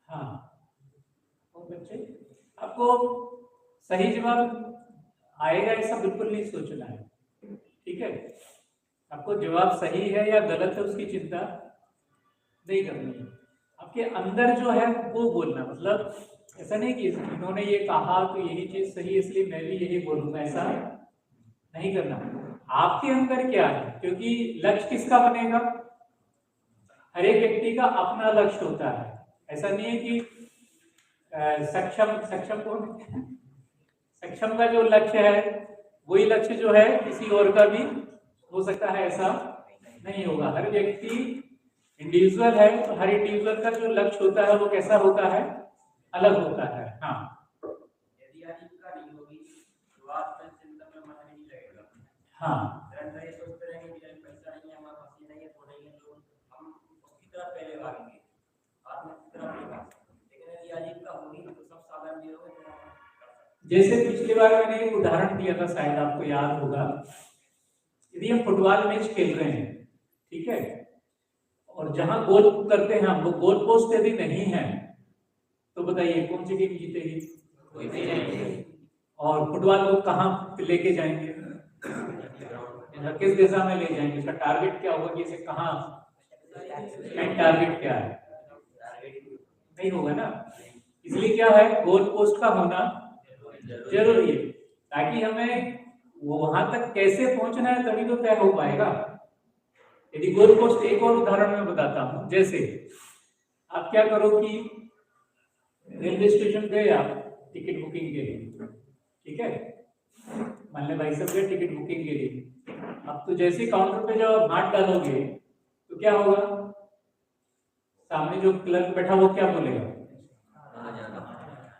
हाँ, और बच्चे आपको सही जवाब आएगा ऐसा बिल्कुल नहीं सोचना है, ठीक है। आपको जवाब सही है या गलत है उसकी चिंता नहीं करनी है। आपके अंदर जो है वो बोलना, मतलब ऐसा नहीं कि इन्होंने ये कहा तो यही चीज सही है इसलिए मैं भी यही बोलूंगा, ऐसा नहीं करना। आपके अंदर क्या है, क्योंकि लक्ष्य किसका बनेगा, हर एक व्यक्ति का अपना लक्ष्य होता है। ऐसा नहीं है कि सक्षम सक्षम कौन सक्षम का जो लक्ष्य है वही लक्ष्य जो है किसी और का भी हो सकता है, ऐसा नहीं होगा। हर व्यक्ति इंडिविजुअल है, तो हर इंडिविजुअल का जो लक्ष्य होता है वो कैसा होता है, अलग होता है। हाँ, यदि आजीविका नहीं होगी तो आजकल चिंता में मन नहीं लगेगा। हाँ, ये सोचते रहेंगे कि पैसा नहीं है, हमारे पास ये नहीं है, थोड़े ही लोग हम उसकी तरफ पहले भागेंगे, आत्मा की तरफ नहीं भाग सकते। लेकिन यदि आजीविका होगी तो सब साधन भी होंगे तो हम कर सकते। जैसे पिछली बार मैंने एक उदाहरण दिया था, शायद आपको याद होगा। यदि हम फुटबॉल मैच खेल रहे हैं, ठीक है, और जहां गोल करते हैं हम, वो गोल पोस्ट यदि नहीं है तो बताइए कौन सी टीम जीतेगी, कोई भी नहीं। और फुटबॉल को कहाँ लेके जाएंगे, किस दिशा में ले जाएंगे, उसका टारगेट क्या होगा कि इसे कहाँ, टारगेट क्या है, नहीं होगा ना। इसलिए क्या है, गोल पोस्ट का होना जरूरी है, ताकि हमें वो वहां तक कैसे पहुंचना है तभी तो तय हो पाएगा। यदि गोल पोस्ट, एक और उदाहरण मैं बताता हूं, जैसे आप क्या करो कि रेलवे स्टेशन गए आप टिकट बुकिंग के लिए, ठीक है, मान ले भाई सब गए टिकट बुकिंग के लिए। अब तो जैसे ही काउंटर पे जब हाथ डालोगे तो क्या होगा, सामने जो क्लर्क बैठा वो क्या बोलेगा,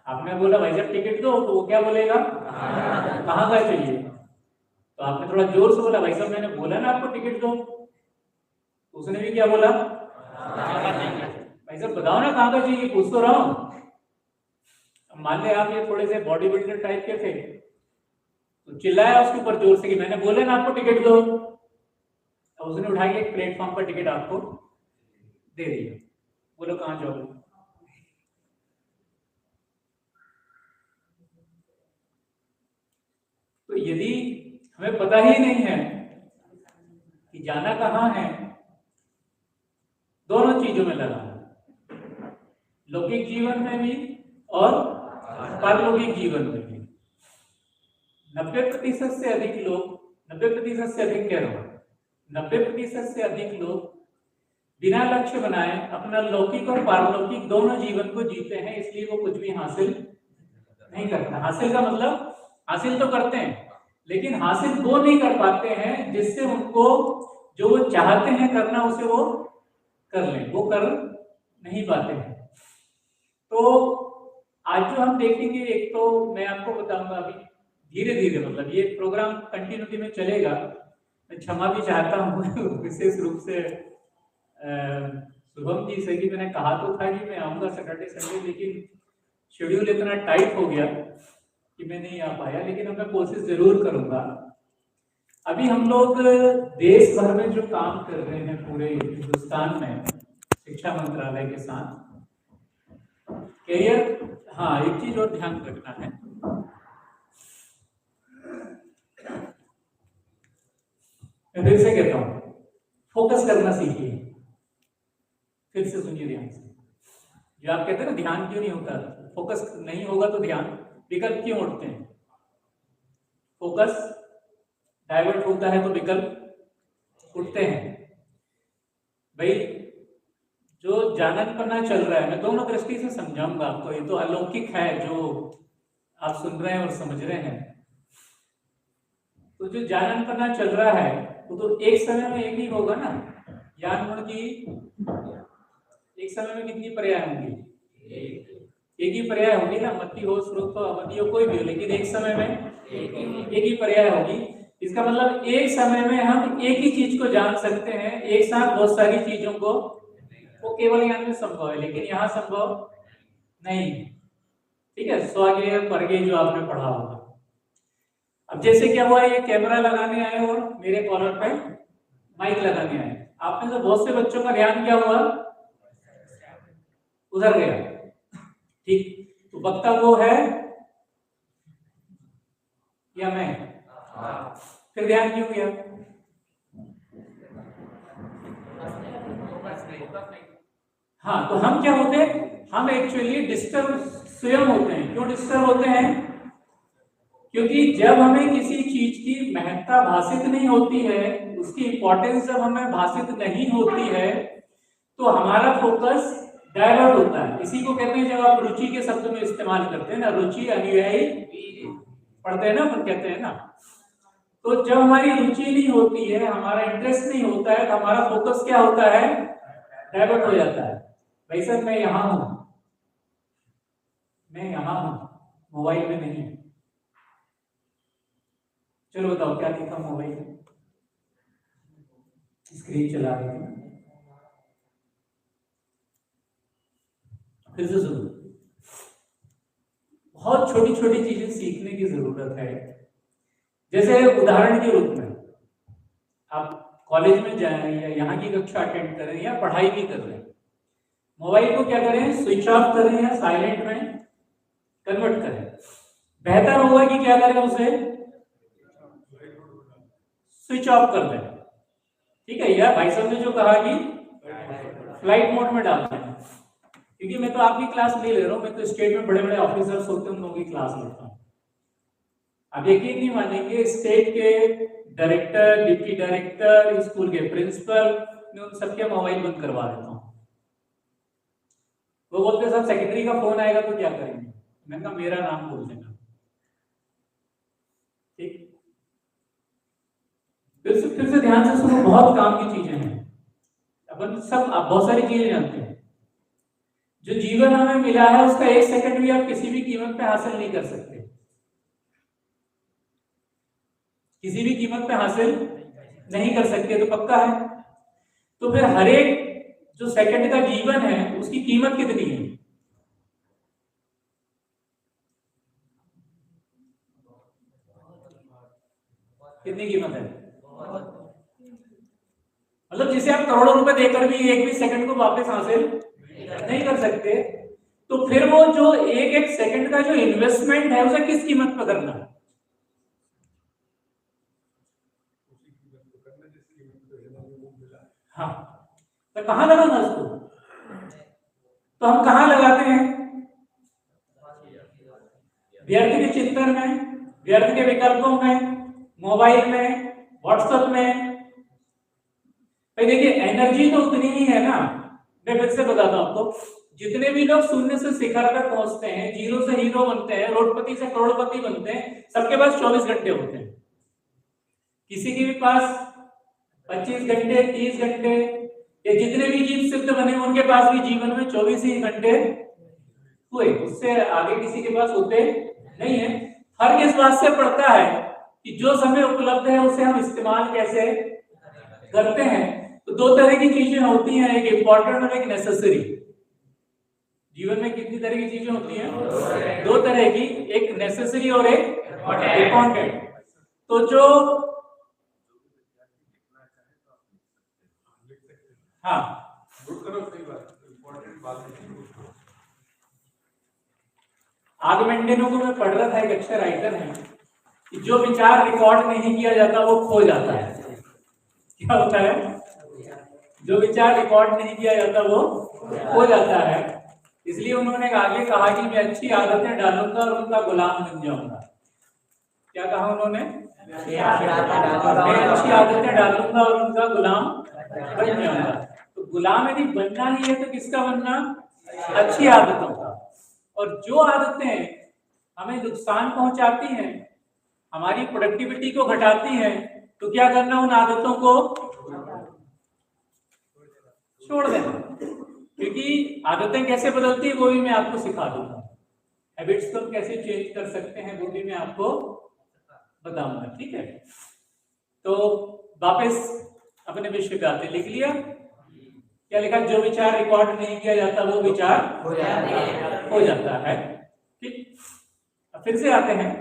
आपने बोला भाई साहब टिकट दो, तो वो क्या बोलेगा, कहाँ का चाहिए। तो आपने थोड़ा जोर से बोला भाई साहब मैंने बोला ना आपको टिकट दो, तो उसने भी क्या बोला, भाई साहब बताओ ना कहाँ का चाहिए, पूछ तो रहा हूँ। मान ले आप ये थोड़े से बॉडी बिल्डर टाइप के थे, तो चिल्लाया उसके ऊपर जोर से कि मैंने बोला ना आपको टिकट दो। अब उसने उठा के एक प्लेटफॉर्म पर टिकट आपको दे दिया, बोलो कहाँ जाओगे। तो यदि हमें पता ही नहीं है कि जाना कहाँ है, दोनों चीजों में लगा है, लौकिक जीवन में भी और पारलौकिक जीवन में भी। 90% से अधिक लोग, 90% से अधिक कह रहा हूं, 90% से अधिक लोग बिना लक्ष्य बनाए अपना लौकिक और पारलौकिक दोनों जीवन को जीते हैं, इसलिए वो कुछ भी हासिल नहीं करता। हासिल का मतलब हासिल तो करते हैं लेकिन हासिल वो नहीं कर पाते हैं जिससे उनको जो वो चाहते हैं करना उसे वो कर लें, वो कर नहीं पाते हैं। तो आज जो हम देखेंगे, एक तो मैं आपको बताऊंगा अभी धीरे धीरे, मतलब ये प्रोग्राम कंटिन्यूटी में चलेगा। मैं क्षमा भी चाहता हूँ विशेष रूप से शुभम जी से कि मैंने कहा तो था कि मैं आऊंगा सैटरडे संडे, लेकिन शेड्यूल इतना टाइट हो गया कि मैं नहीं आ पाया, लेकिन अब मैं कोशिश जरूर करूंगा। अभी हम लोग देश भर में जो काम कर रहे हैं पूरे हिंदुस्तान में शिक्षा मंत्रालय के साथ करियर, हाँ एक चीज और ध्यान रखना है, मैं फिर से कहता हूं, फोकस करना सीखिए। फिर से सुनिए ध्यान से, जो आप कहते हैं ना ध्यान क्यों नहीं होता, फोकस नहीं होगा तो ध्यान, विकल्प क्यों उठते हैं, फोकस डाइवर्ट होता है तो विकल्प उठते हैं। भाई जो जाननपना चल रहा है, मैं दोनों दृष्टि से समझाऊंगा आपको, ये तो अलौकिक है जो आप सुन रहे हैं और समझ रहे हैं। तो जो जाननपना चल रहा है वो तो एक समय में एक ही होगा ना, ज्ञान गुण की एक समय में कितनी पर्याय होंगी, एक ही पर्याय होगी ना, मति हो, स्रोत हो, अवधि हो, कोई भी हो, लेकिन एक समय में एक ही पर्याय होगी। इसका मतलब एक समय में हम एक ही चीज को जान सकते हैं, एक साथ बहुत सारी चीजों को, वो केवल ज्ञान में संभव है, लेकिन यहाँ संभव नहीं। ठीक है, स्वज्ञेय परज्ञेय जो आपने पढ़ा होगा। अब जैसे क्या हुआ, ये कैमरा लगाने आए और मेरे कॉलर पे माइक लगाने आए, आप में से बहुत से बच्चों का ध्यान क्या हुआ, उधर गया, ठीक, तो वक्ता वो है या मैं? फिर ध्यान क्यों किया? हाँ, तो हम क्या होते हैं, हम एक्चुअली डिस्टर्ब स्वयं होते हैं। क्यों डिस्टर्ब होते हैं? क्योंकि जब हमें किसी चीज की महत्ता भाषित नहीं होती है, उसकी इंपॉर्टेंस जब हमें भाषित नहीं होती है, तो हमारा फोकस डाइवर्ट होता है। इसी को कहते हैं, जब आप रुचि के शब्द में इस्तेमाल करते हैं ना, रुचि अनुयायी पढ़ते हैं ना, अपन कहते हैं ना, तो जब हमारी रुचि नहीं होती है, हमारा इंटरेस्ट नहीं होता है, तो हमारा फोकस क्या होता है? डाइवर्ट हो जाता है। भाई सर मैं यहां हूं, मैं यहां हूं, मोबाइल में नहीं। चलो बताओ क्या लिखा मोबाइल में? स्क्रीन चला रही थी। फिर से सुनो, बहुत छोटी छोटी चीजें सीखने की जरूरत है। जैसे उदाहरण के रूप में, आप कॉलेज में जाएं या यहाँ की कक्षा अटेंड करें या पढ़ाई भी कर रहे हैं, मोबाइल को क्या करें? स्विच ऑफ करें या साइलेंट में कन्वर्ट करें। बेहतर होगा कि क्या करें? उसे स्विच ऑफ कर दें। ठीक है, या भाई साहब ने जो कहा कि फ्लाइट मोड में डाल दें, क्योंकि मैं तो आपकी क्लास नहीं ले रहा हूं, मैं तो स्टेट में बड़े बड़े ऑफिसर्स होते हैं, उन लोगों की क्लास लेता हूं। आप यकीन नहीं मानेंगे, स्टेट के डायरेक्टर, डिप्टी डायरेक्टर, स्कूल के प्रिंसिपल, मैं उन सबके मोबाइल बंद करवा देता हूँ। वो बोलते सब सेक्रेटरी का फोन आएगा तो क्या करेंगे? मैंने कहा मेरा नाम बोल देना। ठीक, फिर से ध्यान से सुनो, बहुत काम की चीजें हैं। अपन सब आप बहुत सारी चीजें जानते हैं। जो जीवन हमें मिला है उसका 1 सेकंड भी आप किसी भी कीमत पे हासिल नहीं कर सकते, किसी भी कीमत पे हासिल नहीं कर सकते, तो पक्का है। तो फिर हर एक जो सेकंड का जीवन है उसकी कीमत कितनी है? कितनी कीमत है? मतलब जिसे आप करोड़ों रुपए देकर भी एक भी सेकंड को वापस हासिल नहीं कर सकते, तो फिर वो जो एक एक सेकंड का जो इन्वेस्टमेंट है उसे किस कीमत पर करना है? हाँ, तो कहां लगाना उसको? तो हम कहां लगाते हैं? व्यर्थ के चिंतन में, व्यर्थ के विकल्पों में, मोबाइल में, व्हाट्सएप में। भाई देखिए, एनर्जी तो उतनी ही है ना। मैं फिर से बताता हूं आपको, जितने भी लोग शून्य से शिखर पर पहुंचते हैं, जीरो से हीरो बनते हैं, रोडपति से करोड़पति बनते हैं, सबके पास 24 घंटे होते हैं। किसी के भी पास 25 घंटे, 30 घंटे, या जितने भी जीव सिद्ध बने उनके पास भी जीवन में 24 ही घंटे हुए, उससे आगे किसी के पास होते नहीं है। फर्क इस बात से पड़ता है कि जो समय उपलब्ध है उसे हम इस्तेमाल कैसे करते हैं। तो दो तरह की चीजें होती हैं, एक इंपॉर्टेंट और एक नेसेसरी। जीवन में कितनी तरह की चीजें होती हैं? दो तरह की, एक नेसेसरी और एक इंपॉर्टेंट। तो जो हाँ, आगमेंटेनो को मैं पढ़ रहा था, एक अच्छे राइटर है, कि जो विचार रिकॉर्ड नहीं किया जाता वो खो जाता है। क्या होता है? जो विचार रिकॉर्ड नहीं किया जाता वो खो जाता है। इसलिए उन्होंने आगे कहा कि मैं अच्छी आदतें डालूंगा और उनका गुलाम बन जाऊंगा। क्या कहा उन्होंने? मैं अच्छी आदतें डालूंगा और उनका गुलाम बन जाऊंगा। तो गुलाम यदि बनना ही है तो किसका बनना? अच्छी आदतों का। और जो आदतें हमें नुकसान पहुंचाती हैं, हमारी प्रोडक्टिविटी को घटाती हैं, तो क्या करना? उन आदतों को छोड़ देना। क्योंकि आदतें कैसे बदलती है वो भी मैं आपको सिखा दूंगा। हैबिट्स को कैसे चेंज कर सकते हैं वो भी मैं आपको बताऊंगा। ठीक है, तो वापस अपने विषय पे आते। लिख लिया? क्या लिखा? जो विचार रिकॉर्ड नहीं किया जाता वो विचार हो जाता है। ठीक, अब फिर से आते हैं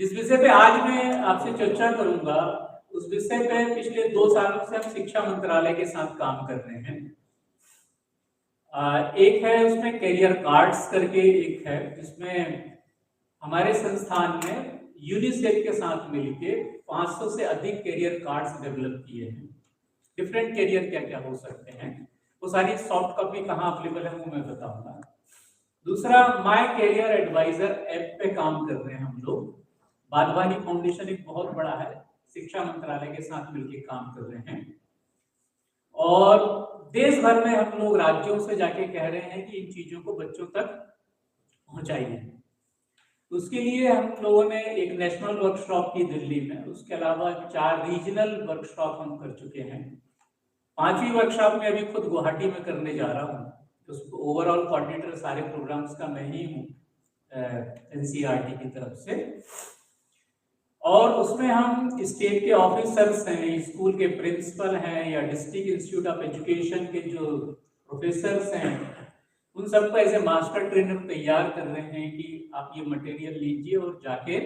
जिस विषय पे आज मैं आपसे चर्चा करूंगा। उस विषय पे पिछले 2 सालों से हम शिक्षा मंत्रालय के साथ काम कर रहे हैं। एक है उसमें कैरियर कार्ड्स करके एक है, जिसमें हमारे संस्थान में यूनिसेफ के साथ मिलके 500 से अधिक कैरियर कार्ड्स डेवलप किए हैं। डिफरेंट कैरियर क्या क्या हो सकते हैं, वो सारी सॉफ्ट कॉपी कहाँ अवेलेबल है वो मैं बताऊंगा। दूसरा, माय कैरियर एडवाइजर ऐप पे काम कर रहे हैं हम लोग। बागवानी फाउंडेशन एक बहुत बड़ा है, शिक्षा मंत्रालय के साथ मिलकर काम कर रहे हैं, और देश भर में हम लोग राज्यों से जाके कह रहे हैं कि इन चीजों को बच्चों तक पहुंचाइए। उसके लिए हम लोगों ने एक नेशनल वर्कशॉप की दिल्ली में, उसके अलावा 4 रीजनल वर्कशॉप हम कर चुके हैं। 5वीं वर्कशॉप में अभी खुद गुवाहाटी में करने जा रहा हूँ। तो ओवरऑल कोऑर्डिनेटर सारे प्रोग्राम्स का मैं ही हूँ एनसीईआरटी की तरफ से, और उसमें हम स्टेट के ऑफिसर्स हैं, स्कूल के प्रिंसिपल हैं, या डिस्ट्रिक्ट इंस्टीट्यूट ऑफ एजुकेशन के जो प्रोफेसर्स हैं, उन सबको ऐसे मास्टर ट्रेनर तैयार कर रहे हैं कि आप ये मटेरियल लीजिए और जाके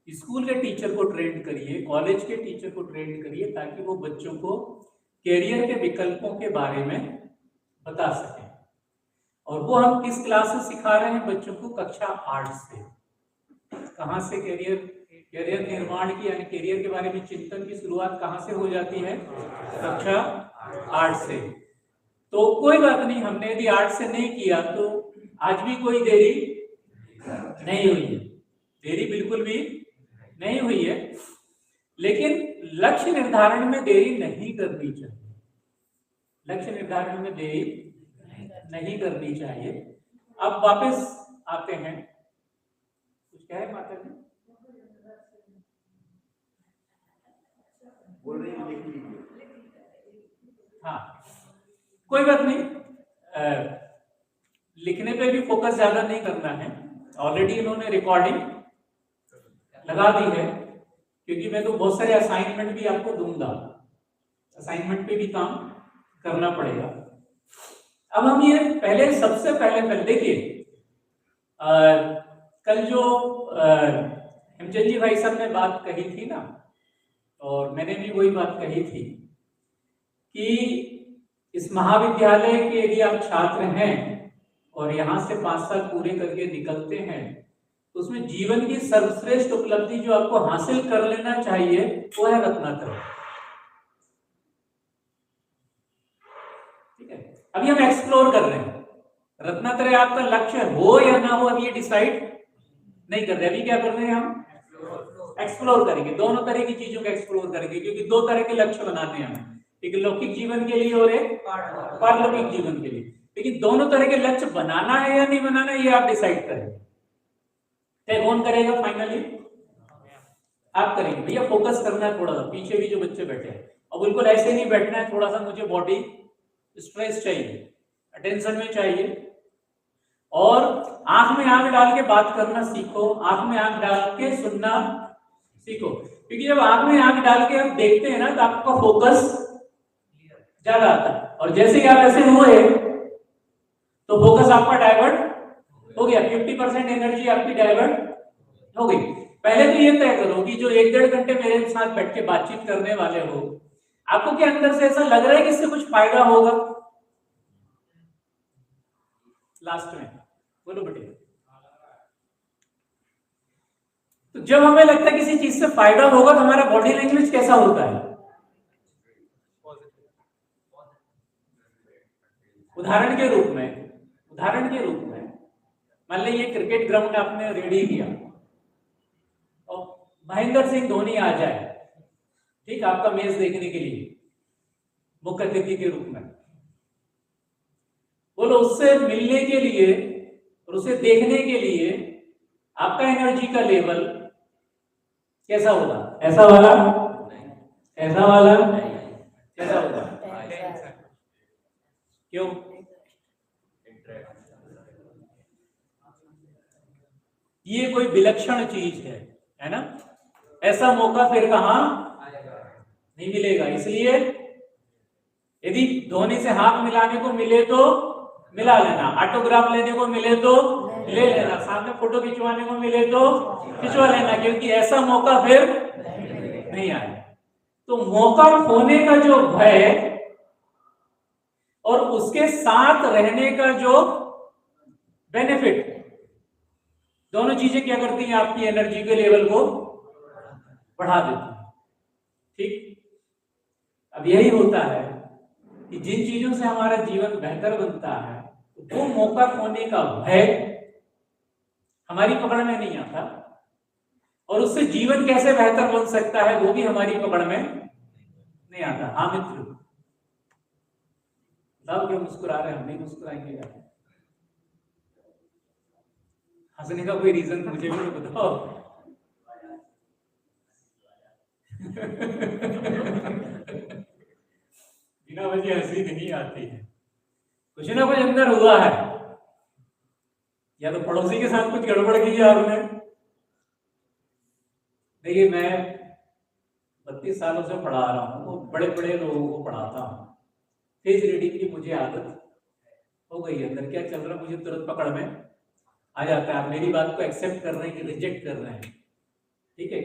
स्कूल के टीचर को ट्रेन करिए, कॉलेज के टीचर को ट्रेन करिए, ताकि वो बच्चों को कैरियर के विकल्पों के बारे में बता सकें। और वो हम किस क्लास से सिखा रहे हैं बच्चों को? कक्षा 8 से। कहाँ से कैरियर निर्माण की, यानी कैरियर के बारे में चिंतन की शुरुआत कहाँ से हो जाती है? कक्षा 8 से। तो कोई बात नहीं, हमने यदि 8 से नहीं किया तो आज भी कोई देरी नहीं हुई है, देरी बिल्कुल भी नहीं हुई है, लेकिन लक्ष्य निर्धारण में देरी नहीं करनी चाहिए। लक्ष्य निर्धारण में देरी नहीं करनी चाहिए। अब वापस आते हैं, कुछ क्या है माता जी? बोल रही है। हाँ, कोई बात नहीं, लिखने पे भी फोकस ज्यादा नहीं करना है। ऑलरेडी इन्होंने रिकॉर्डिंग लगा दी है, क्योंकि मैं तो बहुत सारे असाइनमेंट भी आपको दूंगा, असाइनमेंट पे भी काम करना पड़ेगा। अब हम ये सबसे पहले देखिए, कल जो हेमचंद जी भाई साहब ने बात कही थी ना, और मैंने भी वही बात कही थी कि इस महाविद्यालय के यदि आप छात्र हैं और यहाँ से 5 साल पूरे करके निकलते हैं, तो उसमें जीवन की सर्वश्रेष्ठ उपलब्धि जो आपको हासिल कर लेना चाहिए वो है रत्नात्रय। ठीक है, अभी हम एक्सप्लोर कर रहे हैं। रत्नात्रय आपका लक्ष्य हो या ना हो अभी ये डिसाइड नहीं कर रहे। अभी क्या कर रहे हैं? हम एक्सप्लोर करेंगे, दोनों तरह की चीजों का एक्सप्लोर करेंगे, क्योंकि 2 तरह के लक्ष्य बनाते हैं हमें, एक लौकिक जीवन के लिए और एक पारलौकिक जीवन के लिए। लेकिन दोनों तरह के लक्ष्य बनाना है या नहीं बनाना है ये आप डिसाइड करेंगे। तय कौन करेगा फाइनली? आप करेंगे। भैया फोकस करना है थोड़ा सा, पीछे भी जो बच्चे बैठे हैं, और बिल्कुल ऐसे नहीं बैठना है, थोड़ा सा मुझे बॉडी स्ट्रेस चाहिए, अटेंशन में चाहिए, और आंख में आंख डाल के बात करना सीखो, आंख में आंख डाल के सुनना सीखो, क्योंकि जब आंख में आंख डाल के आप देखते हैं ना तो आपका फोकस ज्यादा आता है, और जैसे ही आप ऐसे हुए तो फोकस आपका डाइवर्ट हो गया, 50% एनर्जी आपकी डाइवर्ट हो गई। पहले तो ये तय करो कि जो 1-1.5 घंटे मेरे साथ बैठ के बातचीत करने वाले हो, आपको क्या अंदर से ऐसा लग रहा है कि इससे कुछ फायदा होगा? लास्ट में बोलो बेटे। तो जब हमें लगता है किसी चीज से फायदा होगा तो हमारा बॉडी लैंग्वेज कैसा होता है? उदाहरण के रूप में मान लीजिए ये क्रिकेट ग्राउंड आपने रेडी किया और महेंद्र सिंह धोनी आ जाए, ठीक, आपका मैच देखने के लिए मुख्य अतिथि के रूप में, बोलो उससे मिलने के लिए और उसे देखने के लिए आपका एनर्जी का लेवल कैसा होगा? ऐसा वाला, ऐसा वाला, कैसा होगा? क्यों? ये कोई विलक्षण चीज है ना? ऐसा मौका फिर कहां नहीं मिलेगा। इसलिए यदि धोनी से हाथ मिलाने को मिले तो मिला लेना, ऑटोग्राफ लेने को मिले तो ले लेना, सामने फोटो खिंचवाने को मिले तो खिंचवा लेना, क्योंकि ऐसा मौका फिर नहीं आएगा। तो मौका खोने का जो भय और उसके साथ रहने का जो बेनिफिट, दोनों चीजें क्या करती हैं, आपकी एनर्जी के लेवल को बढ़ा देती हैं। ठीक, अब यही होता है कि जिन चीजों से हमारा जीवन बेहतर बनता है वो मौका खोने का भय हमारी पकड़ में नहीं आता, और उससे जीवन कैसे बेहतर बन सकता है वो भी हमारी पकड़ में नहीं आता। हाँ मित्र, बताओ क्यों मुस्कुरा रहे हैं? हम नहीं मुस्कुराएंगे क्या? हंसने का कोई रीजन मुझे भी नहीं बताओ। बिना वजह हंसी नहीं आती है, कुछ ना कुछ अंदर हुआ है, या तो पड़ोसी के साथ कुछ गड़बड़ की है आपने। देखिए, मैं 32 सालों से पढ़ा रहा हूँ, वो बड़े बड़े लोगों को पढ़ाता हूँ। फेस रीडिंग की मुझे आदत हो गई है, अंदर क्या चल रहा है मुझे तुरंत पकड़ में आ जाता है। आप मेरी बात को एक्सेप्ट कर रहे हैं कि रिजेक्ट कर रहे हैं, ठीक है?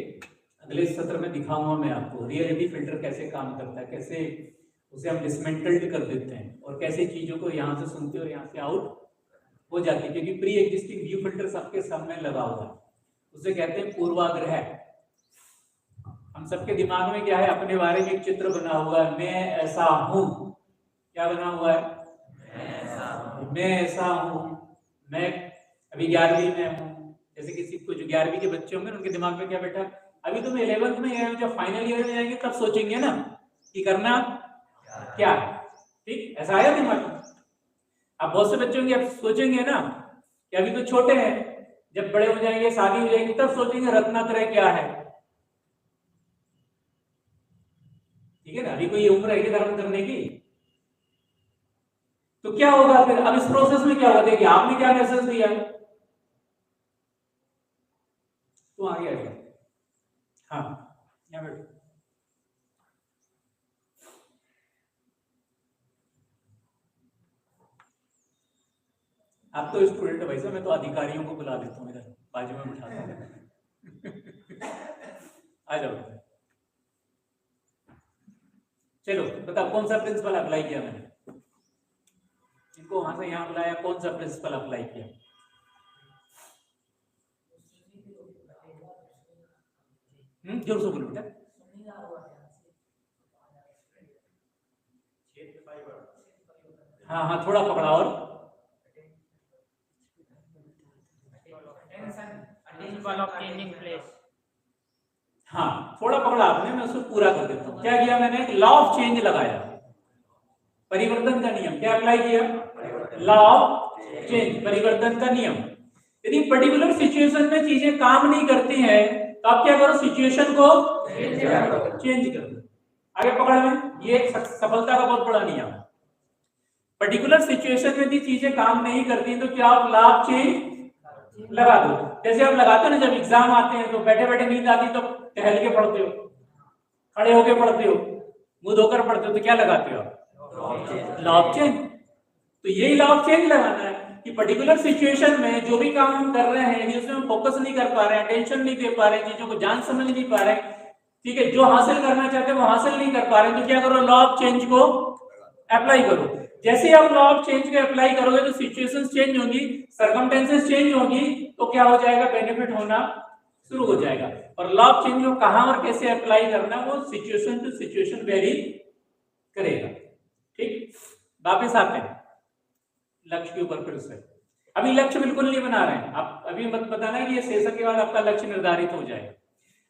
अगले सत्र में दिखाऊंगा मैं आपको रियलिटी फिल्टर कैसे काम करता है, कैसे उसे हम डिसमेंटल्ड कर देते हैं, और कैसे चीजों को यहाँ से सुनते और यहाँ से आउट हो जाती है, क्योंकि प्री एग्जिस्टिंग व्यू फिल्टर सबके सामने लगा हुआ है। उसे कहते हैं पूर्वाग्रह। हम सबके दिमाग में क्या है, अपने बारे में एक चित्र बना हुआ है, मैं ऐसा हूं। क्या बना हुआ है? मैं ऐसा हूं। मैं अभी 11वीं में हूं, जैसे किसी को जो 11वीं के बच्चे होंगे उनके दिमाग में क्या बैठा, अभी तुम 11th में या जब फाइनल ईयर में जाएंगे तब सोचेंगे ना कि करना क्या है। ठीक, ऐसा आया दिमाग में? आप बहुत से बच्चे होंगे, आप सोचेंगे ना कि अभी तो छोटे हैं, जब बड़े हो जाएंगे, शादी हो जाएगी, तब सोचेंगे रत्नात्रय क्या है। ठीक है ना? अभी कोई उम्र है कि धर्म करने की? तो क्या होगा फिर? अब इस प्रोसेस में क्या होगा, देखिए आपने क्या मैसेज दिया, तो आगे आ गया। हाँ, यहाँ बैठो। आप तो स्टूडेंट है भाई साहब, मैं तो अधिकारियों को बुला देता हूँ, इधर बाजू में बिठाता हूँ। आ जाओ। चलो बताओ, कौन सा प्रिंसिपल अप्लाई किया मैंने? इनको वहां से यहाँ बुलाया, कौन सा प्रिंसिपल अप्लाई किया? जोर से बोलो बेटा। हाँ हाँ, थोड़ा पकड़ा और हाँ, थोड़ा पकड़ा आपने, मैं उसको पूरा कर देता हूँ। क्या किया मैंने? लॉ ऑफ चेंज लगाया, परिवर्तन का नियम। क्या अप्लाई किया? लॉ ऑफ चेंज, परिवर्तन का नियम। यदि पर्टिकुलर सिचुएशन में चीजें काम नहीं करती हैं तो आप क्या करो, सिचुएशन को चेंज कर दो। आगे पकड़ में, ये एक सफलता का बहुत बड़ा नियम। पर्टिकुलर सिचुएशन में यदि चीजें काम नहीं करती तो क्या आप लॉ ऑफ चेंज लगा दो। जैसे आप लगाते हो ना, जब एग्जाम आते हैं तो बैठे बैठे नींद आती तो टहल के पढ़ते हो, खड़े होके पढ़ते हो, मुंह धोकर पढ़ते हो, तो क्या लगाते हो आप? Law of change. तो यही लॉ ऑफ चेंज लगाना है कि पर्टिकुलर सिचुएशन में जो भी काम हम कर रहे हैं, यदि उसमें हम फोकस नहीं कर पा रहे हैं, अटेंशन नहीं दे पा रहे हैं, चीजों को जान समझ नहीं पा रहे हैं, ठीक है, जो हासिल करना चाहते हैं वो हासिल नहीं कर पा रहे हैं, तो क्या करो, लॉ ऑफ चेंज को अप्लाई करो। जैसे आप लॉ ऑफ चेंज को अप्लाई करोगे तो सिचुएशंस चेंज होंगी, सर्कमस्टेंसेस चेंज होगी, तो क्या हो जाएगा, बेनिफिट होना शुरू हो जाएगा। और लॉ ऑफ चेंज को कहां और कैसे अप्लाई करना वो सिचुएशन टू सिचुएशन वेरी करेगा। ठीक, वापस आते हैं लक्ष्य के ऊपर। फिर से अभी लक्ष्य बिल्कुल नहीं बना रहे हैं आप, अभी मत बताना कि ये सेशन के बाद आपका लक्ष्य निर्धारित हो जाएगा।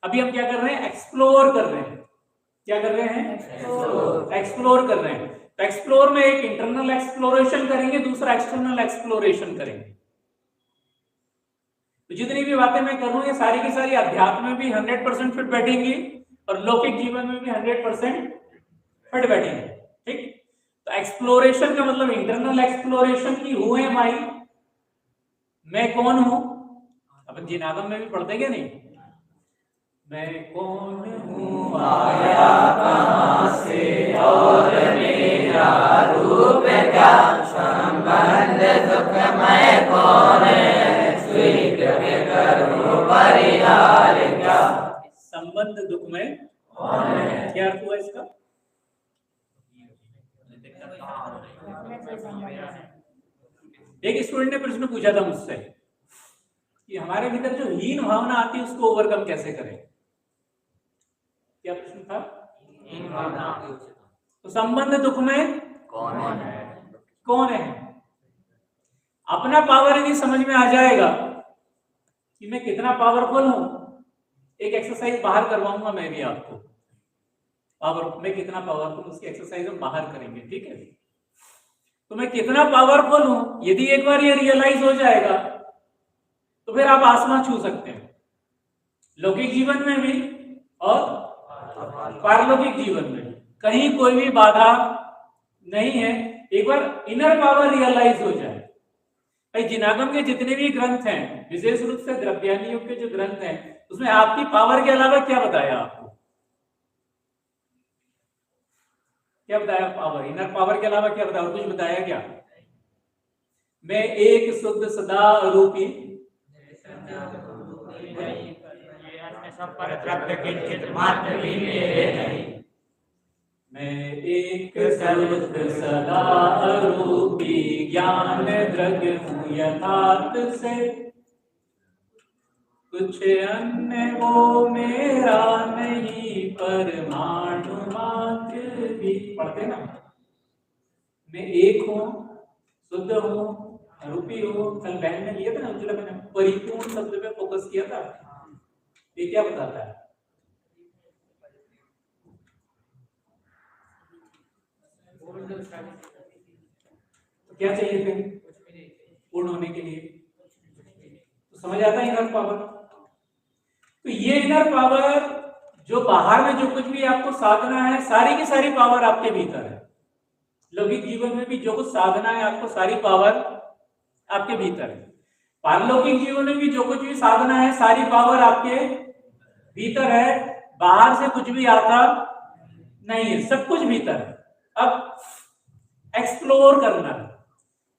अभी हम क्या कर रहे हैं, एक्सप्लोर कर रहे हैं। क्या कर रहे हैं? एक्सप्लोर कर रहे हैं। तो एक्सप्लोर में एक इंटरनल एक्सप्लोरेशन करेंगे, दूसरा एक्सटर्नल एक्सप्लोरेशन करेंगे। तो जितनी भी बातें मैं करूं ये सारी की सारी अध्यात्म में भी 100% फिट बैठेंगी और लौकिक जीवन में भी 100% फिट बैठेंगे। ठीक, तो एक्सप्लोरेशन का मतलब इंटरनल एक्सप्लोरेशन की हुए भाई, मैं कौन हूं। अपन जिनागम में भी पढ़ते क्या नहीं, मैं कौन हूँ, आया कहां से और मेरा रूप क्या, संबंध दुख मैं कौन स्वीकृत करूं परिहार क्या। संबंध दुख में कौन है, क्या अर्थ हुआ इसका? एक स्टूडेंट ने प्रश्न पूछा था मुझसे कि हमारे भीतर जो हीन भावना आती है उसको ओवरकम कैसे करें। क्या प्रश्न था? हीन भावना की उच्चता। तो संबंध दुख में कौन है? कौन है? अपना पावर यदि समझ में आ जाएगा कि मैं कितना पावरफुल हूं, एक एक्सरसाइज बाहर करवाऊंगा मैं भी आपको, पावर में कितना पावरफुल, उसकी एक्सरसाइज हम बाहर करेंगे, ठीक है। तो मैं कितना पावरफुल हूं यदि एक बार ये रियलाइज हो जाएगा तो फिर आप आसमान छू सकते हैं, लौकिक जीवन में भी और पारलौकिक जीवन में भी। कहीं कोई भी बाधा नहीं है। एक बार इनर पावर रियलाइज हो जाए। भाई जिनागम के जितने भी ग्रंथ हैं, विशेष रूप से द्रव्यानी योग के जो ग्रंथ हैं, उसमें आपकी पावर के अलावा क्या बताया आपको? क्या बताया? पावर, इनर पावर के अलावा क्या बताया? और कुछ बताया क्या? मैं एक शुद्ध सदा रूपी, मैं एक शुद्ध सदा रूपी ज्ञान द्रव्य हूँ यथार्थ से, कुछ अन्य वो मेरा नहीं परमाणु मात्र भी। पढ़ते ना, मैं एक हूँ, शुद्ध हूँ, रूपी हूँ। कल बहन ने लिया था ना, उज्ज्वला मैंने परिपूर्ण शब्द पे फोकस किया था। ये क्या बताता है? तो क्या चाहिए फिर पूर्ण होने के लिए? तो समझ आता है इनर पावर। तो ये इनर पावर जो बाहर में जो कुछ भी आपको साधना है, सारी की सारी पावर आपके भीतर है। लौकिक जीवन में भी जो कुछ साधना है आपको, सारी पावर आपके भीतर है। पारलौकिक जीवन में भी जो कुछ भी साधना है, सारी पावर आपके भीतर है। बाहर से कुछ भी आता नहीं है, सब कुछ भीतर है। अब एक्सप्लोर करना है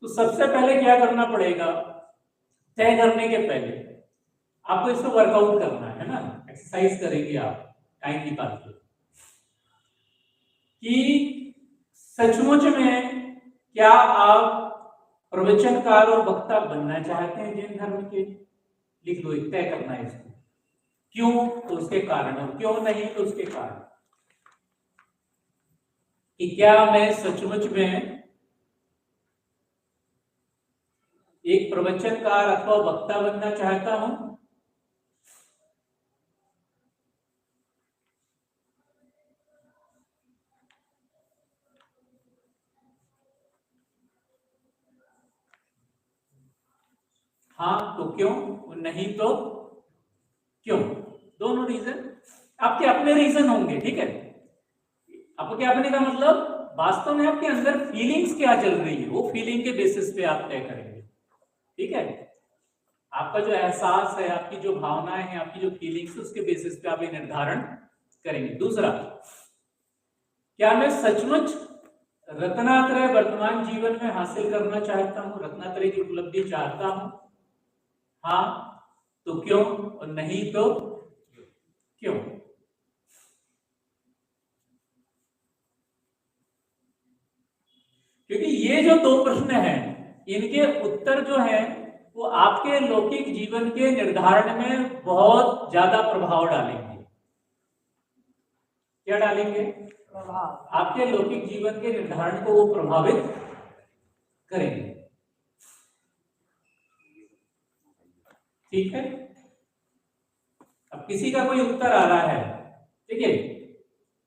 तो सबसे पहले क्या करना पड़ेगा? तय करने के पहले आपको इसको वर्कआउट करना है ना, एक्सरसाइज करेंगे आप टाइम निकाल के कि सचमुच में क्या आप प्रवचनकार और वक्ता बनना चाहते हैं जैन धर्म के? लिख दो, तय करना है इसको। क्यों? तो उसके कारण, और क्यों नहीं तो उसके कारण। कि क्या मैं सचमुच में एक प्रवचनकार अथवा वक्ता बनना चाहता हूं? हाँ तो क्यों, और नहीं तो क्यों? दोनों रीजन आपके अपने रीजन होंगे, ठीक है। आपको क्या अपने का मतलब, वास्तव में आपके अंदर फीलिंग्स क्या चल रही है, वो फीलिंग के बेसिस पे आप तय करेंगे, ठीक है। आपका जो एहसास है, आपकी जो भावनाएं हैं, आपकी जो फीलिंग्स है, उसके बेसिस पे आप ये निर्धारण करेंगे। दूसरा, क्या मैं सचमुच रत्नात्रय वर्तमान जीवन में हासिल करना चाहता हूं, रत्नात्रय की उपलब्धि चाहता हूं? हाँ तो क्यों, और नहीं तो क्यों? क्योंकि ये जो दो प्रश्न हैं, इनके उत्तर जो हैं वो आपके लौकिक जीवन के निर्धारण में बहुत ज्यादा प्रभाव डालेंगे। क्या डालेंगे? आपके लौकिक जीवन के निर्धारण को वो प्रभावित करेंगे, ठीक है। अब किसी का कोई उत्तर आ रहा है, ठीक है,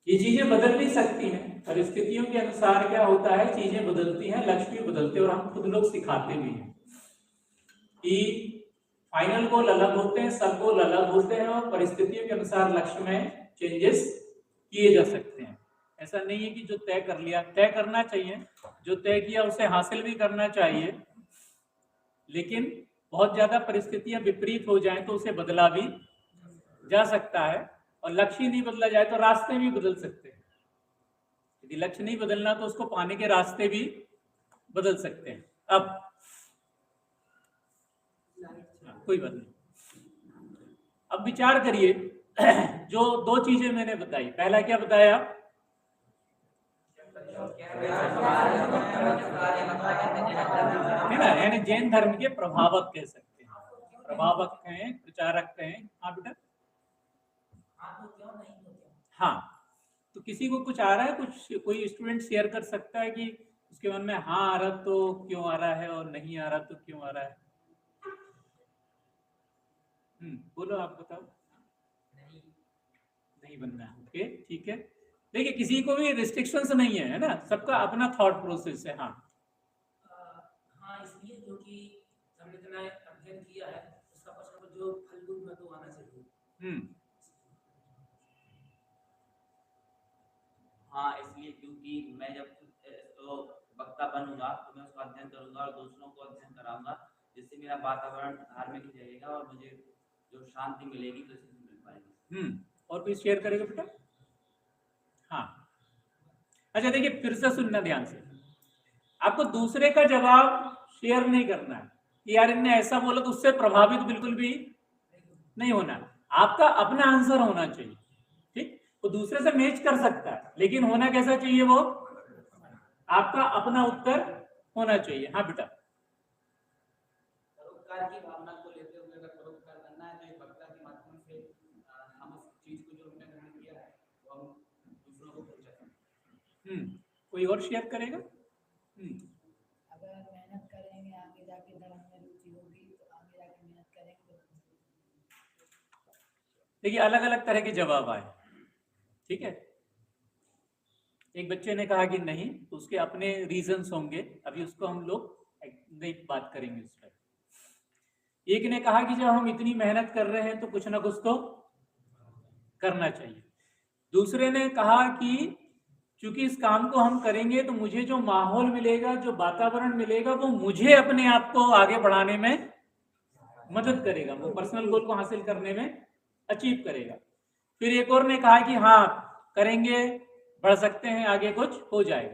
ये चीजें बदल भी सकती हैं, परिस्थितियों के अनुसार क्या होता है, चीजें बदलती हैं, लक्ष्य भी बदलते हैं, और हम खुद लोग सिखाते भी हैं कि फाइनल गोल अलग होते हैं, सब गोल अलग होते हैं, और परिस्थितियों के अनुसार लक्ष्य में चेंजेस किए जा सकते हैं। ऐसा नहीं है कि जो तय कर लिया, तय करना चाहिए, जो तय किया उसे हासिल भी करना चाहिए, लेकिन बहुत ज्यादा परिस्थितियां विपरीत हो जाएं तो उसे बदला भी जा सकता है, और लक्ष्य नहीं बदला जाए तो रास्ते भी बदल सकते हैं। यदि लक्ष्य नहीं बदलना तो उसको पाने के रास्ते भी बदल सकते हैं। अब कोई बात नहीं, अब विचार करिए जो दो चीजें मैंने बताई। पहला क्या बताया? है ना, यानी जैन धर्म के प्रभावक कह सकते हैं, प्रभावक हैं, प्रचारक हैं। हाँ बेटा, हाँ, तो किसी को कुछ आ रहा है, कुछ कोई स्टूडेंट शेयर कर सकता है कि उसके मन में हाँ आ रहा तो क्यों आ रहा है और नहीं आ रहा तो क्यों आ रहा है? बोलो, आप बताओ। नहीं बनना है, ओके, ठीक है। देखिए, किसी को भी रिस्ट्रिक्शंस नहीं है ना, सबका अपना थॉट प्रोसेस है। हाँ हाँ, इसलिए जो कि हमने इतना अध्ययन किया है उसका कुछ जो फल रूप में तो आना चाहिए। हाँ, इसलिए क्योंकि मैं जब तो वक्ता बनूंगा तो मैं उसका अध्ययन करूंगा और दूसरों को अध्ययन कराऊंगा, जिससे मेरा वातावरण धार्मिक रहेगा और मुझे जो शांति मिलेगी तो इससे मिल पाएगी। और कोई शेयर करेगा बेटा? हाँ, अच्छा, देखिए फिर से सुनना ध्यान से, आपको दूसरे का जवाब शेयर नहीं करना है कि यार इनने ऐसा बोला, तो उससे प्रभावित बिल्कुल भी नहीं होना। आपका अपना आंसर होना चाहिए, ठीक? वो दूसरे से मैच कर सकता है, लेकिन होना कैसा चाहिए? वो आपका अपना उत्तर होना चाहिए। हाँ बेटा, परोपकार की भावना को लेते हुए अगर परोपकार करना है तो एक वक्ता के माध्यम से हम उस चीज को जो हमने ग्रहण किया है वो हम दूसरों को पहुंचा सकते हैं। कोई और शेयर करेगा? अगर मेहनत करेंगे आगे जाके धर्म में रुचि होगी तो आगे जाके मेहनत करेंगे तो। देखिए, अलग अलग तरह के जवाब आए, ठीक है। एक बच्चे ने कहा कि नहीं, तो उसके अपने रीजंस होंगे, अभी उसको हम लोग नहीं बात करेंगे उस पर। एक ने कहा कि जब हम इतनी मेहनत कर रहे हैं तो कुछ ना कुछ तो करना चाहिए। दूसरे ने कहा कि चूंकि इस काम को हम करेंगे तो मुझे जो माहौल मिलेगा, जो वातावरण मिलेगा, वो मुझे अपने आप को आगे बढ़ाने में मदद करेगा, वो पर्सनल गोल को हासिल करने में अचीव करेगा। फिर एक और ने कहा कि हाँ, करेंगे, बढ़ सकते हैं, आगे कुछ हो जाएगा।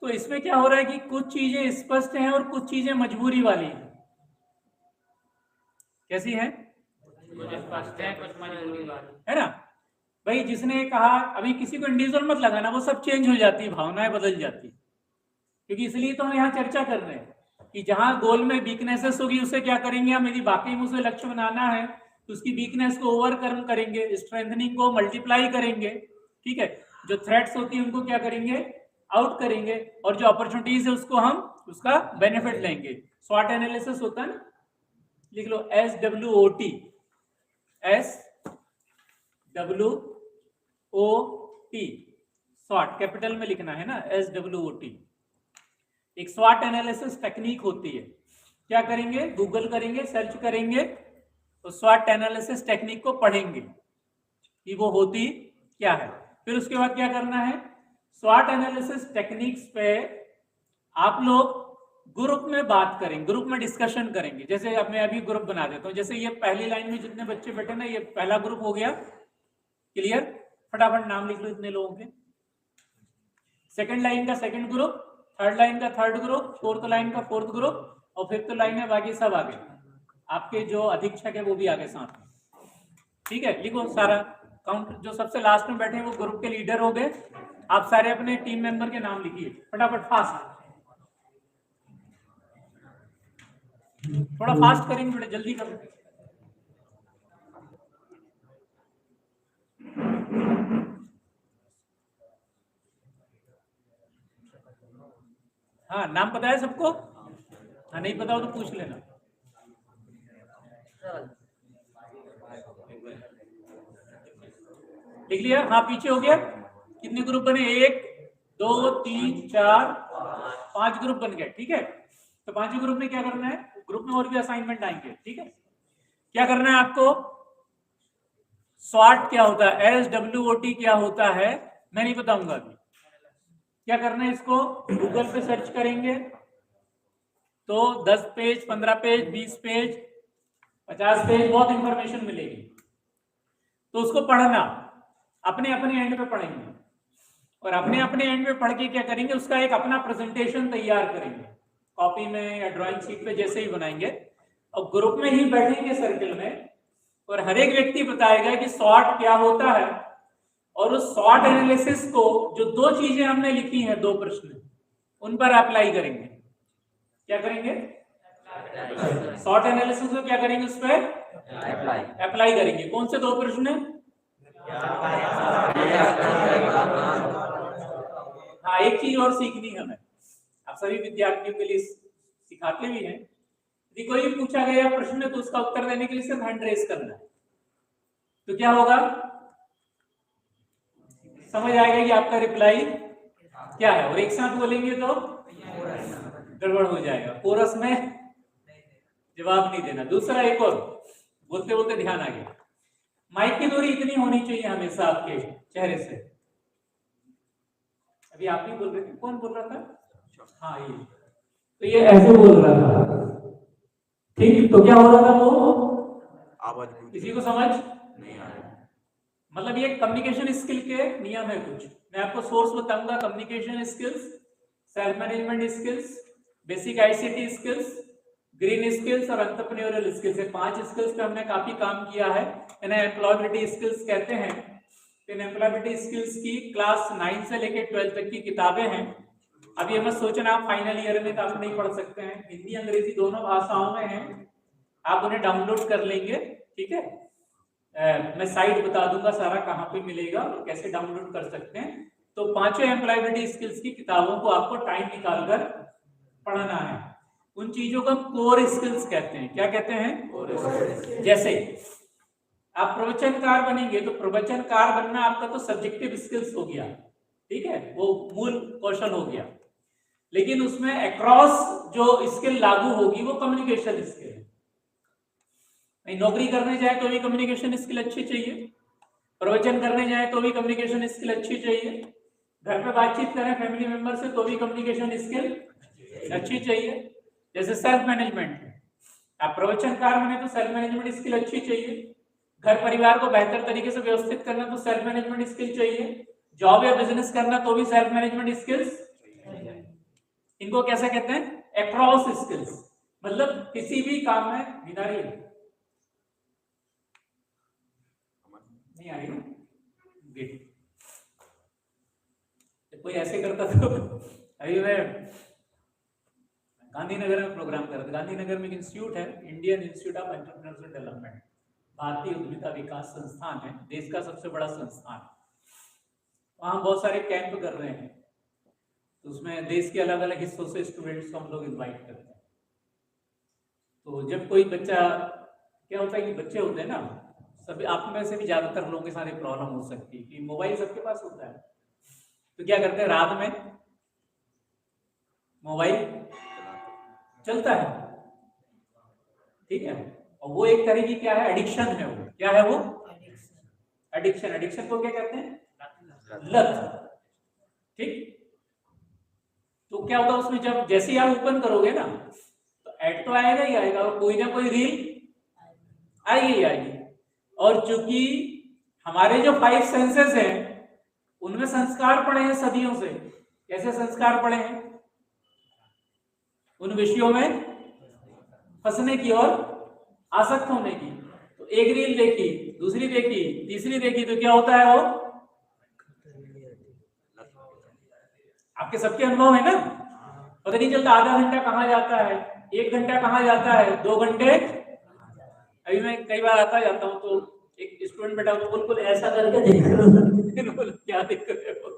तो इसमें क्या हो रहा है कि कुछ चीजें स्पष्ट हैं और कुछ चीजें मजबूरी वाली हैं। कैसी है? कुछ स्पष्ट है, कुछ मजबूरी वाली है ना भाई। जिसने कहा, अभी किसी को इंडिविजुअल मत लगाना, वो सब चेंज हो जाती है, भावनाएं बदल जाती, क्योंकि इसलिए तो हम यहाँ चर्चा कर रहे हैं कि जहां गोल में वीकनेसेस होगी उसे क्या करेंगे हम। यदि बाकी में उसे लक्ष्य बनाना है तो उसकी वीकनेस को ओवरकम करेंगे, स्ट्रेंथनिंग को मल्टीप्लाई करेंगे, ठीक है। जो थ्रेट्स होती है उनको क्या करेंगे? आउट करेंगे, और जो अपॉर्चुनिटीज है उसको हम उसका बेनिफिट लेंगे। स्वॉट एनालिसिस होता है ना, लिख लो SWOT, SWOT, स्वॉट कैपिटल में लिखना है ना, SWOT। एक स्वॉट एनालिसिस टेक्निक होती है। क्या करेंगे? गूगल करेंगे, सर्च करेंगे, तो स्वॉट एनालिसिस टेक्निक को पढ़ेंगे कि वो होती क्या है। फिर उसके बाद क्या करना है? स्वॉट एनालिसिस टेक्निक्स पे आप लोग ग्रुप में बात करेंगे, ग्रुप में डिस्कशन करेंगे। जैसे अब मैं अभी ग्रुप बना देता हूँ, जैसे ये पहली लाइन में जितने बच्चे बैठे ना, ये पहला ग्रुप हो गया, क्लियर? फटाफट नाम लिख लो इतने लोगों के। सेकंड लाइन का सेकंड ग्रुप, थर्ड लाइन का थर्ड ग्रुप, फोर्थ लाइन का फोर्थ ग्रुप, और फिफ्थ लाइन है बाकी सब आगे। आपके जो अधीक्षक है वो भी आगे साथ में, ठीक है। लिखो सारा काउंट। जो सबसे लास्ट में बैठे हैं वो ग्रुप के लीडर हो गए। आप सारे अपने टीम मेंबर के नाम लिखिए फटाफट, फास्ट, थोड़ा फास्ट करेंगे बेटा, जल्दी करो। हाँ, नाम पता है सबको? हाँ, नहीं पता हो तो पूछ लेना। लिख लिया? हाँ, पीछे हो गया। कितने ग्रुप बने? 1 2 3 4 5 ग्रुप बन गए, ठीक है। तो 5 ग्रुप में क्या करना है? ग्रुप में और भी असाइनमेंट आएंगे, ठीक है। क्या करना है आपको? स्वॉट क्या होता है, SWOT क्या होता है, मैं नहीं बताऊंगा अभी। क्या करना है? इसको गूगल पे सर्च करेंगे तो 10 पेज, 15 पेज, 20 पेज, 50 पेज, बहुत इंफॉर्मेशन मिलेगी। तो उसको पढ़ना, अपने अपने एंड पे पढ़ेंगे, और अपने अपने एंड पे पढ़ के क्या करेंगे? उसका एक अपना प्रेजेंटेशन तैयार करेंगे, कॉपी में या ड्राइंग शीट पे जैसे ही बनाएंगे, और ग्रुप में ही बैठेंगे सर्किल में, और हर एक व्यक्ति बताएगा कि स्वॉट क्या होता है और उस शॉर्ट एनालिसिस को, जो दो चीजें हमने लिखी हैं, दो प्रश्न, उन पर अप्लाई करेंगे। क्या करेंगे? शॉर्ट एनालिसिस को क्या करेंगे? उस पर अप्लाई करेंगे। कौन से दो प्रश्न? हाँ, एक चीज और सीखनी है हमें, आप सभी विद्यार्थियों के लिए सिखाते भी हैं। यदि कोई भी पूछा गया प्रश्न तो उसका उत्तर देने के लिए सिर्फ हैंड रेज करना है, तो क्या होगा? समझ आएगा कि आपका रिप्लाई क्या है, और एक साथ बोलेंगे तो गड़बड़ हो जाएगा, कोरस में जवाब नहीं देना। दूसरा, एक और बोलते बोलते ध्यान आ गया, माइक की दूरी इतनी होनी चाहिए हमेशा आपके चेहरे से। अभी आप ही बोल रहे थे, कौन बोल रहा था? हाँ, ये तो ये ऐसे बोल रहा था, ठीक। तो क्या हो रहा था? वो आवाज किसी को समझ नहीं आ रहा। मतलब ये कम्युनिकेशन स्किल के नियम है कुछ। मैं आपको सोर्स बताऊंगा, communication skills, self management skills, basic ICT skills, green skills और एंटरप्रेन्योरियल स्किल्स। 5 स्किल्स पे हमने काफी काम किया है, इन्हें एम्प्लॉयबिलिटी स्किल्स कहते हैं। इन एम्प्लॉयबिलिटी स्किल्स की क्लास 9 से लेकर 12 तक की किताबें हैं। अब ये मत सोचना आप फाइनल ईयर में तो आप नहीं पढ़ सकते हैं, हिंदी अंग्रेजी दोनों भाषाओं में हैं, आप उन्हें डाउनलोड कर लेंगे, ठीक है। मैं साइट बता दूंगा सारा कहाँ पे मिलेगा और कैसे डाउनलोड कर सकते हैं। तो 5 एम्प्लॉयबिलिटी स्किल्स की किताबों को आपको टाइम निकालकर पढ़ना है। उन चीजों को हम कोर स्किल्स कहते हैं। क्या कहते हैं? जैसे आप प्रवचनकार बनेंगे तो प्रवचनकार बनना आपका तो सब्जेक्टिव स्किल्स हो गया, ठीक है, वो मूल कौशल हो गया। लेकिन उसमें अक्रॉस जो स्किल लागू होगी वो कम्युनिकेशन स्किल है। नौकरी करने जाए तो भी कम्युनिकेशन स्किल अच्छी चाहिए, प्रवचन करने जाए तो भी कम्युनिकेशन स्किल अच्छी चाहिए, घर पे बातचीत करें फैमिली मेंबर से तो भी कम्युनिकेशन स्किल अच्छी चाहिए। जैसे सेल्फ मैनेजमेंट, आप प्रवचनकार बने तो सेल्फ मैनेजमेंट स्किल अच्छी चाहिए, घर परिवार को बेहतर तरीके से व्यवस्थित करना तो सेल्फ मैनेजमेंट स्किल चाहिए, जॉब या बिजनेस करना तो भी सेल्फ मैनेजमेंट स्किल्स। इनको कैसे कहते हैं? अक्रॉस स्किल्स, मतलब किसी भी काम में भिनारी नहीं आ रही ना। कोई ऐसे करता तो अभी मैं गांधीनगर में प्रोग्राम कर रहा था। गांधीनगर में एक इंस्टीट्यूट है, Indian institute of entrepreneurship development, भारतीय उद्यमिता विकास संस्थान है, देश का सबसे बड़ा संस्थान। वहां बहुत सारे कैंप कर रहे हैं, तो उसमें देश के अलग अलग हिस्सों से स्टूडेंट्स को हम लोग इन्वाइट करते हैं। तो जब कोई बच्चा, क्या होता है कि बच्चे होते हैं ना, सभी आप में से भी ज्यादातर लोगों के साथ एक प्रॉब्लम हो सकती है कि मोबाइल सबके पास होता है, तो क्या करते हैं, रात में मोबाइल चलता है, ठीक है। और वो एक तरह की क्या है, एडिक्शन है। वो क्या है? वो एडिक्शन। एडिक्शन को क्या कहते हैं? लत, ठीक। तो क्या होता है उसमें, जब जैसे ही आप ओपन करोगे ना तो ऐड तो आएगा ही आएगा, और कोई ना कोई रील आएगी आएगी। और चूंकि हमारे जो 5 सेंसेस हैं उनमें संस्कार पड़े हैं सदियों से। कैसे संस्कार पड़े हैं? उन विषयों में फंसने की और आसक्त होने की। तो एक रील देखी, दूसरी देखी, तीसरी देखी, तो क्या होता है? वो आपके सबके अनुभव है ना, पता नहीं चलता आधा घंटा कहाँ जाता है, 1 घंटा कहाँ जाता है, 2 घंटे। अभी मैं कई बार आता जाता हूँ तो एक स्टूडेंट बेटा को बिल्कुल ऐसा करके देख रहा है, क्या देख रहे हो,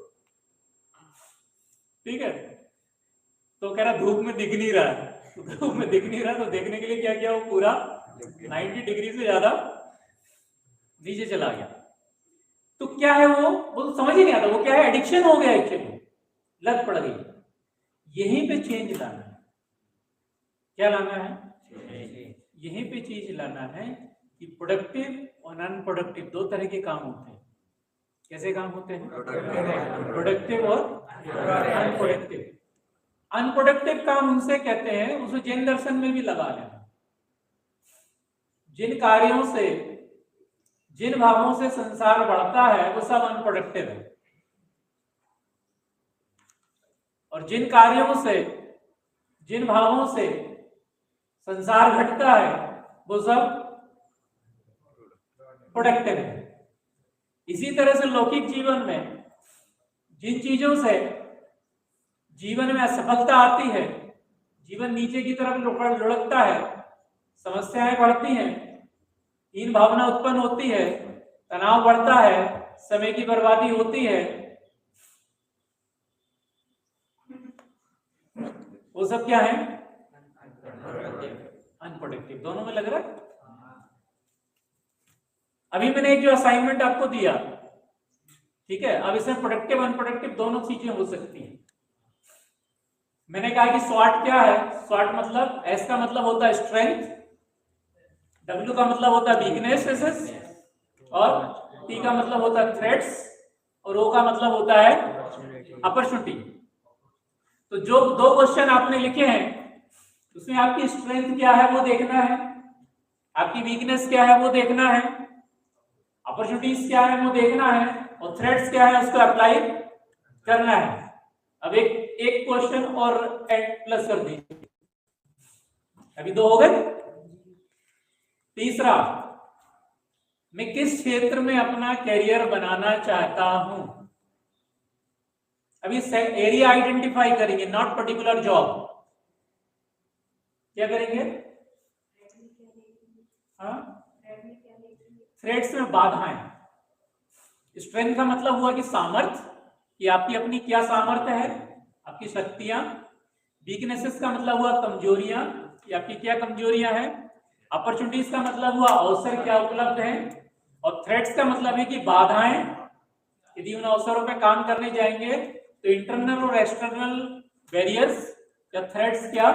ठीक है। तो कह रहा धूप में दिख नहीं रहा है, तो धूप में दिख नहीं रहा तो देखने के लिए क्या किया, वो पूरा 90 डिग्री से ज्यादा नीचे चला गया। तो क्या है वो समझ ही नहीं आता, वो क्या है, एडिक्शन हो गया, एक्चुअली लत पड़ गई। यहीं पे चेंज लाना है। क्या लाना है? यहीं पे चीज लाना है कि प्रोडक्टिव और अनप्रोडक्टिव 2 तरह के काम होते हैं। कैसे काम होते हैं? प्रोडक्टिव और अनप्रोडक्टिव। अनप्रोडक्टिव काम उनसे कहते हैं, उसे जैन दर्शन में भी लगा लेना, जिन कार्यों से, जिन भावों से संसार बढ़ता है वो सब अनप्रोडक्टिव है, और जिन कार्यों से, जिन भावों से संसार घटता है वो सब प्रोडक्टिव है। इसी तरह से लौकिक जीवन में जिन चीजों से जीवन में असफलता आती है, जीवन नीचे की तरफ लुढ़कता है, समस्याएं बढ़ती हैं, हीन भावना उत्पन्न होती है, तनाव बढ़ता है, समय की बर्बादी होती है, वो सब क्या है? अनप्रोडक्टिव। दोनों में लग रहा है? अभी मैंने एक जो असाइनमेंट आपको दिया, ठीक है, अब इसमें प्रोडक्टिव अनप्रोडक्टिव दोनों चीजें हो सकती हैं। मैंने कहा कि स्वाट क्या है? स्वाट मतलब एस का मतलब होता है स्ट्रेंथ, डब्ल्यू का मतलब होता है वीकनेस, और टी का मतलब होता है थ्रेट्स, और ओ का मतलब होता है अपॉर्चुनिटी। तो जो दो क्वेश्चन आपने लिखे हैं उसमें आपकी स्ट्रेंथ क्या है वो देखना है, आपकी वीकनेस क्या है वो देखना है, अपॉर्चुनिटीज क्या है वो देखना है, और थ्रेट्स क्या है उसको अप्लाई करना है। अब एक क्वेश्चन और एड प्लस कर दीजिए, अभी दो हो गए। तीसरा, मैं किस क्षेत्र में अपना करियर बनाना चाहता हूं? अभी एरिया आइडेंटिफाई करेंगे, नॉट पर्टिकुलर जॉब। क्या करेंगे? थ्रेड्स में बाधाएं। स्ट्रेंथ का मतलब हुआ कि सामर्थ्य, कि आपकी अपनी क्या सामर्थ्य है, आपकी शक्तियां। वीकनेसेस का मतलब हुआ कमजोरियां, कि आपकी क्या कमजोरियां हैं। अपॉर्चुनिटीज का मतलब हुआ अवसर क्या उपलब्ध है, और थ्रेट्स का मतलब है कि बाधाएं। यदि उन अवसरों पे काम करने जाएंगे तो इंटरनल और एक्सटर्नल बैरियर्स या थ्रेट्स क्या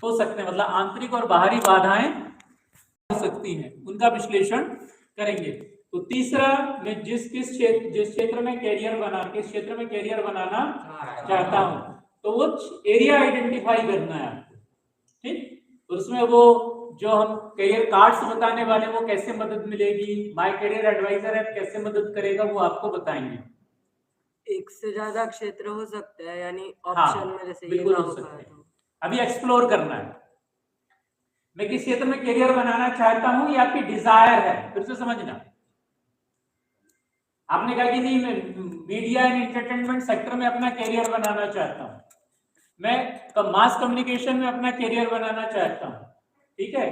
हो सकते हैं, मतलब आंतरिक और बाहरी बाधाएं हो सकती हैं, उनका विश्लेषण करेंगे। तो तीसरा, मैं जिस क्षेत्र में करियर बनाना चाहता हूं, तो वो एरिया आइडेंटिफाई करना है आपको, ठीक। तो उसमें वो जो हम करियर कार्ड्स बताने वाले वो कैसे मदद मिलेगी, माय करियर एडवाइजर ऐप कैसे मदद करेगा वो आपको बताएंगे। एक से ज्यादा क्षेत्र हो सकता है, यानी हाँ, ऑप्शन में जैसे ये बिल्कुल ना हो हो सकते पाए हैं। तो अभी एक्सप्लोर करना है, मैं किस क्षेत्र में करियर बनाना चाहता हूं, ये आपकी डिजायर है। फिर से समझना, आपने कहा कि नहीं मैं मीडिया एंड एंटरटेनमेंट सेक्टर में अपना करियर बनाना चाहता हूं, मैं मास कम्युनिकेशन में अपना करियर बनाना चाहता हूं, ठीक है,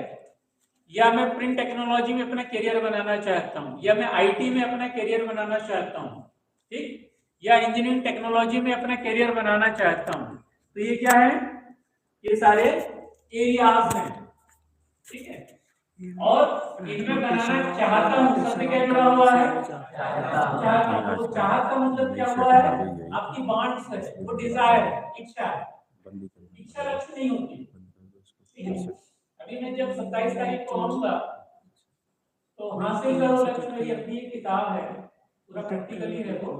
या मैं प्रिंट टेक्नोलॉजी में अपना करियर बनाना चाहता हूं, या मैं आईटी में अपना करियर बनाना चाहता हूं, ठीक, या इंजीनियरिंग टेक्नोलॉजी में अपना करियर बनाना चाहता हूं। तो ये क्या है? ये सारे एरियाज हैं, ठीक है। और इनमें बनाना चाहता हूं, शब्द क्या जुड़ा हुआ है? चाहता। तो चाहत का मतलब क्या हुआ है? आपकी वांट्स है, वो डिजायर है, इच्छा है। इच्छा लक्ष्य नहीं होती, ठीक है। अभी मैं जब 27 तारीख को आऊंगा तो हासिल करो लक्ष्य मेरी अपनी एक किताब है, पूरा प्रैक्टिकली है वो,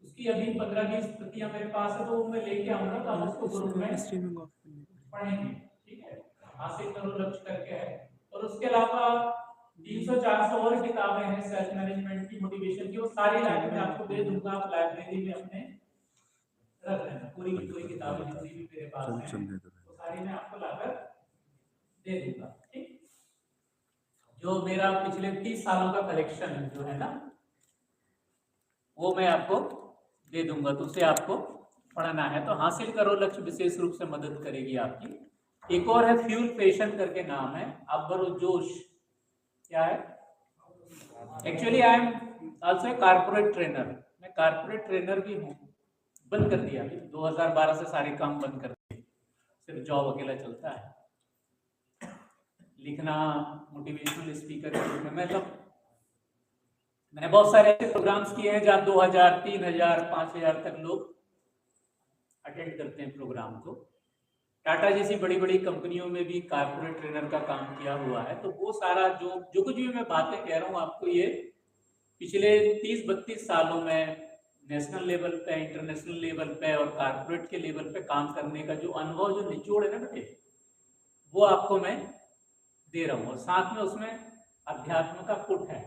उसकी अभी 15-20 प्रतियां मेरे पास है, तो वो मैं लेके आऊंगा, तो हम उसको ग्रुप में पढ़ेंगे, ठीक है। हासिल करो लक्ष्य करके है। और उसके अलावा 300-400 और किताबें हैं सेल्फ मैनेजमेंट की, मोटिवेशन की, वो सारी लाइन में आपको दे दूंगा, आप लाइब्रेरी में अपने रख लेना। पूरी की पूरी किताबें जितनी भी मेरे पास हैं वो सारी मैं आपको लाकर दे दूंगा, ठीक। जो मेरा पिछले 30 सालों का कलेक्शन जो है ना, वो मैं आपको दे दूंगा, तो उसे आपको पढ़ना है। तो हासिल करो लक्ष्य विशेष रूप से मदद करेगी आपकी। एक और है फ्यूल पैशन करके नाम है, आप भरो जोश। क्या है? Actually I am also a corporate trainer, मैं कारपोरेट ट्रेनर भी हूँ। बंद कर दिया अभी 2012 से सारे काम बंद कर दिए, सिर्फ जॉब अकेला चलता है। लिखना, मोटिवेशनल स्पीकर के रूप में मैंने बहुत सारे ऐसे प्रोग्राम्स किए हैं जहाँ 2000, 3000, 5000 तक लोग अटेंड करते हैं प्रोग्राम को। टाटा जैसी बड़ी बड़ी कंपनियों में भी कारपोरेट ट्रेनर का काम किया हुआ है। तो वो सारा जो कुछ भी मैं बातें कह रहा हूँ आपको, ये पिछले 30-32 सालों में नेशनल लेवल पे, इंटरनेशनल लेवल पे और कारपोरेट के लेवल पे काम करने का जो अनुभव, जो निचोड़ है ना बेटे, वो आपको मैं दे रहा हूँ। और साथ में उसमें अध्यात्म का पुट है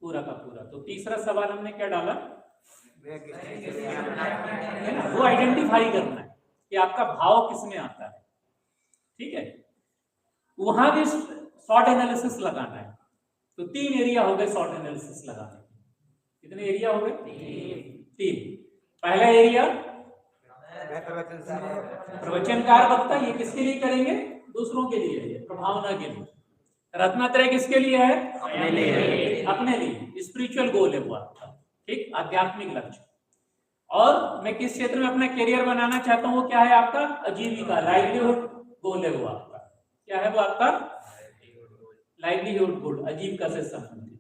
पूरा का पूरा। तो तीसरा सवाल हमने क्या डाला? है ना, वो आइडेंटिफाई करना है कि आपका भाव किस में आता है, ठीक है। वहां भी शॉर्ट एनालिसिस लगाना है। तो 3 एरिया हो गए शॉर्ट एनालिसिस लगाने के। कितने एरिया हो गए? तीन। पहला एरिया प्रवचनकार वक्ता, ये किसके लिए करेंगे? दूसरों के लिए, प्रभावना के लिए। रत्नत्रय किसके लिए है? अपने लिए। अपने लिए। स्पिरिचुअल गोल है वो आपका, ठीक, आध्यात्मिक लक्ष्य। और मैं किस क्षेत्र में अपना करियर बनाना चाहता हूँ, वो क्या है आपका? आजीविका, लाइवलीहुड गोल है वो आपका। क्या है वो आपका? लाइवलीहुड गोल, आजीविका से संबंधित।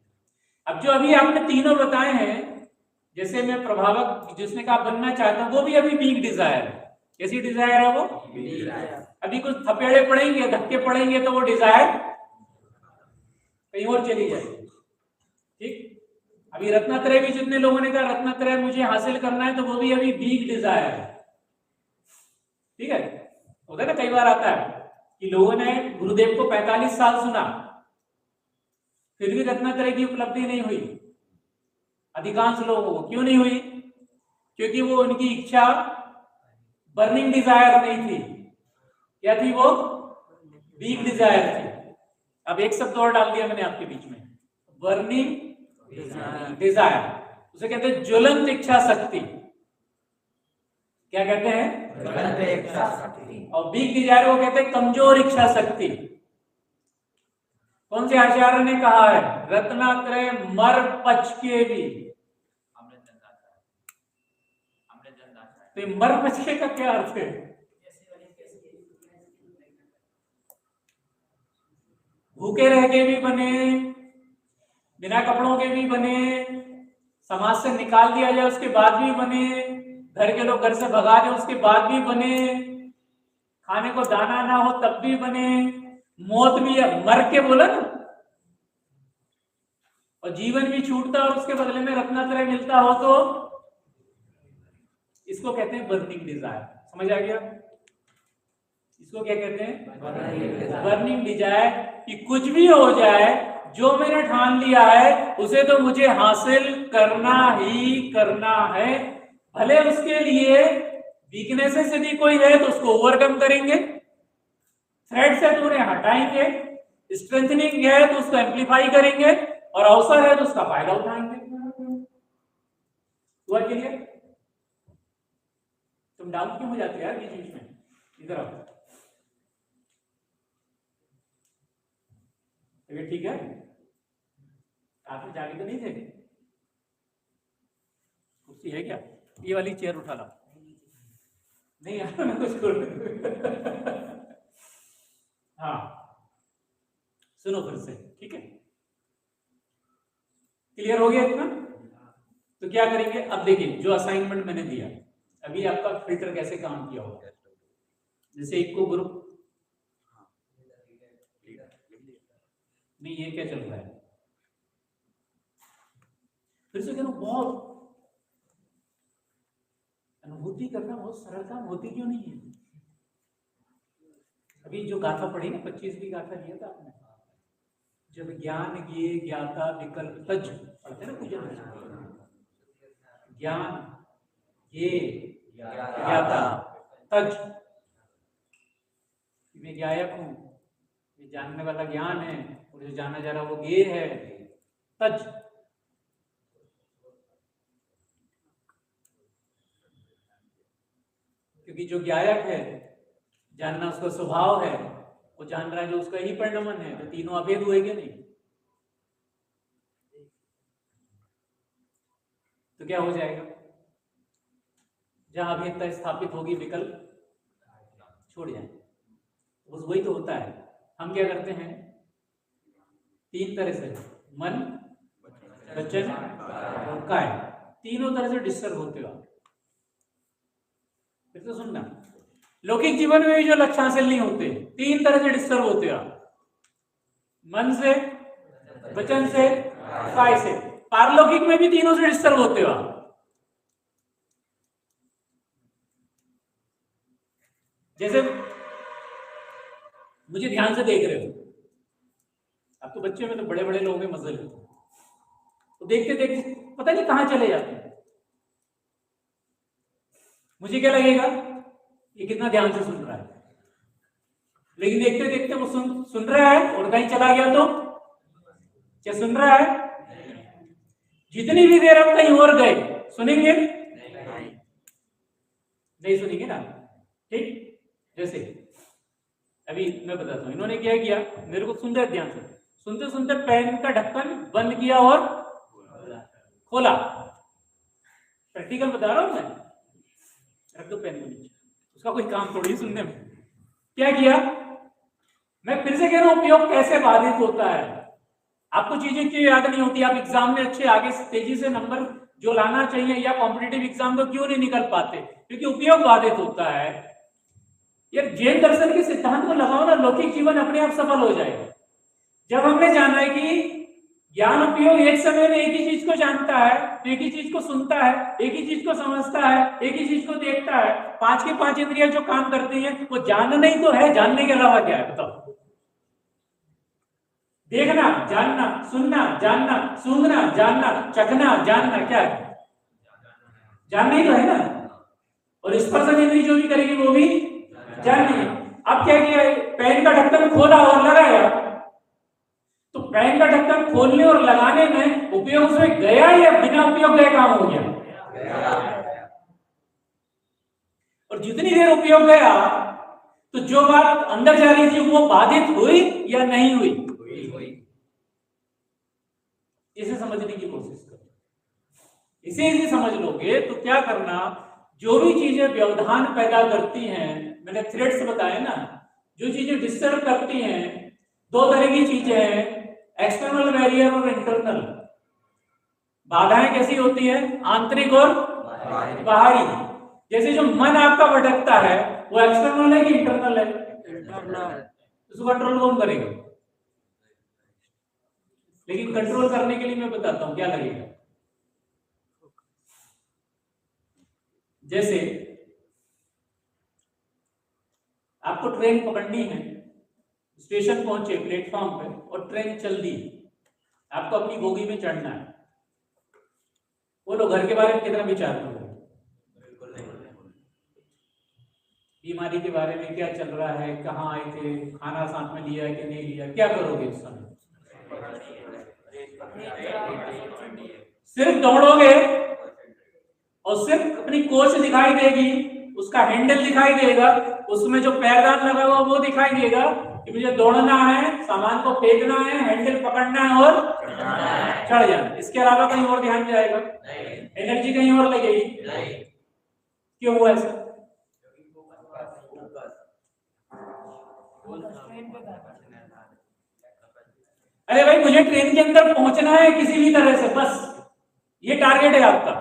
अब जो अभी आपने तीनों बताए हैं, जैसे मैं प्रभावक, जिसने कहा बनना चाहता हूँ, वो भी अभी वीक डिजायर है। कैसी डिजायर है वो? अभी कुछ थपेड़े पड़ेंगे, धक्के पड़ेंगे तो वो डिजायर कहीं और चली जाएगी, ठीक। अभी रत्नत्रय भी जितने लोगों ने कहा रत्नत्रय मुझे हासिल करना है, तो वो भी अभी वीक डिजायर है, ठीक है। होता है ना, कई बार आता है कि लोगों ने गुरुदेव को 45 साल सुना, फिर भी रत्नत्रय की उपलब्धि नहीं हुई। अधिकांश लोगों को क्यों नहीं हुई? क्योंकि वो उनकी इच्छा बर्निंग डिजायर नहीं थी। क्या थी वो? वीक डिजायर थी। अब एक शब्द और डाल दिया मैंने आपके बीच में, बर्निंग डिजायर। उसे कहते हैं ज्वलंत इच्छा शक्ति। क्या कहते हैं? ज्वलंत इच्छा शक्ति। और वीक डिजायर को कहते हैं कमजोर इच्छा शक्ति। कौन से आचार्य ने कहा है? रत्नात्रय मर पच के भी। तो मर पचके का क्या अर्थ है? भूखे रह के भी बने, बिना कपड़ों के भी बने, समाज से निकाल दिया जाए उसके बाद भी बने, घर के लोग घर से भगा दे उसके बाद भी बने, खाने को दाना ना हो तब भी बने, मौत भी मर के बोला ना, और जीवन भी छूटता और उसके बदले में रत्नात्रय मिलता हो, तो इसको कहते हैं बर्निंग डिजायर। समझ आ गया? इसको क्या कहते हैं? Burning desire. कि कुछ भी हो जाए, जो मैंने ठान लिया है उसे तो मुझे हासिल करना ही करना है, भले उसके लिए वीकनेसेस यदि कोई है तो उसको ओवरकम करेंगे, थ्रेट से तो उन्हें हटाएंगे, स्ट्रेंथनिंग है तो उसको एम्पलीफाई करेंगे, और अवसर है तो उसका फायदा उठाएंगे। हुआ क्लियर? तुम डाउट क्यों हो जाते यार बीच बीच में? इधर आओ। ठीक है, आप में जागे तो नहीं थे? कुर्सी है क्या? ये वाली चेयर उठा ला। नहीं यार मैं कुछ हाँ, सुनो फिर से, ठीक है? क्लियर हो गया इतना? तो क्या करेंगे अब? देखिए जो असाइनमेंट मैंने दिया, अभी आपका फिल्टर कैसे काम किया होगा। जैसे एक को ग्रुप, नहीं ये क्या चल रहा है? फिर से कह रहा हूं, बहुत अनुभूति करना बहुत सरल काम होती क्यों नहीं है? अभी जो गाथा पढ़ी ना, 25वीं गाथा लिया था आपने, जब ज्ञान ज्ञे ज्ञाता विकल्प तज पढ़ते ना पूजन, ज्ञान ज्ञे ज्ञाता तज, मैं ज्ञायक हूं, ये जानने वाला ज्ञान है, और जो जाना जा रहा वो ज्ञेय है, तज। क्योंकि जो ज्ञायक है, जानना उसका स्वभाव है, वो जान रहा है जो उसका ही परिणमन है, तो तीनों अभेद हुए क्या नहीं? तो क्या हो जाएगा? जहां अभेदता स्थापित होगी विकल्प छोड़ जाए। बस वही तो होता है। हम क्या करते हैं? तीन तरह से, मन, वचन और काय, तीनों तरह से डिस्टर्ब होते हो। फिर तो सुनना, लौकिक जीवन में भी जो लक्ष्य हासिल नहीं होते, तीन तरह से डिस्टर्ब होते हो, मन से, वचन से, काय से। पारलौकिक में भी तीनों से डिस्टर्ब होते हो। जैसे मुझे ध्यान से देख रहे हो, अब तो बच्चे में तो बड़े बड़े लोगों के मजे लेते हैं, तो देखते देखते पता नहीं कहां चले जाते हैं। मुझे क्या लगेगा ये कितना ध्यान से सुन रहा है, लेकिन देखते देखते वो सुन रहा है और कहीं चला गया तो क्या सुन रहा है? जितनी भी देर आप कहीं और गए सुनेंगे नहीं सुनेंगे ना, ठीक। जैसे अभी मैं बताता हूं इन्होंने क्या किया, मेरे को सुन रहे ध्यान से, सुनते सुनते पेन का ढक्कन बंद किया और खोला। प्रैक्टिकल बता रहा हूं मैं, रख दो पेन को नीचे, उसका कोई काम थोड़ी सुनने में। क्या किया, मैं फिर से कह रहा हूं उपयोग कैसे बाधित होता है। आपको चीजें क्यों याद नहीं होती, आप एग्जाम में अच्छे आगे तेजी से नंबर जो लाना चाहिए या कॉम्पिटिटिव एग्जाम तो क्यों नहीं निकल पाते, क्योंकि उपयोग बाधित होता है। यार जैन दर्शन के सिद्धांत को लगाओ ना, लौकिक जीवन अपने आप सफल हो जाएगा। जब हमने जाना है कि ज्ञान उपयोग एक समय में एक ही चीज को जानता है, एक ही चीज को सुनता है, एक ही चीज को समझता है, एक ही चीज को देखता है, 5 की 5 इंद्रियां जो काम करती हैं वो जानना ही तो है, जानने के अलावा क्या है बताओ। देखना, जानना, सुनना, जानना, सूंघना, जानना, चखना, जानना, क्या है, जानना ही तो है ना। और स्पर्शन इंद्री जो भी करेगी वो भी जाननी है। अब क्या किया, पेन का ढक्कन खोला और लगाया, तो पेन का ढक्कन खोलने और लगाने में उपयोग उसमें गया या बिना उपयोग गए काम हो गया। और जितनी देर उपयोग गया तो जो बात अंदर जा रही थी वो बाधित हुई या नहीं हुई, इसे समझने की कोशिश करो। इसे समझ लोगे तो क्या करना, जो भी चीजें व्यवधान पैदा करती हैं, मैंने थ्रेड्स बताए ना, जो चीजें डिस्टर्ब करती हैं, 2 तरह की चीजें हैं, एक्सटर्नल बैरियर और इंटरनल। बाधाएं कैसी होती है, आंतरिक और बाहरी। जैसे जो मन आपका भटकता है वो एक्सटर्नल है कि इंटरनल है, उसको कंट्रोल कौन करेगा। लेकिन कंट्रोल करने के लिए मैं बताता हूं क्या लगेगा। जैसे आपको ट्रेन पकड़नी है, स्टेशन पहुंचे प्लेटफॉर्म पे और ट्रेन चल दी, आपको अपनी बोगी में चढ़ना है। बोलो घर के बारे में कितना विचार करोगे, बीमारी के बारे में क्या चल रहा है, कहाँ आए थे, खाना साथ में लिया है कि नहीं लिया, क्या करोगे इस समय। सिर्फ दौड़ोगे और सिर्फ अपनी कोच दिखाई देगी, उसका हैंडल दिखाई देगा, उसमें जो पैरदान लगा हुआ वो दिखाई देगा कि मुझे दौड़ना है, सामान को फेंकना है, हैंडल पकड़ना है और चढ़ जाना। इसके अलावा कहीं और ध्यान जाएगा, एनर्जी कहीं और लगेगी। क्यों हुआ ऐसा, अरे भाई मुझे ट्रेन के अंदर पहुंचना है किसी भी तरह से, बस ये टारगेट है आपका।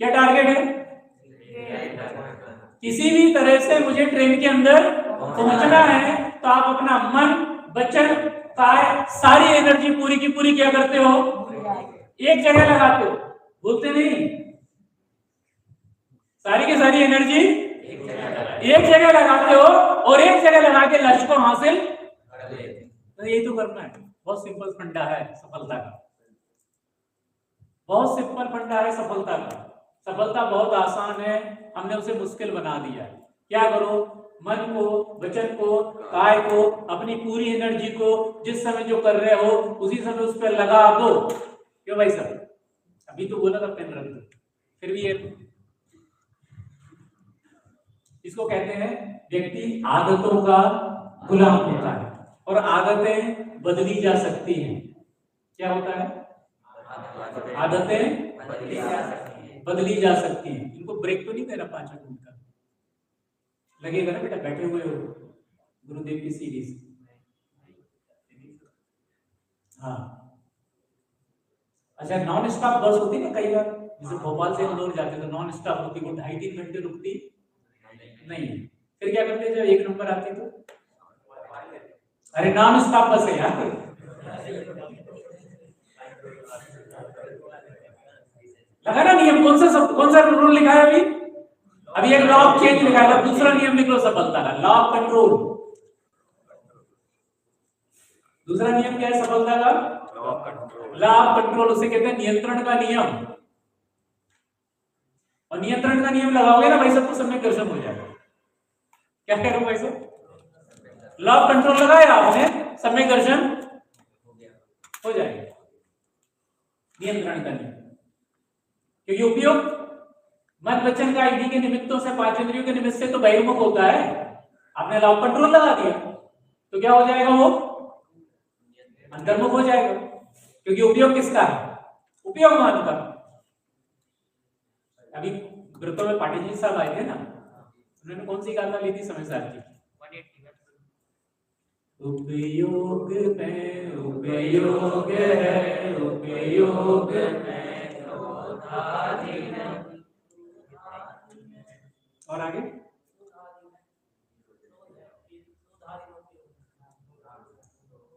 क्या टारगेट है, किसी भी तरह से मुझे ट्रेन के अंदर पहुंचना है, तो आप अपना मन, वचन, काय, सारी एनर्जी पूरी की पूरी क्या करते हो, एक जगह लगाते हो, बोलते नहीं, सारी की सारी एनर्जी एक जगह लगाते हो और एक जगह लगा के लक्ष्य को हासिल तो यही तो करना है। बहुत सिंपल फंडा है सफलता का, बहुत सिंपल फंडा है सफलता का। सफलता बहुत आसान है, हमने उसे मुश्किल बना दिया है। क्या करो, मन को, वचन को, काय को, अपनी पूरी एनर्जी को जिस समय जो कर रहे हो उसी समय उस पर लगा दो। क्यों भाई साहब, अभी तो बोला था पेन रख दो, फिर भी ये इसको कहते हैं व्यक्ति आदतों का गुलाम होता है और आदतें बदली जा सकती हैं। क्या होता है, आदतें बदली जा सकती हैं। इनको ब्रेक तो नहीं देना 5 मिनट का, लगेगा ना बेटा, बैठे हुए हो गुरुदेव की सीरीज। हाँ अच्छा, नॉन स्टॉप बस होती ना कई बार, जैसे भोपाल से इंदौर जाते तो नॉन स्टॉप होती, वो 2.5-3 घंटे रुकती नहीं, फिर क्या करते जब 1 नंबर आती तो, अरे नॉन स्टॉप बस है यार। लगा ना नियम, कौन सा रूल लिखा है अभी एक लॉ ऑफ चेंज लिखा है, दूसरा नियम निकलो सफलता का, लॉ ऑफ कंट्रोल। दूसरा नियम क्या है सफलता का, लॉ ऑफ कंट्रोल, उसे कहते हैं नियंत्रण का नियम। और नियंत्रण का नियम लगाओगे ना भाई सबको सम्यक दर्शन हो जाएगा। क्या कह रहे हो भाई साहब, लॉ ऑफ कंट्रोल लगाया आपने, सम्यक दर्शन हो जाएगा। नियंत्रण करने, क्योंकि उपयोग मन वचन का इन्हीं के निमित्तों से, पांच इंद्रियों के निमित्त से तो बहिर्मुख होता है। आपने लॉ कंट्रोल लगा दिया तो क्या हो जाएगा, वो अंतर्मुख हो जाएगा, क्योंकि उपयोग किसका है, उपयोग मान का। अभी ग्रुप में पाटिल जी साहब आए थे ना, उन्होंने कौन सी गाथा ली थी समय साथ की, उपयोग में उपयोग है, उपयोग में क्रोधाधीन। और आगे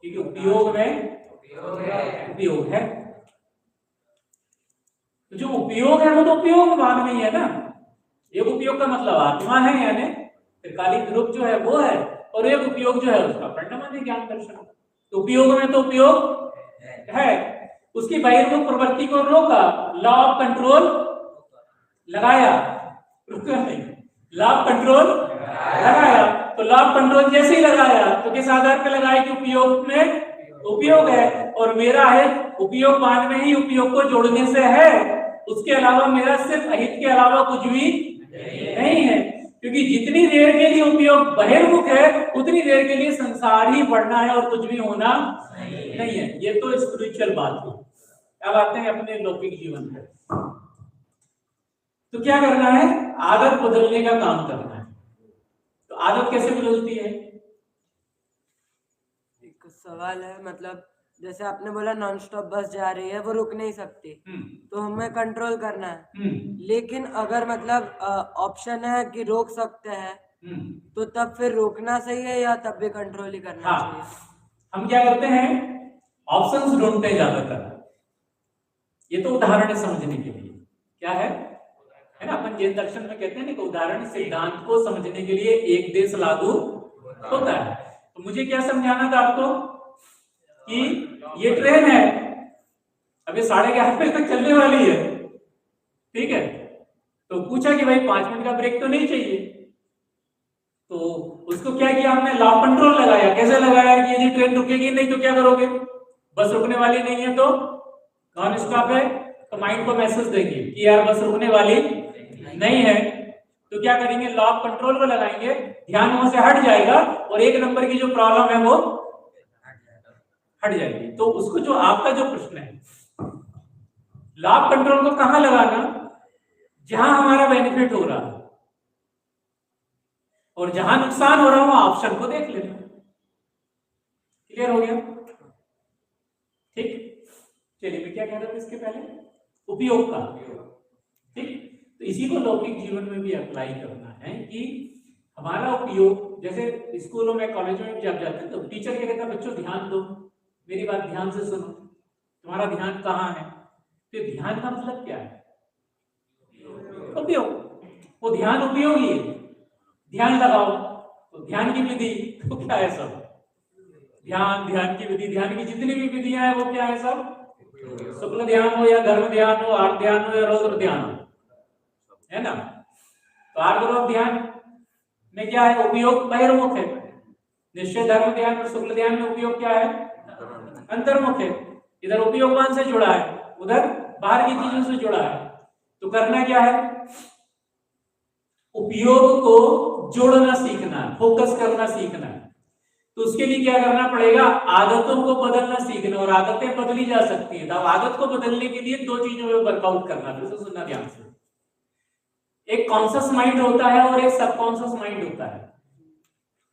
क्योंकि उपयोग में उपयोग है, तो जो उपयोग है वो तो उपयोगवान में ही है ना। एक उपयोग का मतलब आत्मा है, यानी त्रिकालिक रूप जो है वो है, और एक उपयोग जो है उसका परिणाम ज्ञान दर्शन। तो उपयोग में तो उपयोग है, उसकी बहिर्मुख प्रवृत्ति को रोका, लॉ ऑफ कंट्रोल लगाया, रुका नहीं, लॉ ऑफ कंट्रोल लगाया। तो लॉ ऑफ कंट्रोल जैसे ही लगाया तो किस आधार पे लगाया कि उपयोग में उपयोग है, और मेरा है उपयोगवान में ही उपयोग को जोड़ने से है, उसके अलावा मेरा सिर्फ अहित के अलावा कुछ भी नहीं है। क्योंकि जितनी देर के लिए उपयोग बहिर्मुख है उतनी देर के लिए संसार ही बढ़ना है और कुछ भी होना नहीं है। ये तो स्पिरिचुअल बात है। अब आते हैं अपने लौकिक जीवन पे। तो क्या करना है, आदत बदलने का काम करना है। तो आदत कैसे बदलती है? एक सवाल है, मतलब जैसे आपने बोला नॉन स्टॉप बस जा रही है, वो रुक नहीं सकती, तो हमें कंट्रोल करना है। लेकिन अगर मतलब ऑप्शन है कि रोक सकते हैं, तो तब फिर रोकना सही है या तब भी कंट्रोल ही करना चाहिए? हम क्या करते हैं, ऑप्शंस ढूंढते हैं ज्यादातर। ये तो उदाहरण है समझने के लिए, क्या है ना, अपन जैन दर्शन में कहते हैं ना कि उदाहरण सिद्धांत को समझने के लिए एक देश लागू होता है। तो मुझे क्या समझाना था आपको कि ये ट्रेन है, अभी 11:30 बजे तक चलने वाली है, ठीक है। तो पूछा कि भाई 5 मिनट का ब्रेक तो नहीं चाहिए, तो उसको क्या किया हमने, लॉ कंट्रोल लगाया। कैसे लगाया कि ये ट्रेन रुकेगी नहीं तो क्या करोगे, बस रुकने वाली नहीं है तो नॉन स्टॉप है, तो माइंड को मैसेज देंगे कि यार बस रुकने वाली नहीं है। तो क्या करेंगे, लॉ ऑफ कंट्रोल को लगाएंगे, ध्यान वहां से हट जाएगा और एक नंबर की जो प्रॉब्लम है वो हट जाएगी। तो उसको जो आपका जो प्रश्न है, लॉ ऑफ कंट्रोल को कहां लगाना, जहां हमारा बेनिफिट हो रहा है, और जहां नुकसान हो रहा है वहां ऑप्शन को देख लेना। क्लियर हो गया? ठीक, चलिए मैं क्या कह रहा था इसके पहले, उपयोग का, ठीक। तो इसी को लौकिक जीवन में भी अप्लाई करना है कि हमारा उपयोग, जैसे स्कूलों में कॉलेजों में जब जाते हैं तो टीचर क्या कहता है, बच्चों ध्यान दो, मेरी बात ध्यान से सुनो, तुम्हारा ध्यान कहाँ है। तो ध्यान का मतलब क्या है, उपयोग। वो ध्यान उपयोगी है, ध्यान लगाओ। तो ध्यान की विधि तो क्या है, सब ध्यान की विधि, ध्यान की जितनी भी विधियां हैं वो क्या है, सब शुक्ल ध्यान हो या धर्म ध्यान हो, आर्त ध्यान हो या रौद्र ध्यान हो, है ना। तो आर्त ध्यान में क्या है, उपयोग बहिर्मुख है। निश्चय धर्म ध्यान और शुक्ल ध्यान में उपयोग क्या है, अंतर्मुख है। इधर उपयोगवान से जुड़ा है, उधर बाहर की चीजों से जुड़ा है। तो करना क्या है, उपयोग को जोड़ना सीखना, फोकस करना सीखना है। तो उसके लिए क्या करना पड़ेगा, आदतों को बदलना सीखना, और आदतें बदली जा सकती है। तो आदत को बदलने के लिए 2 चीजों में वर्कआउट करना, फिर से सुनना ध्यान से। एक कॉन्शियस माइंड होता है और एक सबकॉन्शियस माइंड होता है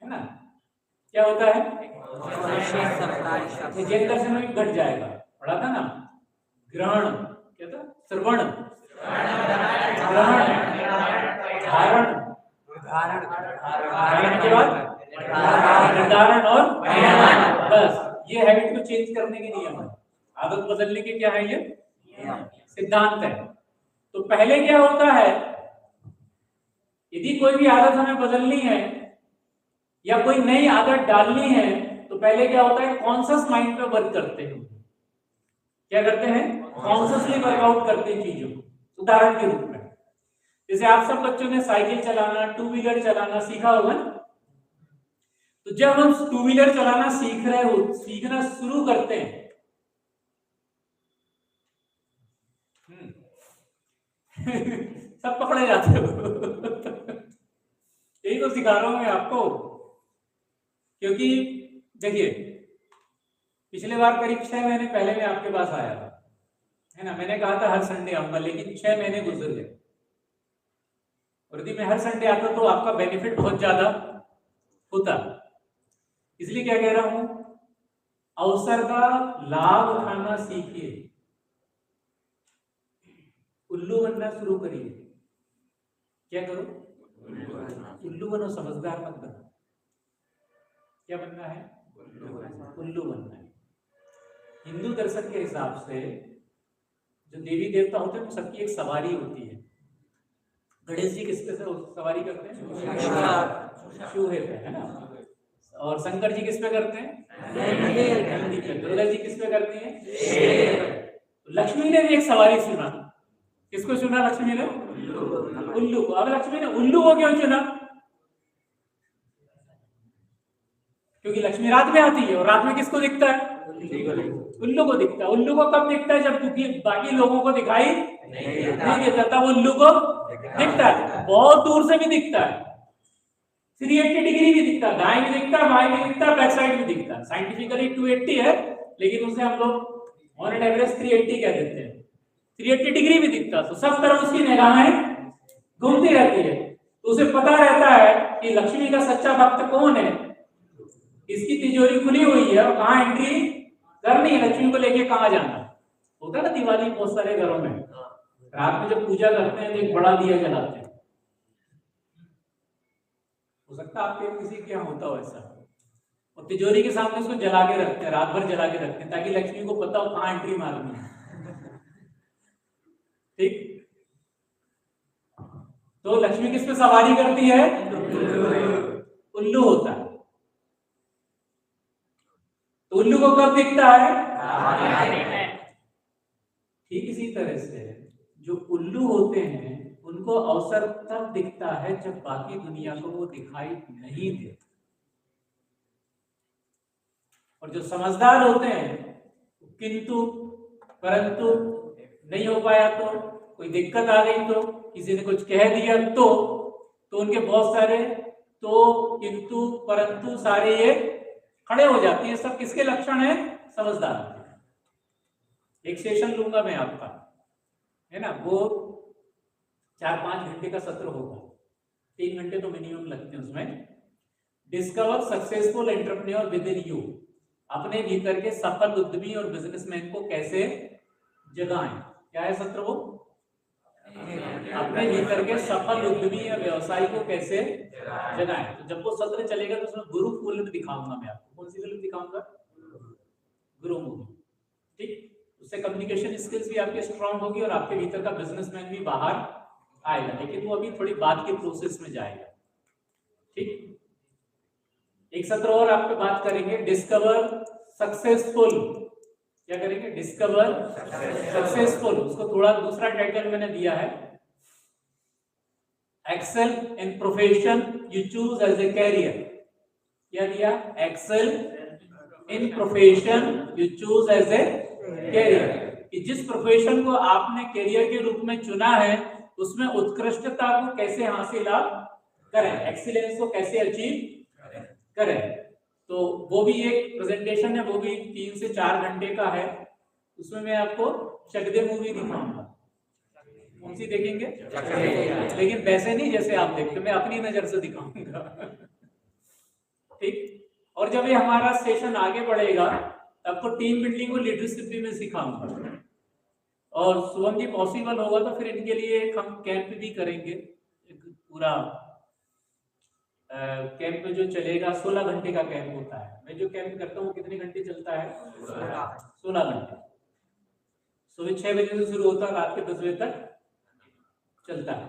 ना। क्या होता है, जैन दर्शन में भी घट जाएगा, पढ़ा था ना, ग्रहण क्या था, श्रवण, ग्रहण, धारण, धारण के बाद निर्धारण और बस। ये हैबिट को चेंज करने के नियम है, आदत बदलने के क्या है, ये सिद्धांत है। तो पहले क्या होता है, यदि कोई भी आदत हमें बदलनी है या कोई नई आदत डालनी है, तो पहले क्या होता है, कॉन्शियस माइंड पे वर्क करते हैं। क्या करते हैं, कॉन्शियसली वर्कआउट करते हैं चीजों को। उदाहरण के रूप में जैसे आप सब बच्चों ने साइकिल चलाना, 2 व्हीलर चलाना सीखा होगा ना। तो जब हम 2 व्हीलर चलाना सीखना शुरू करते हैं, सब पकड़े जाते हो। यही तो सिखा रहा हूं मैं आपको, क्योंकि देखिए पिछले बार करीब 6 महीने पहले मैं आपके पास आया था, है ना। मैंने कहा था हर संडे आऊंगा, लेकिन 6 महीने गुजर गए, और यदि मैं हर संडे आता तो आपका बेनिफिट बहुत ज्यादा होता। इसलिए क्या कह रहा हूं, अवसर का लाभ उठाना सीखिए, उल्लू बनना शुरू करिए। क्या करो, उल्लू बनो, समझदार मत बनो। क्या बनना है, उल्लू बनना है। हिंदू दर्शन के हिसाब से जो देवी देवता होते हैं सबकी एक सवारी होती है। गणेश जी किस पे सवारी करते हैं, चूहे पे, है ना। और शंकर जी किस पे करते हैं, नंदी पे। दुर्गा जी किस पे करती हैं, लक्ष्मी ने भी एक सवारी चुना। किसको चुना लक्ष्मी ने, उल्लू को। अब लक्ष्मी ने उल्लू को क्यों चुना, क्योंकि लक्ष्मी रात में आती है, और रात में किसको दिखता है, उल्लू को दिखता है। उल्लू को कब दिखता है, जब बाकी लोगों को दिखाई नहीं देता, तब उल्लू को दिखता है। बहुत दूर से भी दिखता है, 380 डिग्री भी दिखता है, दाएं भी दिखता है, बाएं भी दिखता है, बैक साइड भी दिखता है। साइंटिफिकली 280 है, लेकिन उसे हम लोग ऑन एन एवरेज 380 कह देते हैं। 380 डिग्री भी दिखता है, तो सब तरफ उसकी निगाहें घूमती रहती है। तो उसे पता रहता है कि लक्ष्मी का सच्चा भक्त कौन है, इसकी तिजोरी खुली हुई है, और कहाँ एंट्री करनी है, लक्ष्मी को लेके कहाँ जाना। होता है ना दिवाली बहुत सारे घरों में, रात में जब पूजा करते हैं तो एक बड़ा दिया जलाते हैं। हो सकता है आपके किसी के यहाँ होता हो ऐसा, और तिजोरी के सामने उसको जला के रखते हैं, रात भर जला के रखते हैं, ताकि लक्ष्मी को पता हो कहाँ एंट्री मारनी है। ठीक, तो लक्ष्मी किस पे सवारी करती है, उल्लू होता है। तो उल्लू को कब दिखता है, ठीक इसी तरह से जो उल्लू होते हैं उनको अवसर तब दिखता है जब बाकी दुनिया को वो दिखाई नहीं देता। और जो समझदार होते हैं, किंतु परंतु नहीं हो पाया तो, कोई दिक्कत आ गई तो, किसी ने कुछ कह दिया तो उनके बहुत सारे तो, किंतु, परंतु सारे ये खड़े हो जाती है। सब किसके लक्षण है, समझदार। एक सेशन लूंगा मैं आपका, है ना, वो 4-5 घंटे का सत्र होगा, 3 घंटे तो मिनिमम लगते हैं उसमें। Discover successful entrepreneur with in you, अपने भीतर के सफल उद्यमी और बिजनेसमैन को कैसे जगाएं। क्या है सत्र वो, अपने भीतर के सफल उद्यमी या व्यवसायी को कैसे जगाएं। तो जब वो सत्र चलेगा तो उसमें गुरु फिल्म दिखाऊंगा मैं आपको। कौन सी फिल्म दिखाऊंगा, गुरु मूवी। ठीक, उससे कम्युनिकेशन स्किल्स भी आपके स्ट्रांग होगी और आपके भीतर का बिजनेसमैन भी बाहर आएगा, लेकिन वो अभी थोड़ी बात के प्रोसेस में जाएगा। ठीक, एक सत्र और आप पे बात करेंगे, डिस्कवर सक्सेसफुल। क्या करेंगे, डिस्कवर सक्सेसफुल। उसको थोड़ा दूसरा टाइटल मैंने दिया है, excel in profession you choose as a career. क्या दिया, excel in profession you choose as a career, कि जिस प्रोफेशन को आपने कैरियर के रूप में चुना है उसमें उत्कृष्टता को कैसे हासिल आप करें, एक्सीलेंस को कैसे अचीव करें। तो वो भी एक प्रेजेंटेशन है, वो भी 3 से 4 घंटे का है। उसमें मैं आपको चकदे मूवी दिखाऊंगा। कौन सी देखेंगे, लेकिन वैसे नहीं जैसे आप देखते, मैं अपनी नजर से दिखाऊंगा। ठीक, और जब ये हमारा सेशन आगे बढ़ेगा आपको टीम बिल्डिंग और लीडरशिप भी मैं सिखाऊंगा। और शुभम जी पॉसिबल होगा तो फिर इनके लिए हम कैंप भी करेंगे, एक पूरा कैंप जो चलेगा 16 घंटे का कैंप होता है। मैं जो कैंप करता हूँ कितने घंटे चलता है, 16 घंटे। सुबह 6 बजे से शुरू होता है, रात के 10 बजे तक चलता है,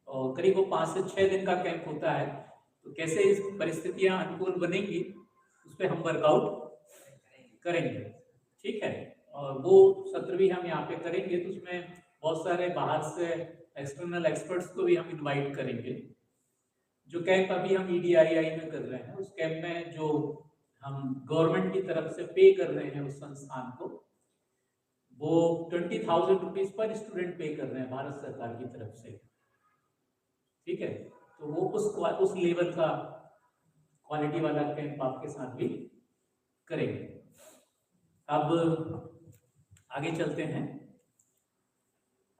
और करीब 5 से 6 दिन का कैंप होता है। तो कैसे इस परिस्थितियां अनुकूल बनेंगी उस पर हम वर्कआउट करेंगे। ठीक है, और वो सत्र भी हम यहाँ पे करेंगे, तो उसमें बहुत सारे बाहर से एक्सटर्नल एक्सपर्ट्स को भी हम इनवाइट करेंगे। जो कैंप अभी हम EDII में कर रहे हैं, उस कैंप में जो हम गवर्नमेंट की तरफ से पे कर रहे हैं उस संस्थान को, वो 20,000 रुपीज पर स्टूडेंट पे कर रहे हैं भारत सरकार की तरफ से, ठीक है। तो वो उस लेवल का क्वालिटी वाला कैंप आपके साथ भी करेंगे। अब आगे चलते हैं।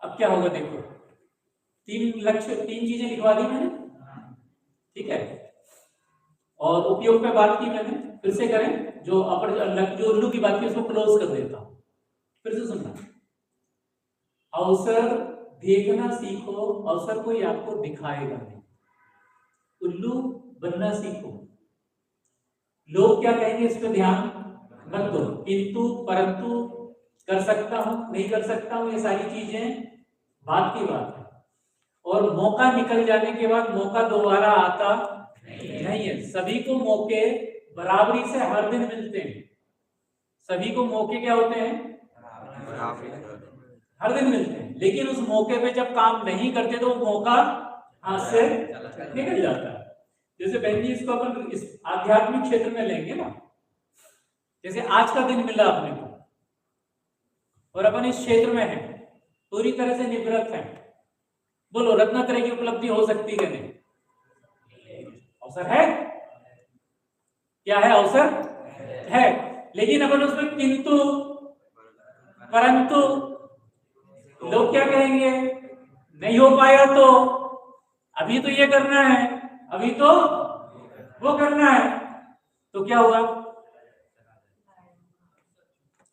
अब क्या होगा देखो, 3 चीजें लिखवा दी मैंने, ठीक है, और उपयोग पे बात की मैंने। फिर से करें, जो उल्लू की बात की उसको क्लोज कर देता हूं, फिर से सुनना। अवसर देखना सीखो, अवसर कोई आपको दिखाएगा नहीं। उल्लू बनना सीखो। लोग क्या कहेंगे इस पे ध्यान मत दो, किंतु परंतु, कर सकता हूं नहीं कर सकता हूं, ये सारी चीजें बात की बात है। और मौका निकल जाने के बाद मौका दोबारा आता नहीं है। सभी को मौके बराबरी से हर दिन मिलते हैं। सभी को मौके क्या होते हैं, हर दिन मिलते हैं। लेकिन उस मौके पे जब काम नहीं करते तो वो मौका हाथ से निकल जाता है। जैसे बहन जी, इसको अपन इस आध्यात्मिक क्षेत्र में लेंगे ना, जैसे आज का दिन मिला अपने को और अपन इस क्षेत्र में है, पूरी तरह से निवृत्त है। बोलो, रत्नात्रय की उपलब्धि हो सकती है नहीं? अवसर है, क्या है, अवसर है। लेकिन अपन उसमें किंतु परंतु, लोग क्या कहेंगे, नहीं हो पाया तो अभी तो ये करना है, अभी तो वो करना है, तो क्या होगा,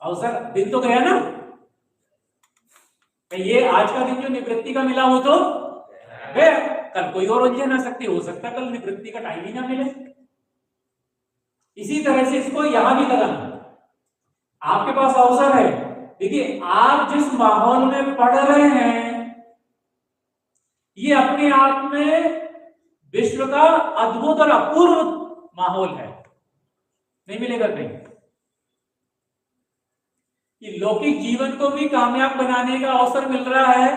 अवसर दिन तो गया ना। ये आज का दिन जो निवृत्ति का मिला वो तो गया, कल कोई और उलझन आ सकती, हो सकता है कल निवृत्ति का टाइम ही ना मिले। इसी तरह से इसको यहां भी लगाना। आपके पास अवसर है। देखिए, आप जिस माहौल में पढ़ रहे हैं ये अपने आप में विश्व का अद्भुत और अपूर्व माहौल है, नहीं मिलेगा कहीं। कि लौकिक जीवन को भी कामयाब बनाने का अवसर मिल रहा है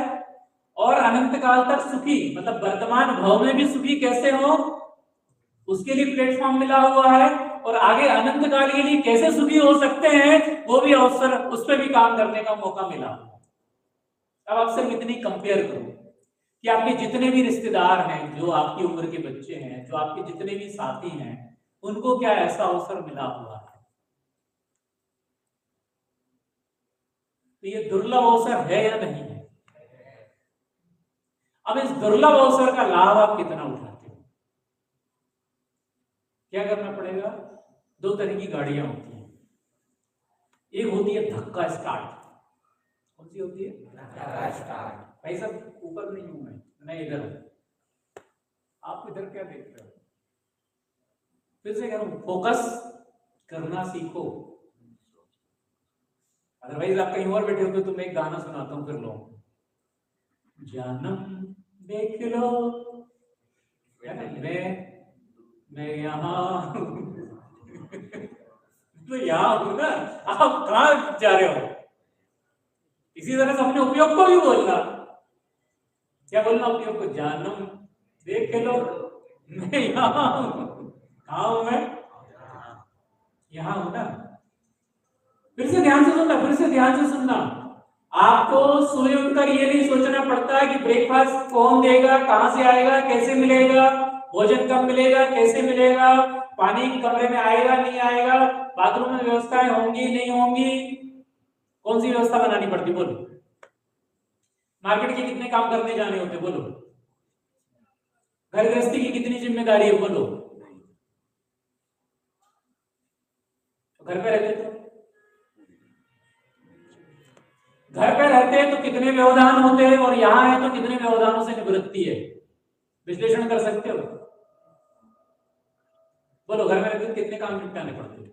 और अनंत काल तक सुखी, मतलब वर्तमान भाव में भी सुखी कैसे हो उसके लिए प्लेटफॉर्म मिला हुआ है, और आगे अनंत काल के लिए कैसे सुखी हो सकते हैं वो भी अवसर, उस पर भी काम करने का मौका मिला। अब आपसे मैं इतनी कंपेयर करूं कि आपके जितने भी रिश्तेदार हैं, जो आपकी उम्र के बच्चे हैं, जो आपके जितने भी साथी हैं, उनको क्या ऐसा अवसर मिला हुआ है? तो ये दुर्लभ अवसर है या नहीं है? अब इस दुर्लभ अवसर का लाभ आप कितना उठाते हो? क्या करना पड़ेगा? 2 तरह की गाड़ियां होती हैं। एक होती है धक्का स्टार्ट। कौन सी होती है? धक्का स्टार्ट। भाई सब ऊपर नहीं हूं मैं इधर हूं, आप इधर क्या देख रहे हो? फिर से कह रहा हूं, फोकस करना सीखो। अदरवाइज आप कहीं और बैठे होते तो मैं एक गाना सुनाता हूं, फिर लो जानम देख लो, मैं यहाँ तो यहाँ हूं ना, आप कहाँ जा रहे हो? इसी तरह से अपने उपयोग को भी बोलना। क्या बोलना उपयोग को? जानम देख लो, मैं यहाँ हूं। कहाँ हूं मैं? यहाँ हूं ना। फिर से ध्यान से सुनना, फिर से ध्यान से सुनना। आपको सोए उठकर ये नहीं सोचना पड़ता कि ब्रेकफास्ट कौन देगा, कहां से आएगा, कैसे मिलेगा, भोजन कब मिलेगा, कैसे मिलेगा, पानी कमरे में आएगा नहीं आएगा, बाथरूम में व्यवस्थाएं होंगी नहीं होंगी, कौन सी व्यवस्था बनानी पड़ती? बोलो। मार्केट के कितने काम करने जाने होते? बोलो। घर गृहस्थी की कितनी जिम्मेदारी है? बोलो। घर पे रहते तो घर पे रहते हैं तो कितने व्यवधान होते हैं, और यहां है तो कितने व्यवधानों से निवृत्ति है? विश्लेषण कर सकते हो? बोलो, घर में रहते तो कितने काम निपटाने पड़ते हैं?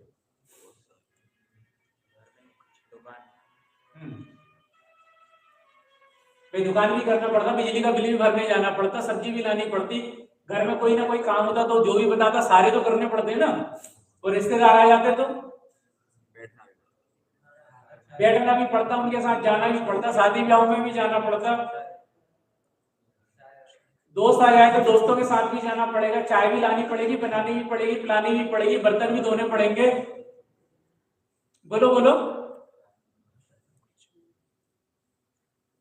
भाई दुकान भी करना पड़ता, बिजली का बिल भी भरने जाना पड़ता, सब्जी भी लानी पड़ती, घर में कोई ना कोई काम होता तो जो भी बताता सारे तो करने पड़ते ना। और रिश्तेदार आ जाते तो बैठना भी पड़ता, उनके साथ जाना भी पड़ता, शादी ब्याह में भी जाना पड़ता, दोस्त आ जाए तो दोस्तों के साथ भी जाना पड़ेगा, चाय भी लानी पड़ेगी, बनानी भी पड़ेगी, पिलानी भी पड़ेगी, बर्तन भी धोने पड़ेंगे। बोलो बोलो।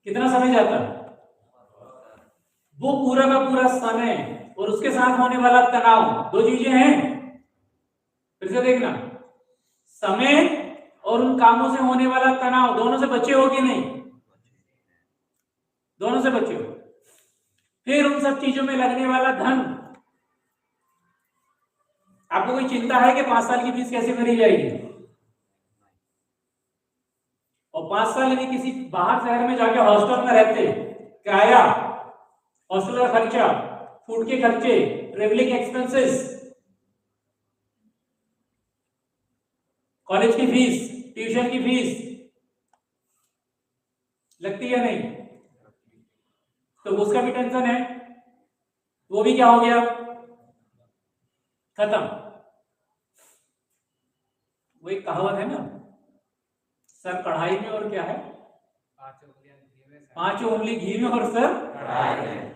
कितना समय जाता है? वो पूरा का पूरा समय और उसके साथ होने वाला तनाव, दो चीजें हैं। फिर से देखना, समय और उन कामों से होने वाला तनाव, दोनों से बचे हो कि नहीं? दोनों से बचे हो। फिर उन सब चीजों में लगने वाला धन, आपको कोई चिंता है कि 5 साल की फीस कैसे भरी जाएगी? और 5 साल यदि किसी बाहर शहर में जाके हॉस्टल में रहते, किराया, हॉस्टल का खर्चा, फूड के खर्चे, ट्रेवलिंग एक्सपेंसेस, कॉलेज की फीस, ट्यूशन की फीस लगती है नहीं? तो उसका भी टेंशन है, वो भी क्या हो गया? खत्म। वो एक कहावत है ना, सर कढ़ाई में और क्या है? 5 उंगली घी में और सर कढ़ाई में।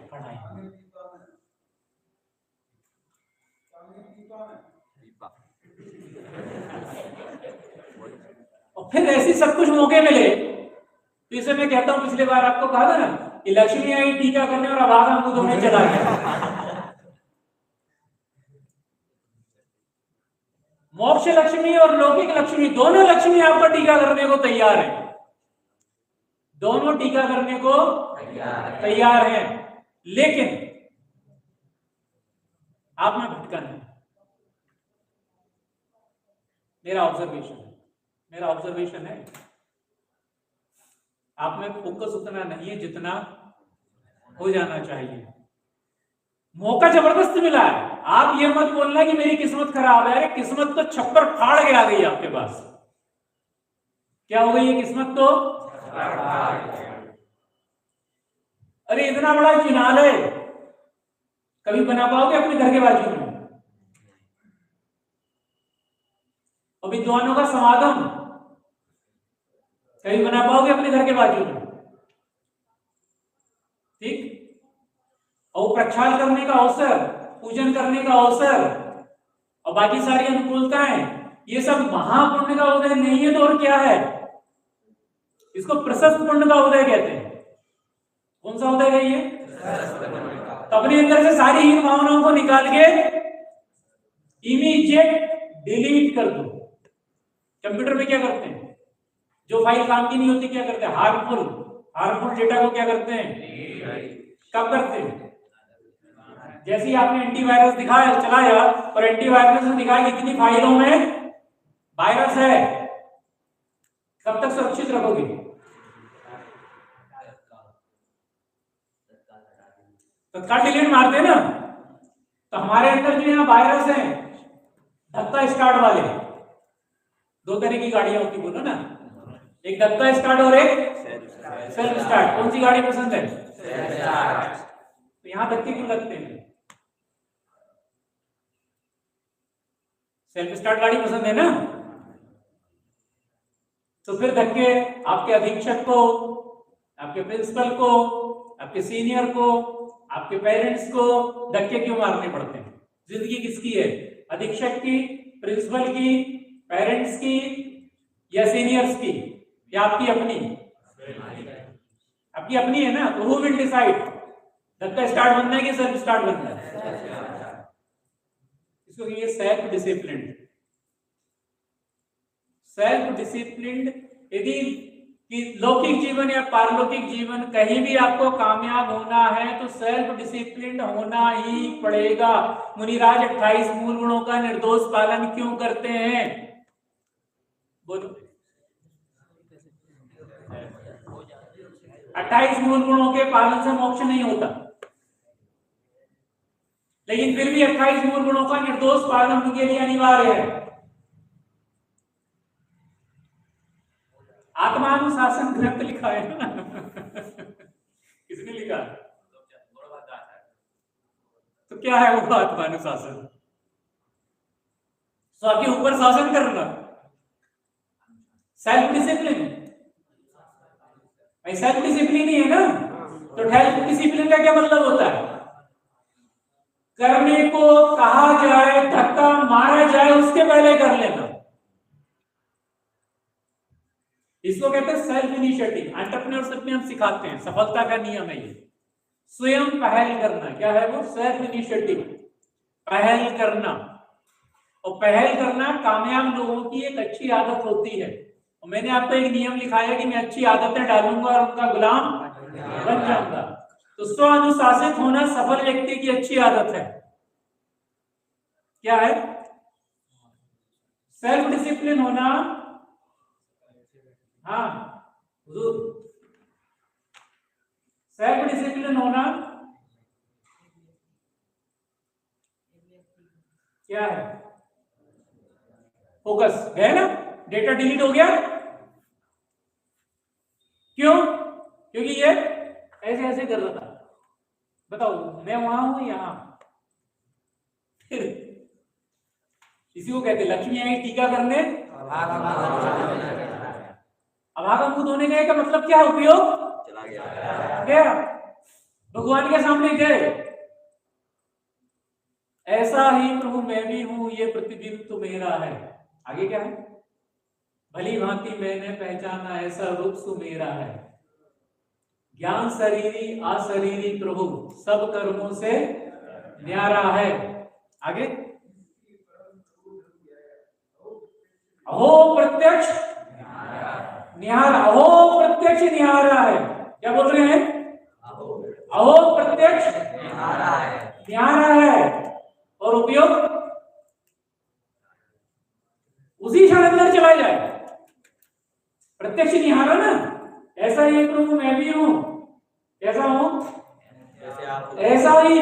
और फिर ऐसी सब कुछ मौके मिले, तो इसे मैं कहता हूं, पिछले बार आपको कहा था ना कि लक्ष्मी आई टीका करने और आवाज हमको धोने चला गया। मोक्ष लक्ष्मी और लौकिक लक्ष्मी, दोनों लक्ष्मी आपका टीका करने को तैयार है, दोनों टीका करने को तैयार है, लेकिन आप में भटकन है। मेरा ऑब्जर्वेशन है आप में फोकस उतना नहीं है जितना हो जाना चाहिए। मौका जबरदस्त मिला है, आप ये मत बोलना कि मेरी किस्मत खराब है। अरे किस्मत तो छप्पर फाड़ के आ गई आपके पास। क्या हो गई ये किस्मत? तो अरे इतना बड़ा चिन्हालय कभी बना पाओगे अपने घर के बाजू में? और विद्वानों का समागम कभी बना पाओगे अपने घर के बाजू में? ठीक। और प्रक्षाल करने का अवसर, पूजन करने का अवसर और बाकी सारी अनुकूलताएं, ये सब महापुण्य का उदय नहीं है तो और क्या है? इसको प्रशस्त पुण्य का उदय कहते हैं। कौन सा उदय है ये? तो अपने अंदर से सारी हीन भावनाओं को निकाल के इमीडिएट डिलीट कर दो। कंप्यूटर में क्या करते हैं, जो फाइल काम की नहीं होती क्या करते हैं? हार्मफुल डेटा को क्या करते हैं? कब करते हैं? जैसे ही आपने एंटीवायरस दिखाया, चलाया और एंटीवायरस ने दिखाया कि इतनी फाइलों में वायरस है, कब तक सुरक्षित रखोगे? तत्काल डिलीट मारते हैं ना। तो हमारे अंदर जो यहाँ वायरस है, धक्का स्टार्ट वाले, दो तरह की गाड़ियां होती, बोलो ना, एक धक्का स्टार्ट और एक सेल्फ स्टार्ट। कौन सी गाड़ी पसंद है? तो यहां धक्के क्यों लगते हैं? सेल्फ स्टार्ट गाड़ी पसंद है ना। तो फिर धक्के आपके अधीक्षक को, आपके प्रिंसिपल को, आपके सीनियर को, आपके पेरेंट्स को धक्के क्यों मारने पड़ते हैं? जिंदगी किसकी है? अधीक्षक की, प्रिंसिपल की, पेरेंट्स की या सीनियर्स की, या आपकी अपनी? आपकी अपनी है ना। तो हु विल डिसाइड धक्का स्टार्ट बनना है कि सेल्फ स्टार्ट बनना है? इसको ये सेल्फ डिसिप्लिन। यदि कि लौकिक जीवन या पारलौकिक जीवन कहीं भी आपको कामयाब होना है तो सेल्फ डिसिप्लिन होना ही पड़ेगा। मुनिराज 28 मूल गुणों का निर्दोष पालन क्यों करते हैं? बोलो। 28 मूल गुणों के पालन से मोक्ष नहीं होता, लेकिन फिर भी 28 मूल गुणों का निर्दोष पालन उनके लिए अनिवार्य है। आत्मानुशासन ग्रंथ लिखा है ना। किसने लिखा? तो क्या है वो आत्मानुशासन? सबके ऊपर शासन करना, सेल्फ डिसिप्लिन। सेल्फ डिसिप्लिन ही है ना। तो सेल्फ डिसिप्लिन का क्या मतलब होता है? करने को कहा जाए, धक्का मारा जाए, उसके पहले कर लेना। इसको कहते हैं सेल्फ इनिशिएटिव। एंटरप्रेन्योरशिप में हम सिखाते हैं, सफलता का नियम है ये, स्वयं पहल करना। क्या है वो? सेल्फ इनिशिएटिव, पहल करना। और पहल करना कामयाब लोगों की एक अच्छी आदत होती है। और मैंने आपको एक नियम लिखाया कि मैं अच्छी आदतें डालूंगा और उनका गुलाम बन जाऊंगा। तो स्व अनुशासित होना सफल व्यक्ति की अच्छी आदत है। क्या है? सेल्फ डिसिप्लिन होना। हाँ हुजूर, सेल्फ डिसिप्लिन होना क्या है? फोकस है ना? डेटा डिलीट हो गया, क्यों? क्योंकि ये ऐसे ऐसे कर रहा था। बताओ, मैं वहां हूं यहां। फिर इसी को कहते लक्ष्मी आई टीका करने अभागा मुंह धोने गए। का मतलब क्या? उपयोग चला गया। गया, भगवान के सामने गए। ऐसा ही प्रभु मैं भी हूं, ये प्रतिबिंब तो मेरा है। आगे क्या है? भली भांति मैंने पहचाना, ऐसा रूप सु मेरा है। ज्ञान शरीरी अशरीरी प्रभु, सब कर्मों से न्यारा है। आगे, अहो प्रत्यक्ष निहारा, अहो प्रत्यक्ष निहारा है। क्या बोल रहे हैं? अहो प्रत्यक्ष निहारा है। और उपयोग उसी क्षण अंदर चला जाए। प्रत्यक्ष निहारा ना, ऐसा ही प्रभु मैं भी हूं। कैसा हूं? ऐसा ही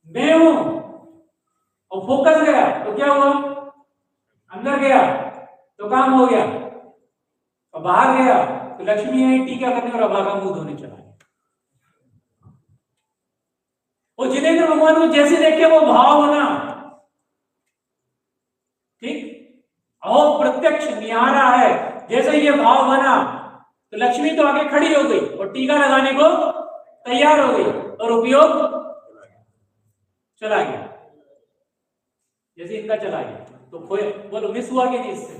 मैं हूं। और फोकस गया तो क्या हुआ? अंदर गया तो काम हो गया, और बाहर गया तो लक्ष्मी आई टीका करने और अभागा मुंह धोने चला गया। वो जिनेंद्र भगवान को जैसे देखे वो भाव होना। ठीक, अहो प्रत्यक्ष निहारा है। जैसे ये भाव बना तो लक्ष्मी तो आगे खड़ी हो गई और टीका लगाने को तैयार हो गई, और उपयोग चला गया। जैसे इनका चला गया तो बोलो मिस हुआ कि नहीं? इससे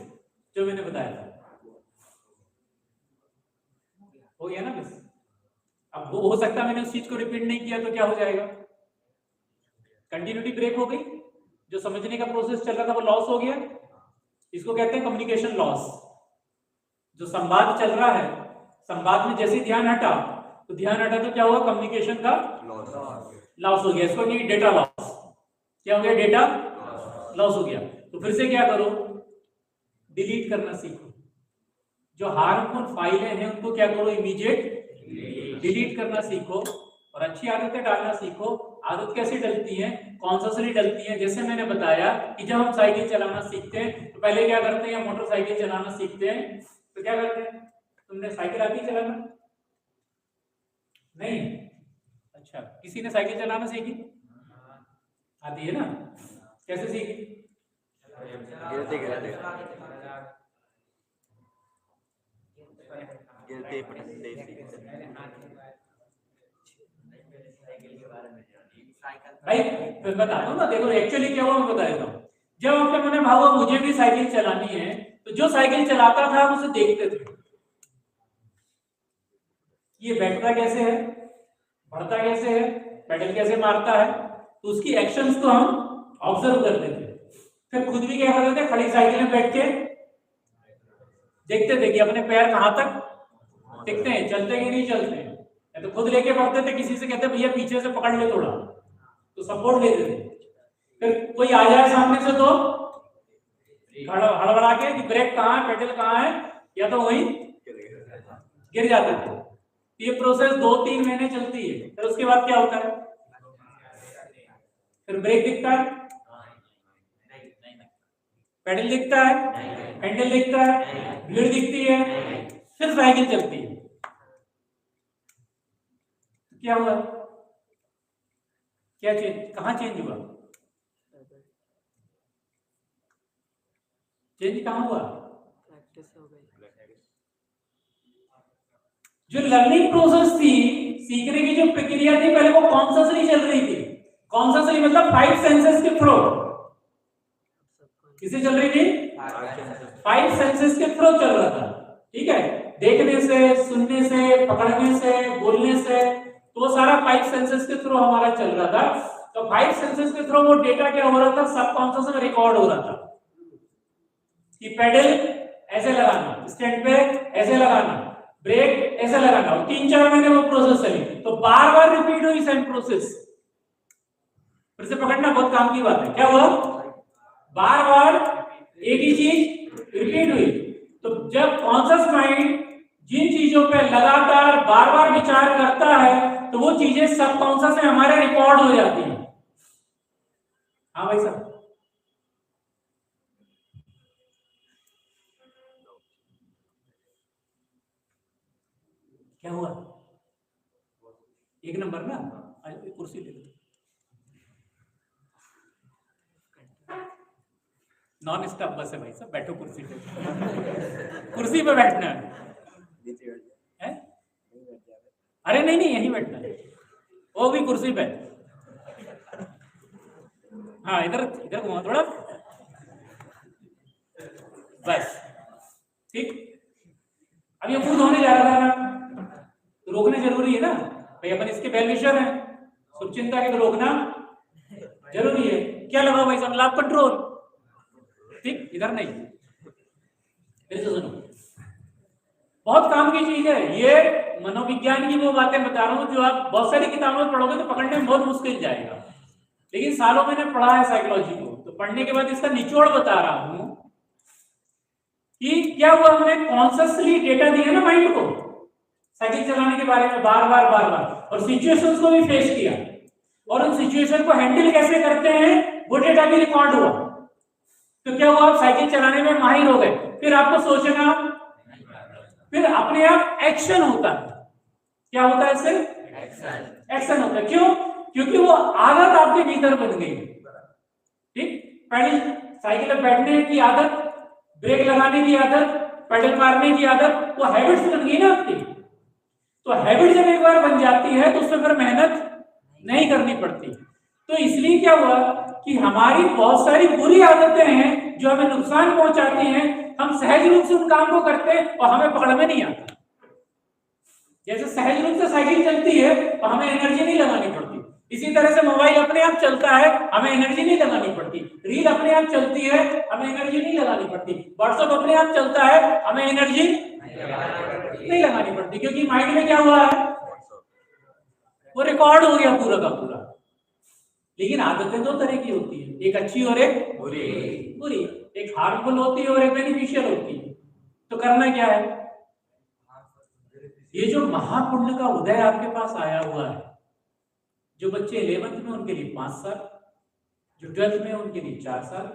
जो मैंने बताया था हो गया ना मिस। अब वो हो सकता है मैंने उस चीज को रिपीट नहीं किया तो क्या हो जाएगा? कंटिन्यूटी ब्रेक हो गई, जो समझने का प्रोसेस चल रहा था वो लॉस हो गया। इसको कहते हैं कम्युनिकेशन लॉस। जो संवाद चल रहा है, संवाद में जैसे ध्यान हटा तो क्या हुआ? कम्युनिकेशन का लॉस हो गया। इसको नहीं, डेटा लॉस। क्या हो गया? डेटा लॉस हो गया। तो फिर से क्या करो? डिलीट करना सीखो। जो हार्मफुल फाइलें हैं उनको क्या करो? इमीडिएट डिलीट करना सीखो, और अच्छी आदतें डालना सीखो। आदत कैसे डलती है? कॉन्शियसली डलती है। जैसे मैंने बताया कि जब हम साइकिल चलाना सीखते हैं तो पहले क्या करते हैं? मोटरसाइकिल चलाना सीखते हैं तो क्या करते हैं? तुमने साइकिल आती है चलाना? नहीं? अच्छा, किसी ने साइकिल चलाना सीखी? आती है ना? कैसे सीखी? गिरते गिरते भाई फिर बता दो ना। देखो एक्चुअली क्या हुआ मैं बता देता हूँ। जब आपके मन में भाव मुझे भी साइकिल चलानी है तो जो साइकिल चलाता था हम उसे देखते थे, ये बैठता कैसे है, बढ़ता कैसे है, पेडल कैसे मारता है, तो उसकी एक्शंस को हम ऑब्जर्व करते थे। फिर खुद भी क्या करते थे? खड़ी साइकिल में बैठ के देखते थे कि अपने पैर कहां तक टिकते हैं, चलते कि नहीं चलते हैं। तो खुद लेके बढ़ते थे, किसी से कहते भैया पीछे से पकड़ ले थोड़ा, तो सपोर्ट लेते थे। फिर कोई आ जाए सामने से तो हड़बड़ा के कि ब्रेक कहाँ है, पेडल कहाँ है, या तो वहीं गिर जाते थे। ये प्रोसेस 2-3 महीने चलती है। फिर उसके बाद क्या होता है? फिर ब्रेक दिखता है, पेडल दिखता है, हैंडल दिखता है, भीड़ दिखती है, फिर साइकिल चलती है। क्या हुआ? क्या चेंज? कहाँ चेंज हुआ? चेंज कहाँ हुआ? प्रैक्टिस हो गई। जो लर्निंग प्रोसेस थी, सीखने की जो प्रक्रिया थी, पहले वो कॉन्शियसली चल रही थी। कॉन्शियसली मतलब 5 सेंसेस के थ्रू। किसे चल रही थी? 5 सेंसेस के थ्रू चल रहा था। ठीक है, देखने से, सुनने से, पकड़ने से, बोलने से, तो वो सारा 5 सेंसेस के थ्रू हमारा चल रहा था। तो 5 सेंसेस के थ्रू वो डेटा क्या हो रहा था, सबकॉन्शियस में रिकॉर्ड हो रहा था कि पेडल ऐसे लगाना, स्टैंड पे ऐसे लगाना, ब्रेक ऐसे लगाना। 3-4 महीने वो प्रोसेस चली, तो बार बार रिपीट हुई सेम प्रोसेस। फिर से पकड़ना बहुत काम की बात है। क्या हुआ, बार बार एक ही चीज रिपीट हुई। तो जब कॉन्शियस माइंड जिन चीजों पे लगातार बार बार विचार करता है, तो वो चीजें सबकॉन्शियस में हमारे रिकॉर्ड हो जाती हैं। हाँ भाई साहब, क्या हुआ, 1 नंबर ना, कुर्सी ले लो। नॉन स्टॉप बस है भाई साहब, बैठो कुर्सी पे। कुर्सी पे बैठना है? अरे नहीं नहीं, यहीं बैठना है, वो भी कुर्सी पे। हाँ, इधर इधर घुमा थोड़ा, बस ठीक। अब ये मुंह धोने जा रहा था ना, तो रोकना जरूरी है ना भाई, अपन इसके वेलविशर हैं, शुभचिंता के, तो रोकना जरूरी है। क्या लगा भाई साहब, लाभ कंट्रोल, ठीक, इधर नहीं। फिर से सुनो, बहुत काम की चीज है ये। मनोविज्ञान की वो बातें बता रहा हूं जो आप बहुत सारी किताबों में पढ़ोगे तो पकड़ने में बहुत मुश्किल जाएगा, लेकिन सालों मैंने पढ़ा है साइकोलॉजी को, तो पढ़ने के बाद इसका निचोड़ बता रहा हूं कि क्या हुआ, हमने कॉन्शियसली डेटा दिया ना माइंड को साइकिल चलाने के बारे में बार बार बार बार, और सिचुएशंस को भी फेस किया, और उन सिचुएशन को हैंडल कैसे करते हैं वो डेटा भी रिकॉर्ड हुआ। तो क्या हुआ, आप साइकिल चलाने में माहिर हो गए। फिर आपको सोचना, फिर अपने आप एक्शन होता है। क्या होता है इससे, एक्शन होता है। क्यों, क्योंकि वो आदत आपके भीतर बन गई। ठीक, पहले साइकिल पर बैठने की आदत, ब्रेक लगाने की आदत, पेडल मारने की आदत, वो हैबिट्स बन गई ना आपकी। तो हैबिट जब एक बार बन जाती है तो उसमें फिर मेहनत नहीं करनी पड़ती। तो इसलिए क्या हुआ कि हमारी बहुत सारी बुरी आदतें हैं जो हमें नुकसान पहुंचाती हैं, हम सहज रूप से उन काम को करते हैं और हमें पकड़ में नहीं आता। जैसे सहज रूप से साइकिल चलती है तो हमें एनर्जी नहीं लगानी पड़ती, इसी तरह से मोबाइल अपने आप चलता है, हमें एनर्जी नहीं लगानी पड़ती। रील अपने आप चलती है, हमें एनर्जी नहीं लगानी पड़ती। व्हाट्सएप अपने आप चलता है, हमें एनर्जी नहीं लगानी पड़ती, क्योंकि माइंड में क्या हुआ है, वो रिकॉर्ड हो गया पूरा का पूरा। लेकिन आदतें 2 तरह की होती है, एक अच्छी और एक बुरी। एक हार्मफुल होती है और एक बेनिफिशियल होती है। तो करना क्या है, ये जो महापुण्य का उदय आपके पास आया हुआ है, जो बच्चे 11th में उनके लिए 5 साल, जो 12th में उनके लिए 4 साल,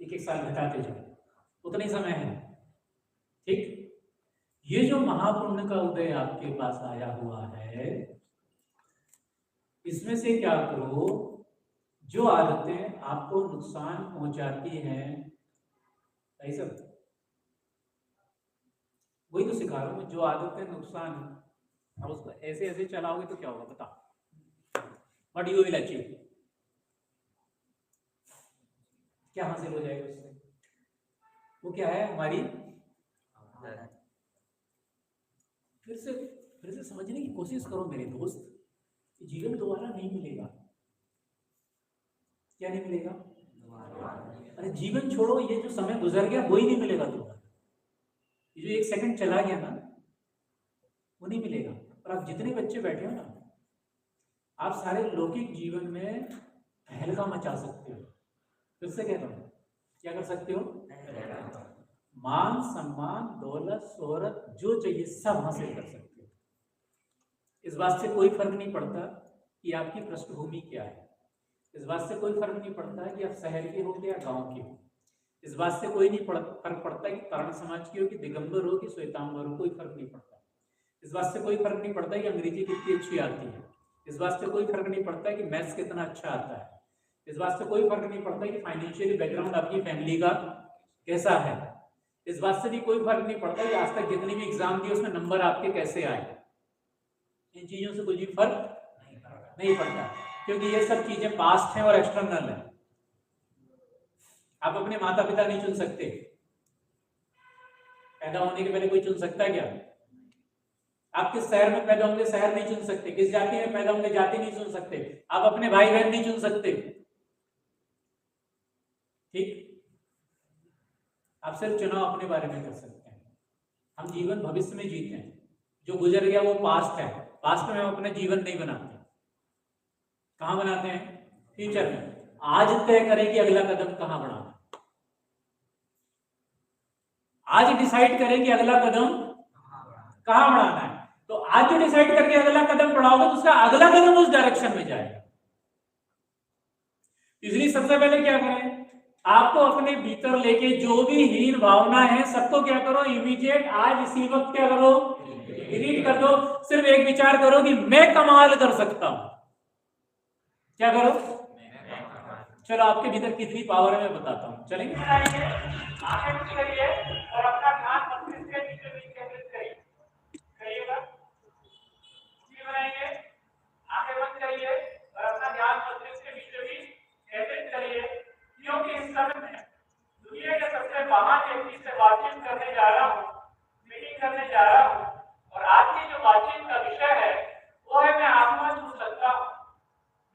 1-1 साल घटाते जाए, उतना ही समय है। ठीक, ये जो महापुण्य का उदय आपके पास आया हुआ है, इसमें से क्या करो, जो आदतें आपको नुकसान पहुंचाती हैं, सही सब वही तो सिखा रहा हूं, जो आदतें नुकसान, अब उसको ऐसे ऐसे चलाओगे तो क्या होगा बता, व्हाट यू विल अचीव, क्या हासिल हो जाएगा उससे, वो क्या है हमारी। फिर से समझने की कोशिश करो मेरे दोस्त, जीवन दोबारा नहीं मिलेगा। क्या नहीं मिलेगा, अरे जीवन छोड़ो, ये जो समय गुजर गया वही नहीं मिलेगा दोबारा। ये जो 1 सेकंड चला गया ना, वो नहीं मिलेगा। और आप जितने बच्चे बैठे हो ना, आप सारे लौकिक जीवन में तहलका मचा सकते हो। फिर से कह रहा हूं, क्या कर सकते हो, मान सम्मान दौलत शोहरत जो चाहिए सब हासिल कर सकते हो। इस बात से कोई फर्क नहीं पड़ता कि आपकी पृष्ठभूमि क्या है, इस बात से कोई फर्क नहीं पड़ता कि आप शहर के हो या गांव के हो, इस बात से कोई नहीं फर्क पड़ता कि तरण समाज की हो कि दिगंबर हो कि श्वेतांबर हो, कोई फर्क नहीं पड़ता। इस बात से कोई फर्क नहीं पड़ता कि अंग्रेजी कितनी अच्छी आती है, इस बात से कोई फर्क नहीं पड़ता कि मैथ्स कितना अच्छा आता है, इस बात से कोई फर्क नहीं पड़ता कि फाइनेंशियली बैकग्राउंड आपकी फैमिली का कैसा है, इस बात से भी कोई फर्क नहीं पड़ता कि आज तक जितनी भी एग्जाम दी उसमें नंबर आपके कैसे आए। इन चीजों से कोई भी फर्क नहीं पड़ता, क्योंकि ये सब चीजें पास्ट हैं और एक्सटर्नल है। आप अपने माता पिता नहीं चुन सकते, पैदा होने के पहले कोई चुन सकता है क्या? आप किस शहर में पैदा होंगे शहर नहीं चुन सकते, किस जाति में पैदा होंगे जाति नहीं चुन सकते, आप अपने भाई बहन नहीं चुन सकते। ठीक, आप सिर्फ चुनाव अपने बारे में कर सकते हैं। हम जीवन भविष्य में जीते हैं, जो गुजर गया वो पास्ट है। पास्ट में हम अपना जीवन नहीं बनाते, कहां बनाते हैं? फ्यूचर में। आज तय करें कि अगला कदम कहां बढ़ाना है। आज डिसाइड करें कि अगला कदम कहां बढ़ाना है। तो आज जो डिसाइड करके अगला कदम बढ़ाओगे तो उसका अगला कदम उस डायरेक्शन में जाएगा। इसलिए सबसे पहले क्या करें, आपको अपने भीतर लेके जो भी हीन भावना है सबको क्या करो, इमीडिएट आज इसी वक्त क्या करो, डिलीट कर दो। सिर्फ एक विचार करो कि मैं कमाल कर सकता हूं। क्या करो? चलो आपके भीतर कितनी पावर है मैं बताता हूं। चलेंगे, आंखें बंद करिए और अपना ध्यान मस्तिष्क के बीच में केंद्रित करिए। करिएगा, बनाएंगे, आंखें बंद करिए और अपना ध्यान मस्तिष्क के बीच में केंद्रित करिए। क्योंकि इस समय में दुनिया के सबसे महान व्यक्ति से बातचीत करने जा रहा हूँ, मीटिंग करने जा रहा हूँ। और आज की जो बातचीत का विषय है वो है मैं आत्मा छू सकता हूँ।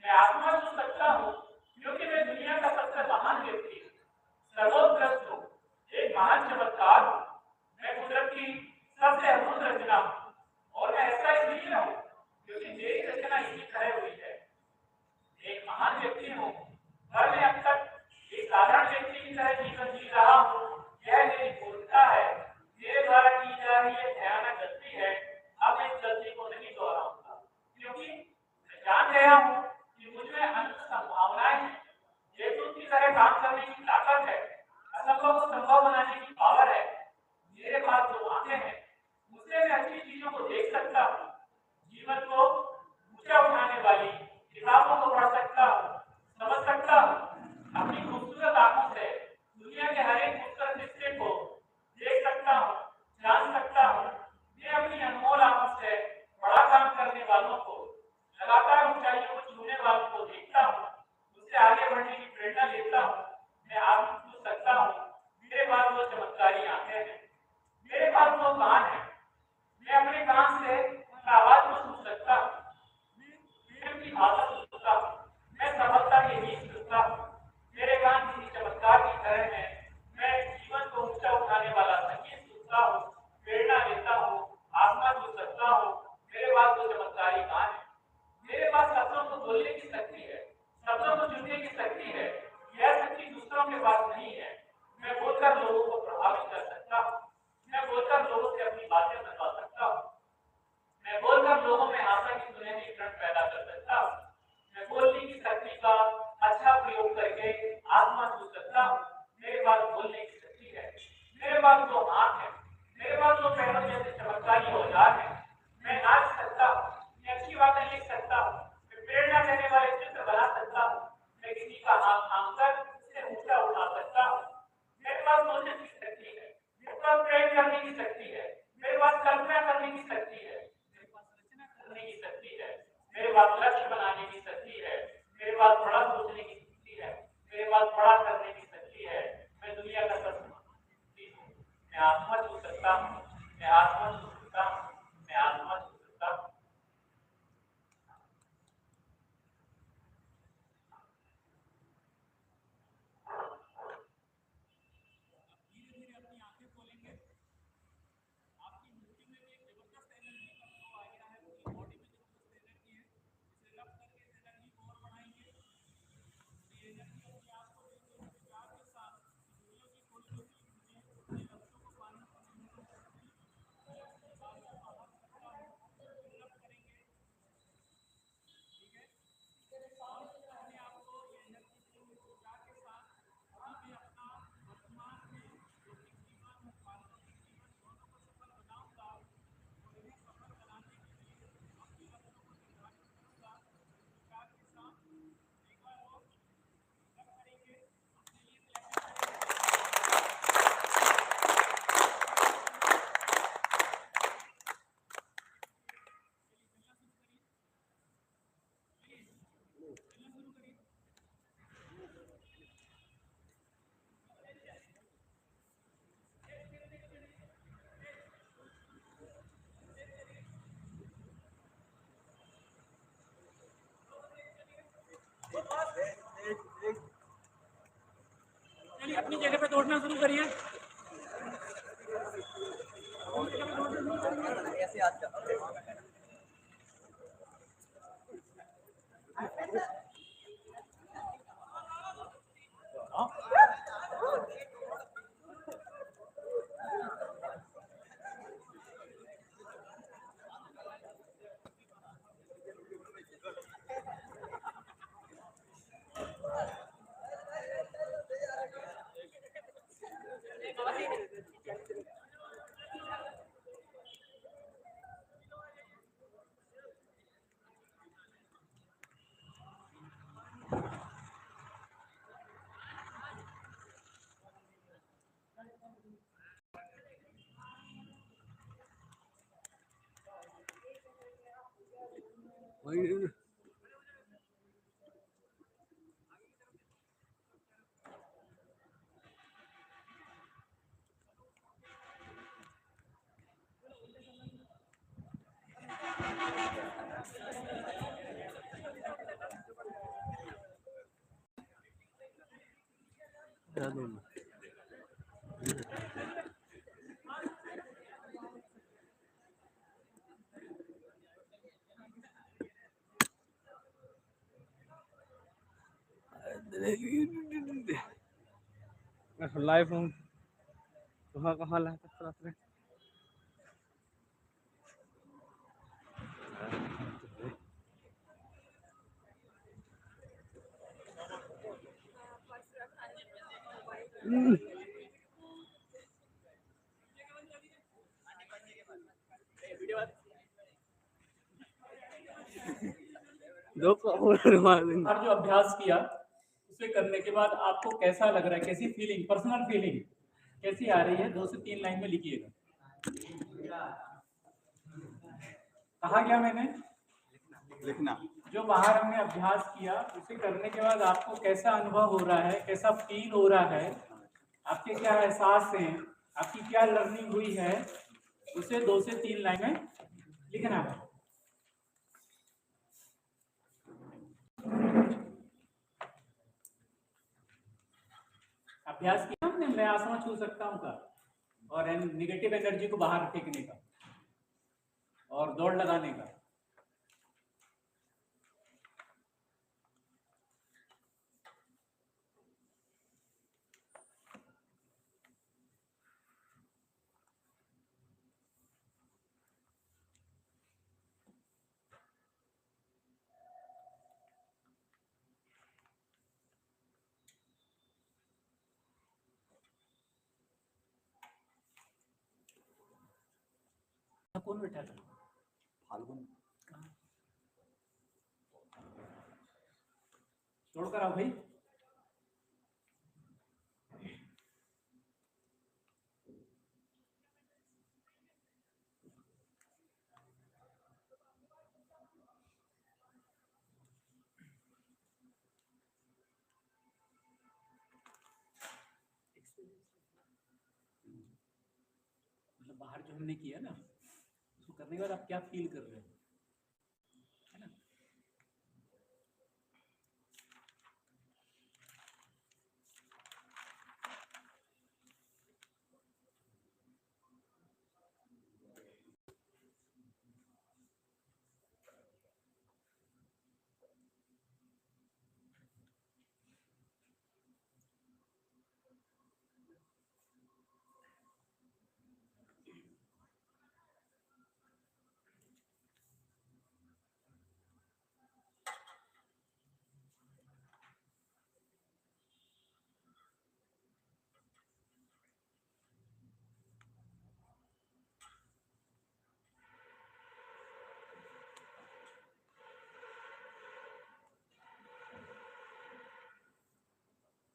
मैं आत्मा छू सकता हूँ क्योंकि मैं दुनिया का सबसे महान व्यक्ति, सर्वोत्कृष्ट हूँ, एक महान चमत्कार हूँ। मैं कुदरत की सबसे अद्भुत रचना हूँ और मैं ऐसा इसलिए हूँ क्योंकि मेरी रचना इसी तरह हुई है। एक महान व्यक्ति हूँ पर मैं अब तक एक साधारण व्यक्ति की तरह जीवन जी रहा हूँ। यह मेरी मूर्खता है, मेरे द्वारा की जा रही है भयानक गलती है। अब इस गलती को नहीं दोहराऊंगा क्योंकि मैं जान गया हूँ कि मुझमें अनंत संभावनाएं हैं। देवदूत की तरह काम करने की ताकत है, असंभव को संभव बनाने की पावर है। मेरे पास जो आंखें हैं उससे मैं अच्छी चीजों को देख सकता हूँ, जीवन को ऊंचा उठाने वाली किताबों को पढ़ सकता हूँ, समझ सकता हूँ। अपनी खूबसूरत आंखों से दुनिया के हर एक खूबसूरत हिस्से को देख सकता हूँ, जान सकता हूँ। मैं अपनी अनमोल आंखों से बड़ा काम करने वालों को, लगातार ऊंचाइयों को छूने वालों को देखता हूँ, उससे आगे बढ़ने की प्रेरणा लेता हूँ। मैं आत्मा छू सकता हूँ। मेरे पास वो चमत्कारी आंखें हैं, मेरे पास वो कान है, मैं अपने कान से उस आवाज को सुन सकता हूँ, प्रेम की भाषा सुन सकता हूँ, मैं सफलता के गीत सुनता हूँ। मेरे कान किसी चमत्कार की तरह है, मैं जीवन को ऊंचा उठाने वाला संगीत सुनता हूँ, प्रेरणा लेता हूँ, आत्मा छू सकता हूँ। मेरे पास वो चमत्कारी कान है, मेरे पास शब्दों को बोलने की शक्ति है, शब्दों को चुनने की शक्ति है। यह शक्ति दूसरों के पास नहीं है। मैं बोलकर लोगों को प्रभावित कर सकता हूँ, मैं बोलकर लोगों से अपनी बातें बता सकता हूँ, मैं बोलकर लोगों में आशा की सुनहरी किरण पैदा कर सकता हूँ। मैं बोलने की शक्ति का अच्छा प्रयोग करके आत्मा छू सकता हूँ। मेरे पास बोलने की शक्ति है, मेरे पास दो हाथ है, मेरे पास दो पैरों जैसे चमत्कारी औजार है। मैं नाच सकता हूँ, मैं अच्छी बातें लिख सकता हूँ, मैं प्रेरणा देने वाले चित्र बना सकता हूँ, मैं किसी का हाथ थामकर उसे ऊंचा उठा सकता हूँ। मेरे पास सोचने की शक्ति है, मेरे पास प्रेम करने की शक्ति है, मेरे पास कल्पना करने की शक्ति है, मेरे पास रचना करने की शक्ति है, मेरे पास लक्ष्य बनाने की शक्ति है, मेरे पास बड़ा सोचने की शक्ति है, मेरे पास बड़ा करने की शक्ति है। मैं दुनिया का सबसे महान हूँ। मैं आत्मा छू सकता हूँ, मैं आत्मा छू सकता हूँ, मैं आत्मा छू सकता हूँ। धीरे धीरे अपनी आंखें खोलेंगे। आपकी मृत्यु में भी एक जबरदस्त एनर्जी का फ्लो आ गया है, पूरी बॉडी में जबरदस्त एनर्जी है। इसे रब करके इस एनर्जी को और बढ़ाएंगे। ये एनर्जी अपने आप को देंगे इस विचार के साथ, दुनिया की कोई भी चीज मुझे अपने लक्ष्यों को पाने में नहीं रोक सकती। तोड़ना शुरू करिए। लाइव हूँ कहाँ कहाँ लाता है और जो अभ्यास किया उसे करने के बाद आपको कैसा लग रहा है, कैसी फीलिंग, पर्सनल फीलिंग कैसी आ रही है, 2 से 3 लाइन में लिखिएगा। कहा गया मैंने लिखना। जो बाहर हमने अभ्यास किया उसे करने के बाद आपको कैसा अनुभव हो रहा है, कैसा फील हो रहा है, आपके क्या एहसास हैं, आपकी क्या लर्निंग हुई है, उसे 2 से 3 लाइन में लिखना है। अभ्यास किया हमने, मैं आसमान छू सकता हूँ का, और निगेटिव एनर्जी को बाहर फेंकने का और दौड़ लगाने का। कौन बैठा था? फाल्गुन। छोड़कर आओ भाई। मतलब बाहर जो हमने किया ना, उसको करने के बाद आप क्या फील कर रहे हो, है ना?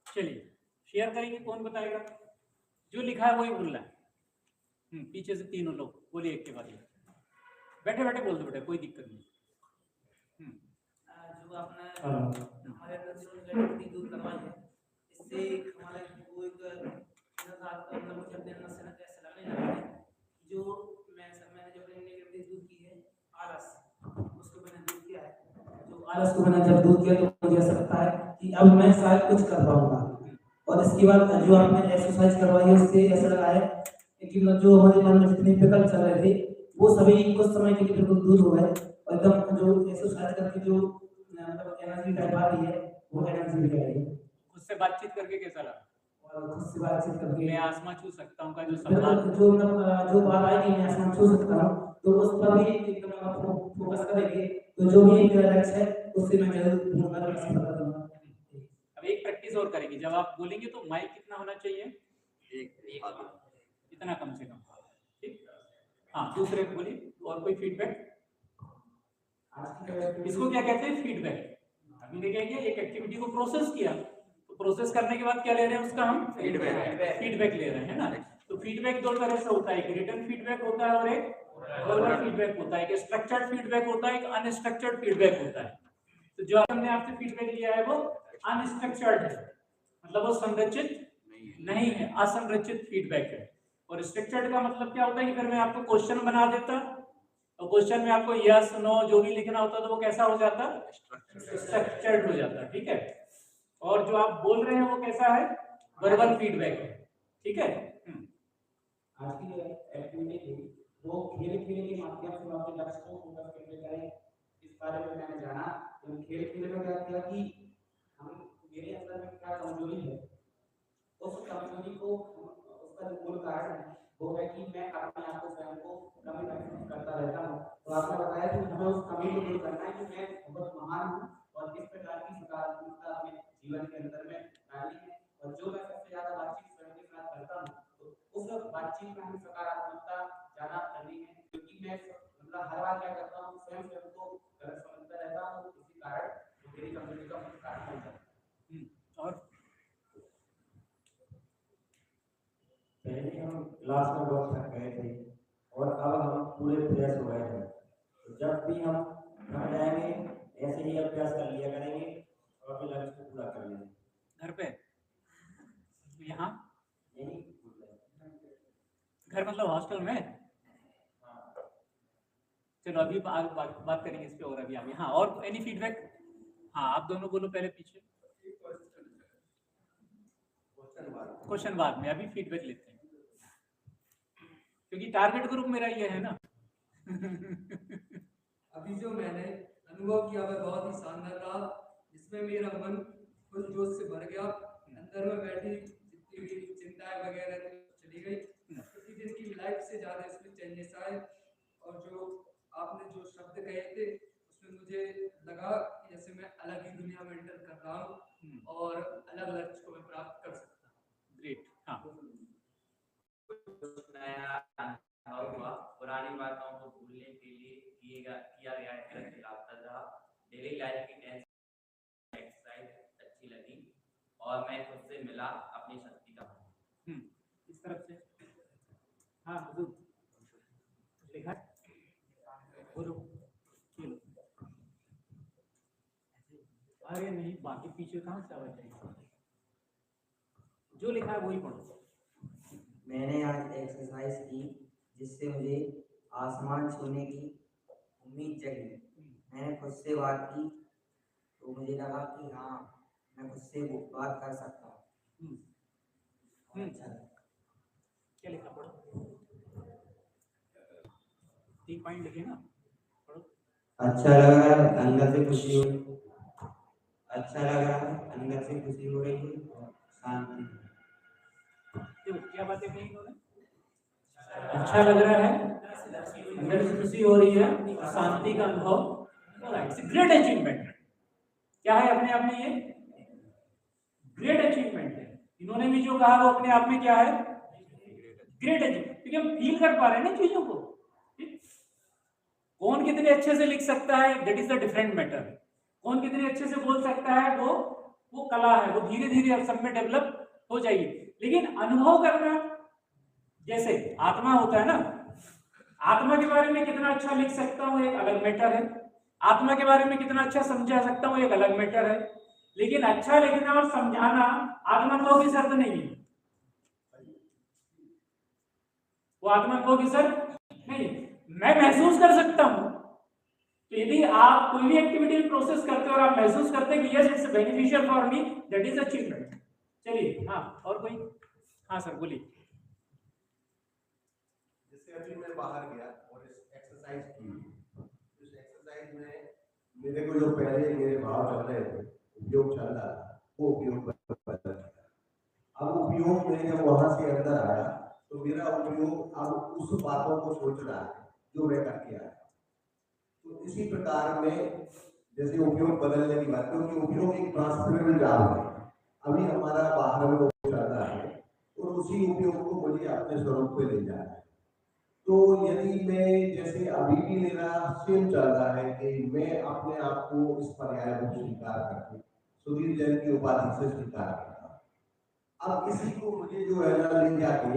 चलिए शेयर करेंगे, कौन बताएगा? जो लिखा है वही बोलना है। पीछे से तीनों लोग बोलिए एक के बाद एक। बैठे बैठे बोल दो बेटा, कोई दिक्कत नहीं। जो आपने हमारे अंदर जो नेगेटिविटी दूर करवाई है, इससे हमारा वो एक मतलब मुझे अपने अंदर से ऐसा लगने लगा है कि जो मैंने जो अपनी नेगेटिविटी दूर की है, आलस, उसको मैंने दूर किया है। जो आलस को मैंने जब दूर किया तो मुझे ऐसा लगता है कि अब मैं शायद कुछ कर पाऊंगा, और इसके बाद जो आपने एक्सरसाइज करवाई है उससे ऐसा लगा है कि मतलब जो हमारे मन में जितने विकल्प चल रहे थे वो सभी कुछ समय के लिए बिल्कुल दूर हो गए और एकदम जो एक्सरसाइज करके जो मतलब एनर्जी टाइप आ रही है वो एनर्जी भी आ रही है। खुद से बातचीत करके कैसा लगा? और खुद से बातचीत करके मैं आसमां छू सकता हूँ का जो संवाद बिल्कुल जो मतलब जो बात आई कि मैं आसमान छू सकता हूँ तो उस पर भी एकदम आप फोकस करेंगे तो जो भी मेरा लक्ष्य है उससे मैं जरूर पूर्ण करना सफल करूंगा। अब एक प्रैक्टिस और करेंगे, जब आप बोलेंगे तो माइक कितना होना चाहिए? इतना कम से कम, ठीक। हाँ, दूसरे बोलिए, और कोई फीडबैक? इसको क्या कहते हैं? फीडबैक। अभी देखेंगे एक एक्टिविटी को प्रोसेस किया, तो प्रोसेस करने के बाद क्या ले रहे हैं उसका हम? फीडबैक ले रहे हैं ना। तो फीडबैक दो तरह से होता है, एक रिटन फीडबैक होता है और एक वर्बल फीडबैक होता है, एक स्ट्रक्चर्ड फीडबैक होता है, एक अनस्ट्रक्चर्ड फीडबैक होता है। तो जो हमने आपसे फीडबैक लिया है वो अनस्ट्रक्चर्ड है, मतलब वो संरचित नहीं है, असंरचित फीडबैक है। और स्ट्रक्चर्ड का मतलब क्या होता है कि फिर मैं आपको क्वेश्चन बना देता और क्वेश्चन में आपको यस नो जो भी लिखना होता तो वो कैसा हो जाता? स्ट्रक्चर्ड हो जाता, ठीक है। और जो आप बोल रहे हैं वो कैसा है? वर्बल फीडबैक है, ठीक है। आज की एक्टिविटी थी वो खेल खेल के माध्यम से अपने लक्ष्य को पूरा कैसे करें इस बारे में मैंने जाना। तो खेल खेल में क्या किया कि हम मेरे अंदर में क्या कमजोरी है उस कमजोरी को उसका जो मूल कारण है वो है कि मैं अपने आप को स्वयं को कमी महसूस करता रहता हूँ। तो आपने बताया कि हमें उस कमी को दूर करना है कि मैं बहुत महान हूँ और किस प्रकार की सकारात्मकता अपने जीवन के अंदर में डालनी है। और जो मैं सबसे ज्यादा बातचीत स्वयं के साथ करता हूँ तो उस बातचीत में हमें सकारात्मकता ज्यादा करनी है, क्योंकि मैं मतलब हर बार क्या करता हूँ स्वयं को गलत समझता रहता हूँ, इसी कारण मेरी कमजोरी का मुख्य कारण बन जाता है। और पहले हम क्लास में बहुत थक गए थे और अब हम पूरे फ्रेश हो गए हैं। तो जब भी हम थक जाएंगे ऐसे ही अभ्यास कर लिया करेंगे और अपने लक्ष्य को पूरा कर लेंगे। घर पे यहाँ यही घर मतलब हॉस्टल में? चलो अभी बात करेंगे इस पे और अभी आगे। हाँ, और एनी फीडबैक? हाँ, आप दोनों बोलो पहले पीछे, क्वेश्चन बाद में, अभी फीडबैक लेते हैं क्योंकि टारगेट ग्रुप मेरा ये है ना। अभी जो मैंने अनुभव किया वह बहुत ही शानदार रहा, जिसमें मेरा मन फुल जोश से भर गया। अंदर में बैठी जितनी भी चिंताएं वगैरह थी चली गई। प्रतिदिन की लाइफ से ज्यादा इसमें चेंजेस आए और जो आपने जो शब्द कहे थे उसमें मुझे लगा कि जैसे मैं अलग ही दुनिया में एंटर कर रहा हूँ और अलग लक्ष्य को मैं प्राप्त कर सकता हूँ। ग्रेट। हाँ, नया अनुभव हुआ, पुरानी बातों को भूलने के लिए किया गया है लाभदायक। डेली लाइफ की टेंशन एक्सरसाइज अच्छी लगी और मैं खुद से मिला, अपनी शक्ति का। इस तरफ से। हाँ, हुजूर लिखा बोलो। अरे नहीं, बाकी पीछे कहाँ से आवाज आएगी? जो लिखा है वही पढ़ो। मैंने आज एक्सरसाइज की जिससे मुझे आसमान छूने की उम्मीद जगी। मैंने खुद से बात की तो मुझे लगा कि हाँ मैं खुद से बात कर सकता हूँ। अच्छा, क्या लिखा पढ़ो? 3 पॉइंट लिखे ना, पढ़ो। अच्छा लग रहा है, अंदर से खुशी हो रही। अच्छा लग रहा है, अंदर से खुशी हो रही है और शांति। देखो क्या बातें कही इन्होंने? अच्छा लग रहा है, अंदर से खुशी हो रही है और शांति का अनुभव। It's great achievement. क्या है अपने आप में? ये ग्रेट अचीवमेंट है। इन्होंने भी जो कहा वो अपने आप में क्या है? ग्रेट अचीवमेंट, क्योंकि हम फील कर पा रहे हैं ना चीजों को। कौन कितने अच्छे से लिख सकता है, that is the different matter. कौन कितने अच्छे से बोल सकता है, वो कला है, वो धीरे धीरे अब सब में डेवलप हो जाएगी। लेकिन अनुभव करना, जैसे आत्मा होता है ना, आत्मा के बारे में कितना अच्छा लिख सकता हूँ एक अलग मैटर है, आत्मा के बारे में कितना अच्छा समझा सकता हूँ एक अलग मैटर है। लेकिन अच्छा लिखना और समझाना आत्मा की शर्त नहीं है, वो आत्मा की शर्त नहीं। मैं महसूस कर सकता हूँ, तो यदि आप कोई भी एक्टिविटी प्रोसेस करते हो और आप महसूस करते हैं कि yes it's beneficial for me, that is achievement. चलिए हाँ, और कोई? हाँ सर बोलिए। जैसे अभी मैं बाहर गया और इस एक्सरसाइज की, इस एक्सरसाइज में मेरे को जो पहले मेरे भाव चल रहे थे, उपयोग चल रहा था, वो उपयोग बदल गया। अब उपयोग में जब वहां से अंदर आया तो मेरा उपयोग अब उस बातों को सोच रहा है जो मैं करके आया। तो इसी प्रकार में जैसे उपयोग बदलने की बात, क्योंकि उपयोग एक ट्रांसफरेबल जाल है, अभी हमारा बाहर में वो चल रहा है और उसी उपयोग को मुझे अपने स्वरूप पे ले जाना है। तो यदि मैं जैसे अभी भी मेरा सेम चल रहा है कि मैं अपने आप को इस पर्याय को स्वीकार करके सुधीर जैन की उपाधि से स्वीकार करता हूँ। अब इसी को मुझे जो है ना ले जाके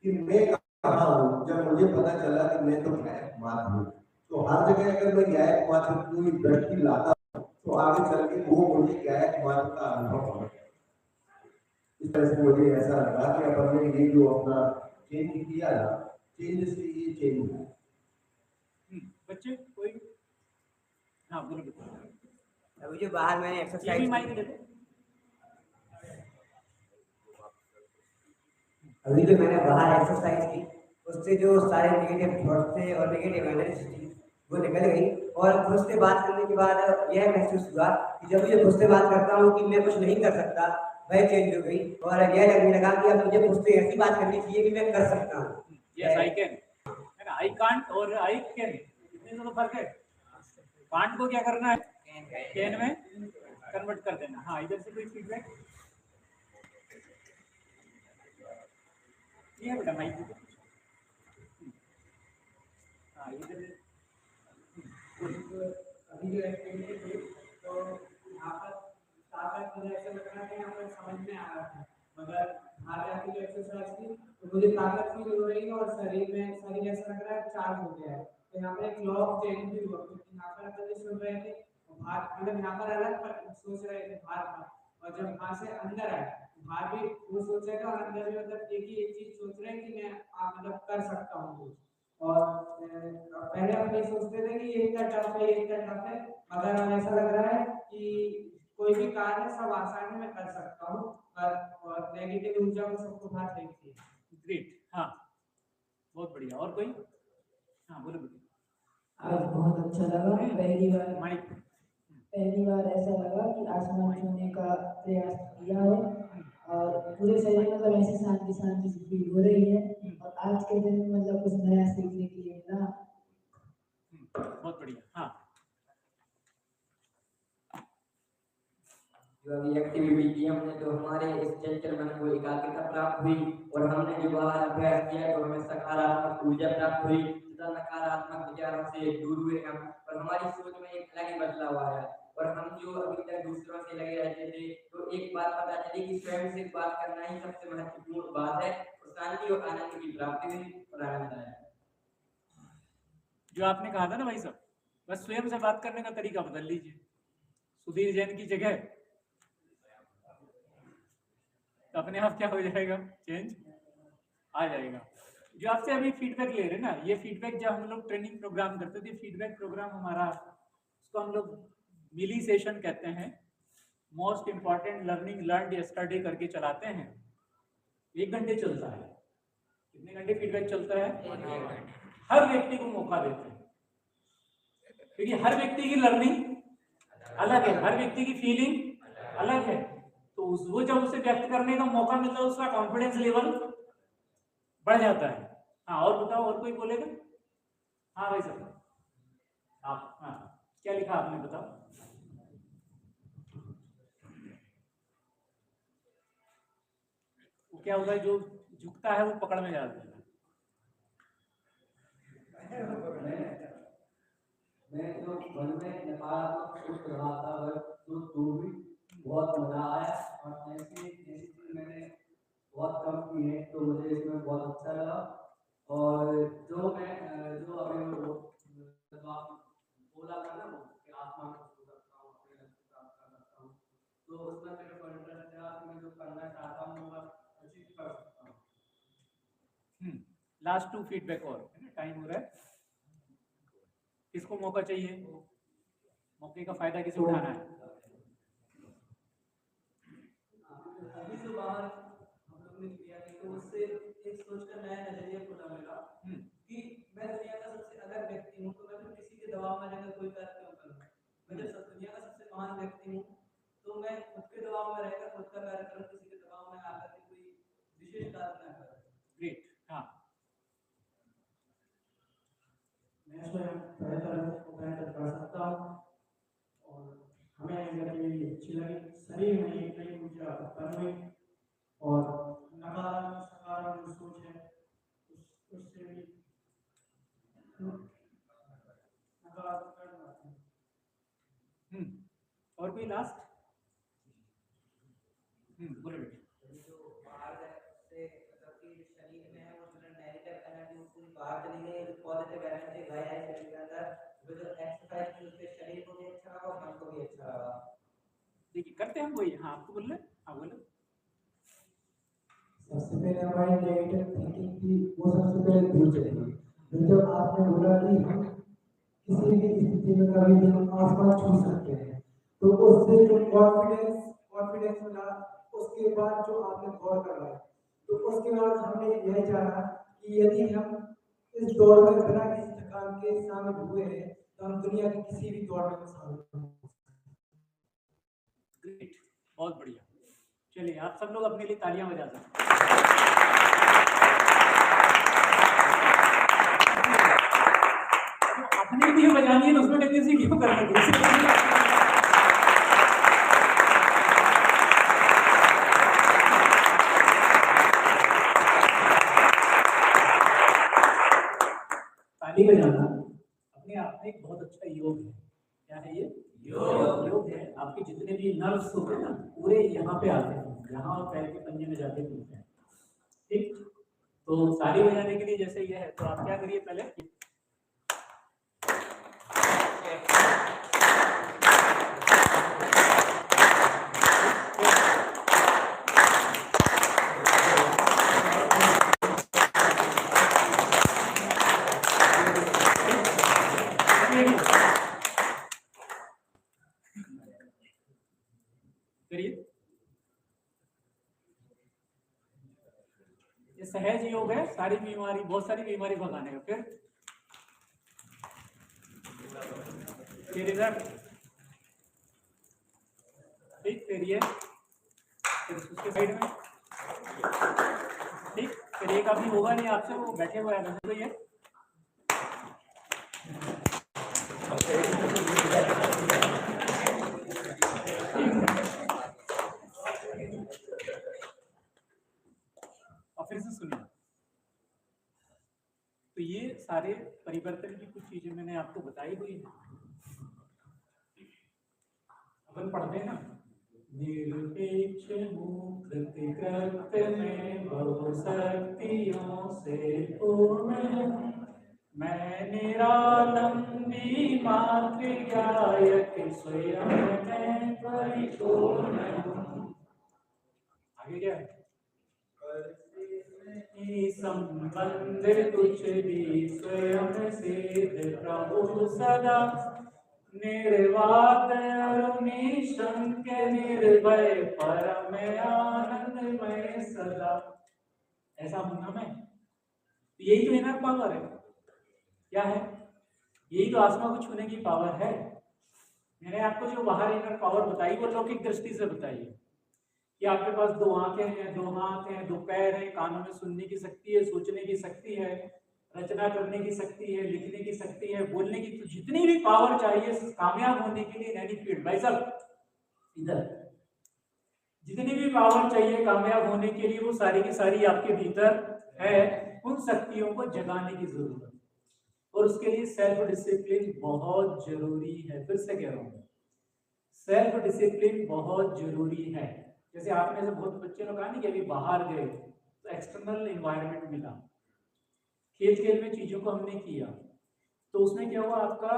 कि मैं कहाँ हूँ, जब मुझे पता चला कि मैं तो गायक मात्र हूँ, तो हर जगह अगर मैं गायक मात्र की दृष्टि लाता हूँ तो आगे चल के वो मुझे गायक मात्र का अनुभव होगा। इस तरह से मुझे ऐसा लगा कि अपन ने ये जो अपना चेंज किया ना, चेंज से ये चेंज हुआ। बच्चे कोई? हाँ बोलो बेटा। अभी जो बाहर मैंने ये भी एक्सरसाइज माइक दे दो। अभी जो मैंने बाहर एक्सरसाइज की उससे जो सारे नेगेटिव थॉट्स थे और नेगेटिव एनर्जी थी वो निकल गई। और खुद से बात करने के बाद यह महसूस हुआ कि जब मुझे खुद से बात करता हूँ कि मैं कुछ नहीं कर सकता, वह चेंज हो गई और यह लगने लगा कि अब मुझे खुद से ऐसी बात करनी चाहिए कि मैं कर सकता हूँ। यस आई कैन, है ना? आई कांट और आई कैन, इतने से तो फर्क है। कांट को क्या करना है? कैन में कन्वर्ट कर देना। हाँ इधर से कोई फीडबैक? ये बेटा माइक दे दो। हाँ इधर अभी जो एक्टिविटी थी तो यहाँ पर ताकत मुझे ऐसा लग रहा था कि यहाँ पर समझ में आ रहा था, मगर बाहर जाके जो एक्सरसाइज की तो मुझे ताकत फील हो रही है और शरीर ऐसा लग रहा है चार्ज हो गया है। तो यहाँ पर एक लॉ ऑफ चेंज भी हुआ, क्योंकि यहाँ पर अपन सुन रहे थे बाहर, मतलब यहाँ पर अलग सोच रहे थे बाहर, और जब वहाँ से अंदर आए बाहर भी वो सोच रहे थे और अंदर भी मतलब एक चीज सोच रहे हैं कि मैं मतलब कर सकता हूँ। और पहले हम ये सोचते थे कि ये इतना टफ है, ये इतना टफ है, मगर अब ऐसा लग रहा है कि कोई भी कार्य सब आसानी में कर सकता हूँ और नेगेटिव ऊर्जा को सबको बाहर फेंकती है। ग्रेट, हाँ बहुत बढ़िया। और कोई? हाँ बोलो बेटा। आज बहुत अच्छा लगा। माइक। पहली बार ऐसा लगा कि आसमान छूने का प्रयास किया है और पूरे शरीर में मतलब ऐसी शांति शांति सी फील हो रही है और आज के दिन में मतलब कुछ नया सीखने के लिए मिला। बहुत बढ़िया। हाँ जो अभी एक्टिविटी की हमने तो हमारे इस चंचल मन को एकाग्रता प्राप्त हुई और हमने जो बाहर अभ्यास किया तो हमें सकारात्मक ऊर्जा प्राप्त हुई तथा नकारात्मक विचारों से दूर हुए हम और हमारी सोच में एक अलग ही बदलाव आया। और हम जो अभी तक दूसरों से लगे रहते थे तो एक बात पता चली कि स्वयं से बात करना ही सबसे महत्वपूर्ण बात है और शांति और आनंद की प्राप्ति हुई और आनंद आया। जो आपने कहा था ना भाई साहब, बस स्वयं से बात करने का तरीका बदल लीजिए। सुधीर जैन की जगह तो अपने आप क्या हो जाएगा? चेंज आ जाएगा। जो आपसे अभी फीडबैक ले रहे हैं ना, ये फीडबैक जब हम लोग ट्रेनिंग प्रोग्राम करते थे, फीडबैक प्रोग्राम हमारा, उसको हम लोग मिली सेशन कहते हैं, most important learning learned yesterday करके चलाते हैं। 1 घंटे चलता है। कितने घंटे फीडबैक चलता है? हर व्यक्ति को मौका देते हैं, क्योंकि हर व्यक्ति की लर्निंग अलग है, हर व्यक्ति की फीलिंग अलग है। तो वो जब उसे व्यक्त करने का मौका मिलता है उसका कॉन्फिडेंस लेवल बढ़ जाता है। हाँ और बताओ, और कोई बोलेगा? हाँ भाई साहब आप, हाँ क्या लिखा आपने बताओ? वो क्या होता है, जो झुकता है वो पकड़ में जाता है। मैं जो मन में नकारात्मक सोच रहा था वह तो भी बहुत मजा आया और ऐसी चीज मैंने बहुत कम की है तो मुझे इसमें बहुत अच्छा लगा। और जो मैं जो अभी बोला था ना कि आसमान को छू सकता हूँ, अपने लक्ष्य प्राप्त कर सकता हूँ, तो उसमें मेरे को इंटरेस्ट है कि मैं जो करना चाहता हूँ वह अचीव कर सकता हूँ। लास्ट 2 फीडबैक और है ना, टाइम हो रहा है। किसको मौका चाहिए? मौके का फायदा किसे उठाना है? जो बाहर हम लोग ने किया नहीं तो उससे एक सोचकर नया नजरिया खुला मेरा कि मैं दुनिया का सबसे अलग व्यक्ति हूँ, तो मैं फिर किसी के दबाव में रहकर कोई कार्य क्यों करूँ। मैं जब दुनिया का सबसे महान व्यक्ति हूँ तो मैं खुद के दबाव में रहकर खुद का कार्य करूँ, किसी के दबाव में आकर के कोई विशेष कार्य न करूँ। ग्रेट। हाँ, मैं स्वयं बेहतर को बेहतर कर सकता हूँ और हमें मेरी अच्छी लगी। शरीर में एक नई ऊर्जा उत्पन्न हुई और नकारात्मक सकारात्मक जो सोच है उससे भी नकारात्मक करना है। और कोई लास्ट? बोलो बेटे। जो बाहर से मतलब कि शरीर में है वो जो नेगेटिव एनर्जी वो पूरी बाहर चली गई, जो पॉजिटिव एनर्जी घर है शरीर के अंदर, वो जो एक्सरसाइज की उससे शरीर को भी अच्छा लगा और मन को भी अच्छा लगा। देखिए करते हैं हम वही। हाँ, आपको बोल रहे? हाँ बोलो। सबसे पहले हमारी नेगेटिव थिंकिंग थी वो सबसे पहले दूर चली गई। फिर जब आपने बोला कि हम किसी भी स्थिति में कभी भी हम आसमान छू सकते हैं, तो उससे जो कॉन्फिडेंस मिला, उसके बाद जो आपने गौर करा, तो उसके बाद हमने यह जाना कि यदि हम इस दौड़ में बिना किसी थकान के शामिल हुए हैं तो हम दुनिया की किसी भी दौड़ में शामिल हो। ग्रेट, बहुत बढ़िया। चलिए आप सब लोग अपने लिए तालियां बजा सकते हैं। अपने लिए बजानी है तो उसमें किसी क्यों करना? ताली बजाना अपने आप में एक बहुत अच्छा योग है। क्या है ये? योग है। आपके जितने भी नर्व्स होते हैं ना पूरे यहाँ पे आते हैं, यहाँ और पैर के पंजे में जाके मिलते हैं। ठीक, तो ताली बजाने के लिए जैसे ये है तो आप क्या करिए, पहले करिए। ये सहज योग है, सारी बीमारी, बहुत सारी बीमारी भगाने का। फिर इधर ठीक, फिर ये, फिर उसके साइड में ठीक, फिर एक अभी होगा नहीं आपसे, वो बैठे हुए हैं तो ये और फिर से सुनिए। तो ये सारे परिवर्तन की कुछ चीजें मैंने आपको बताई हुई है, अपन पढ़ते हैं ना। निरपेक्ष मुक्ति कृत्य में बहु शक्तियों से पूर्ण, मैं निरालंबी मातृ गायक स्वयं में परिपूर्ण हूँ। आगे क्या है? संबंध कुछ भी स्वयं सिद्ध प्रभु सदा, निर्वाद निशंक निर्भय परम आनंदमय सदा। ऐसा होना मैं, यही तो इनर पावर है। क्या है? यही तो आत्मा को छूने की पावर है। मैंने आपको जो बाहर इनर पावर बताई वो लौकिक दृष्टि से बताई है कि आपके पास 2 आंखें हैं, 2 हाथ हैं, 2 पैर हैं, कानों में सुनने की शक्ति है, सोचने की शक्ति है, रचना करने की शक्ति है, लिखने की शक्ति है, बोलने की, तो जितनी भी पावर चाहिए कामयाब होने के लिए नैनी फील्ड भाई साहब इधर, जितनी भी पावर चाहिए कामयाब होने के लिए वो सारी की सारी आपके भीतर है। उन शक्तियों को जगाने की जरूरत है और उसके लिए सेल्फ डिसिप्लिन बहुत जरूरी है। फिर से कह रहा हूँ, सेल्फ डिसिप्लिन बहुत जरूरी है। जैसे आपने से बहुत बच्चे लोग कहा नहीं कि अभी बाहर गए तो एक्सटर्नल एनवायरनमेंट मिला, खेल में चीजों को हमने किया, तो उसमें क्या हुआ, आपका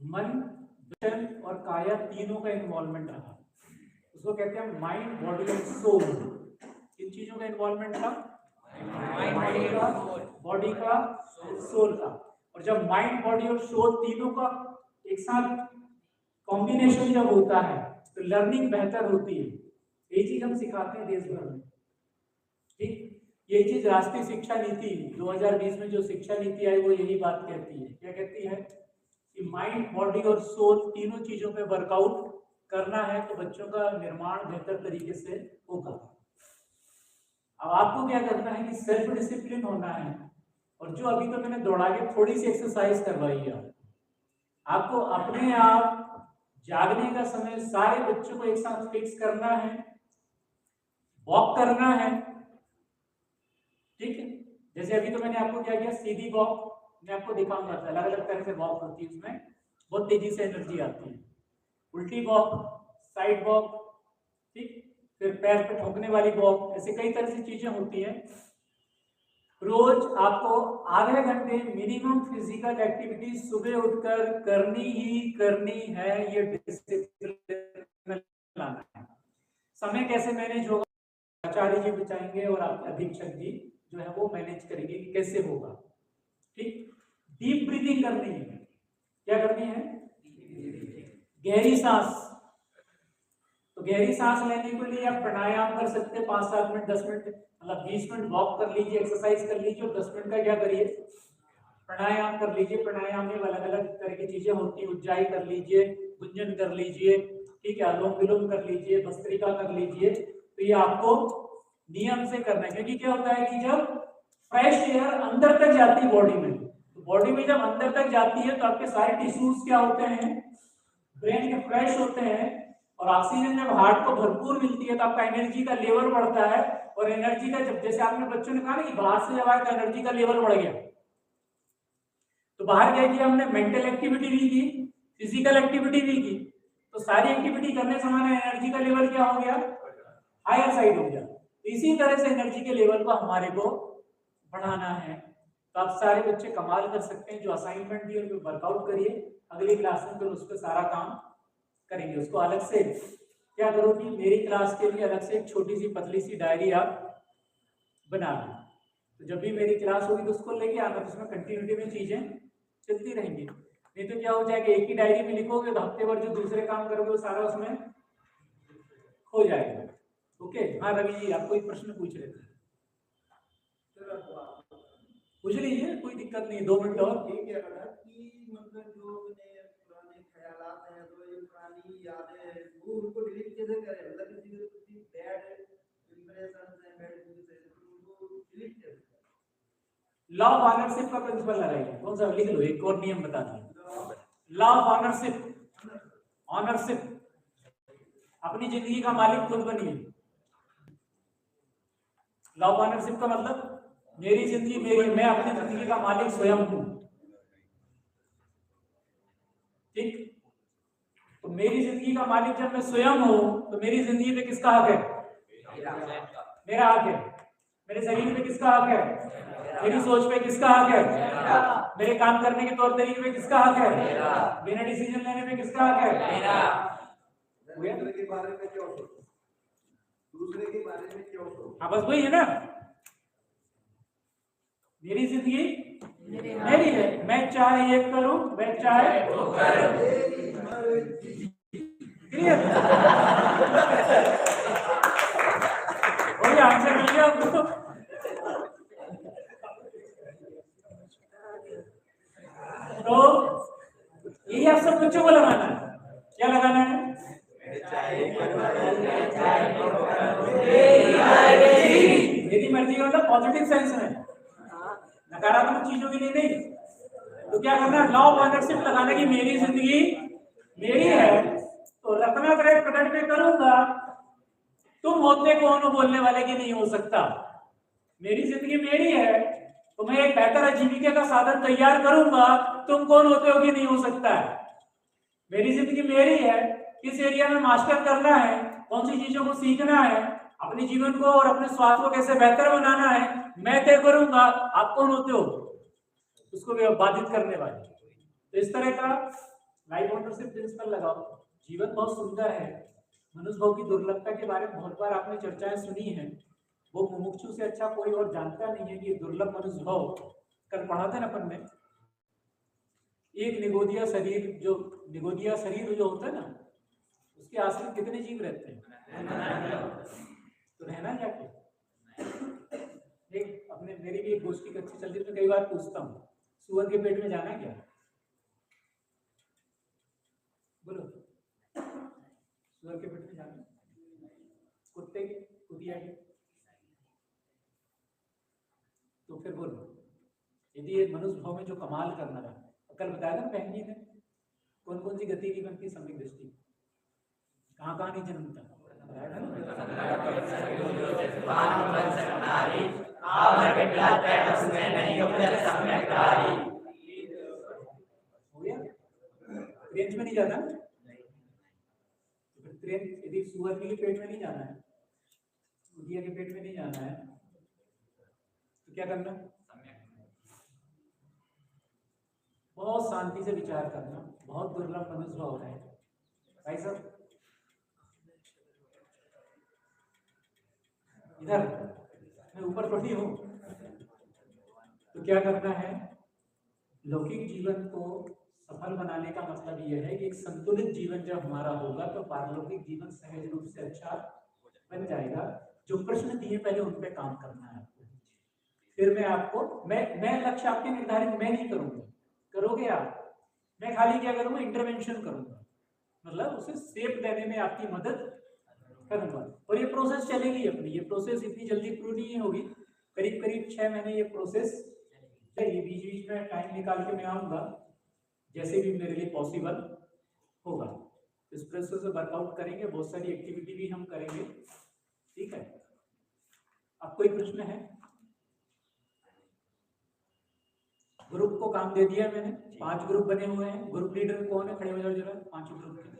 मन, वचन और काया तीनों का इन्वॉल्वमेंट रहा। उसको कहते हैं माइंड, बॉडी और सोल। किन चीजों का इन्वॉल्वमेंट था? माइंड का, बॉडी का, सोल का। और जब माइंड, बॉडी और सोल तीनों का एक साथ कॉम्बिनेशन जब होता है तो लर्निंग बेहतर होती है। यही चीज हम सिखाते हैं देश भर में। ठीक, ये चीज राष्ट्रीय शिक्षा नीति 2020 में जो शिक्षा नीति आई वो यही बात कहती है। क्या कहती है कि माइंड, बॉडी और सोल तीनों चीजों पे वर्कआउट करना है तो बच्चों का निर्माण बेहतर तरीके से होगा। अब आपको क्या करना है कि सेल्फ डिसिप्लिन होना है, और जो अभी तो मैंने दौड़ा के थोड़ी सी एक्सरसाइज करवाई है, आपको अपने आप जागने का समय सारे बच्चों को एक साथ फिक्स करना है, वॉक करना है। ठीक है, जैसे अभी तो मैंने आपको क्या किया, सीधी वॉक मैं आपको दिखाऊंगा, अलग अलग तरह से वॉक होती है, उसमें बहुत तेजी से एनर्जी आती है। उल्टी वॉक, साइड वॉक, ठीक, फिर पैर पे ठोकने वाली वॉक, ऐसे कई तरह से चीजें होती हैं। रोज आपको आधे घंटे मिनिमम फिजिकल एक्टिविटी सुबह उठकर करनी ही करनी है, ये डिसिप्लिन लाना है। समय कैसे मैनेज होगा आचार्य जी बताएंगे और आपके अधीक्षक जी जो है वो मैनेज करेंगे कि कैसे होगा। ठीक, डीप ब्रीथिंग करनी है। क्या करनी है? गहरी सांस। तो गहरी सांस लेने के लिए आप प्राणायाम कर सकते हैं 5-7 मिनट, 10 मिनट, मतलब 20 मिनट वॉक कर लीजिए, एक्सरसाइज कर लीजिए, और 10 मिनट का क्या करिए, प्राणायाम कर लीजिए। प्राणायाम में अलग अलग तरह की चीजें होती है, उज्जाई कर लीजिए, गुंजन कर लीजिए, ठीक है, अनुलोम विलोम कर लीजिए, भस्त्रिका कर लीजिए। तो ये आपको नियम से करना है, क्योंकि क्या होता है कि जब फ्रेश एयर अंदर तक जाती है बॉडी में, तो बॉडी में जब अंदर तक जाती है तो आपके सारे टिश्यूज क्या होते हैं, ब्रेन के फ्रेश होते हैं, और ऑक्सीजन जब हार्ट को भरपूर मिलती है तो आपका एनर्जी का लेवल बढ़ता है। और एनर्जी का जब, जैसे आपने बच्चों ने कहा ना कि बाहर से जब आए तो एनर्जी का लेवल बढ़ गया, तो बाहर क्या किया हमने, मेंटल एक्टिविटी भी की, फिजिकल एक्टिविटी भी की, तो सारी एक्टिविटी करने से हमारा एनर्जी का लेवल क्या हो गया, हायर साइड हो गया। तो इसी तरह से एनर्जी के लेवल को हमारे को बढ़ाना है। तो आप सारे बच्चे कमाल कर सकते हैं, जो असाइनमेंट दी उनको वर्कआउट करिए, अगली क्लास में फिर उस पर सारा काम करेंगे। उसको अलग से क्या करो कि मेरी क्लास के लिए अलग से एक छोटी सी पतली सी डायरी आप बना लो, तो जब भी मेरी क्लास होगी तो उसको लेके आना, तो उसमें कंटिन्यूटी में चीजें चलती रहेंगी। नहीं तो क्या हो जाएगा, एक ही डायरी में लिखोगे तो हफ्ते भर जो दूसरे काम करोगे वो सारा उसमें हो जाएगा। ओके, हाँ रवि जी आप कोई प्रश्न पूछ रहे थे, पूछ लीजिए, कोई दिक्कत नहीं, 2 मिनट और। मतलब जो पुराने ख्यालात हैं, तो ये पुरानी यादें वो उनको डिलीट कैसे करें, मतलब किसी को कुछ बैड इंप्रेशंस हैं, बैड चीजें हैं, तो उनको डिलीट कैसे करें? लॉ ऑफ ऑनरशिप का प्रिंसिपल लगाइए, कौन सा लिख लो, एक और नियम बता दीजिए। लॉ ऑफ ऑनरशिप, ऑनरशिप, अपनी जिंदगी का मालिक खुद बनिए। लॉ ऑफ ऑनरशिप का मतलब मेरी जिंदगी मेरी, मैं अपनी जिंदगी का मालिक स्वयं हूं। ठीक, तो मेरी जिंदगी का मालिक जब मैं स्वयं हूं तो मेरी जिंदगी पे किसका हक है, मेरा हक है। मेरे शरीर पे किसका हक है, मेरी सोच पे किसका हक है, मेरे काम करने के तौर तरीके पे किसका हक है, बिना डिसीजन लेने पे किसका हक है, दूसरे के बारे में क्यों सोचो, दूसरे के बारे में क्यों सोचो? हाँ बस वही है ना, मेरी जिंदगी मेरी है, मैं चाहे ये करूं, मैं चाहे वो करूं। क्लियर, आंसर मिल गया आपको। तो यही आप सब बच्चों को लगाना है, क्या लगाना है, मेरी मर्जी का मतलब पॉजिटिव सेंस में, नकारात्मक चीजों के लिए नहीं। तो क्या करना है, लॉ ऑफ ऑनरशिप लगाना कि मेरी जिंदगी मेरी है, तो रखना करे प्रकट में करूंगा, तुम होते कौन हो बोलने वाले की नहीं हो सकता। मेरी जिंदगी मेरी है तो मैं एक बेहतर आजीविका का साधन तैयार करूंगा, तुम कौन होते हो कि नहीं हो सकता है। मेरी जिंदगी मेरी है, किस एरिया में मास्टर करना है, कौन सी चीजों को सीखना है, अपने जीवन को और अपने स्वास्थ्य को कैसे बेहतर बनाना है, मैं तय करूंगा। आप कौन होते हो उसको भी बाधित करने वाले। तो इस तरह का लाइफ ओनरशिप प्रिंसिपल लगाओ। जीवन बहुत सुंदर है, मनुष्य भाव की दुर्लभता के बारे में बहुत बार आपने चर्चाएं सुनी है। वो मुमुक्षु से अच्छा कोई और जानता नहीं है कि दुर्लभ मनुष्य भाव, कल पढ़ा था ना अपन ने, एक निगोदिया शरीर जो होता है ना, उसके आश्रित कितने जीव रहते हैं? तो रहना क्या क्या? एक अपने मेरी भी एक गोष्ठी कच्ची चलती है, कई बार पूछता हूँ, सुअर के पेट में जाना है क्या? बोलो, सुअर के पेट में जाना है? कुत्ते के, कुतिया के? तो फिर बोलो, यदि ये मनुष्य भाव में जो कमाल करना है, कल बताया था बहन जी ने कौन कौन सी गति की बनती सम्यक दृष्टि, कहाँ कहाँ नहीं जन्मता, रेंज में नहीं जाना, तो फिर ट्रेन यदि सुअर के पेट में नहीं जाना है, कुतिया के पेट में नहीं जाना है, तो क्या करना? बहुत शांति से विचार करना, बहुत दुर्लभ मनुष्य भाव है भाई साहब। इधर मैं ऊपर थोड़ी हूँ, तो क्या करना है? लौकिक जीवन को सफल बनाने का मतलब यह है कि एक संतुलित जीवन जब हमारा होगा तो पारलौकिक जीवन सहज रूप से अच्छा बन जाएगा। जो प्रश्न दिए पहले उन पे काम करना है आपको। फिर मैं आपको मैं लक्ष्य आपके निर्धारित मैं नहीं करूंगा, करोगे आप। मैं खाली क्या करूंगा? इंटरवेंशन करूंगा, मतलब उसे शेप देने में आपकी मदद करूंगा। और ये प्रोसेस चलेगी अपनी, ये प्रोसेस इतनी जल्दी पूरी नहीं होगी, करीब करीब 6 महीने ये प्रोसेस चलेगी। बीच बीच में टाइम निकाल के मैं आऊंगा जैसे भी मेरे लिए पॉसिबल होगा। इस प्रोसेस से वर्कआउट करेंगे, बहुत सारी एक्टिविटी भी हम करेंगे, ठीक है। अब कोई प्रश्न है? ग्रुप को काम दे दिया मैंने, 5 ग्रुप बने हुए हैं। ग्रुप लीडर कौन है? खड़े हो जाओ जरा, 5 ग्रुप के।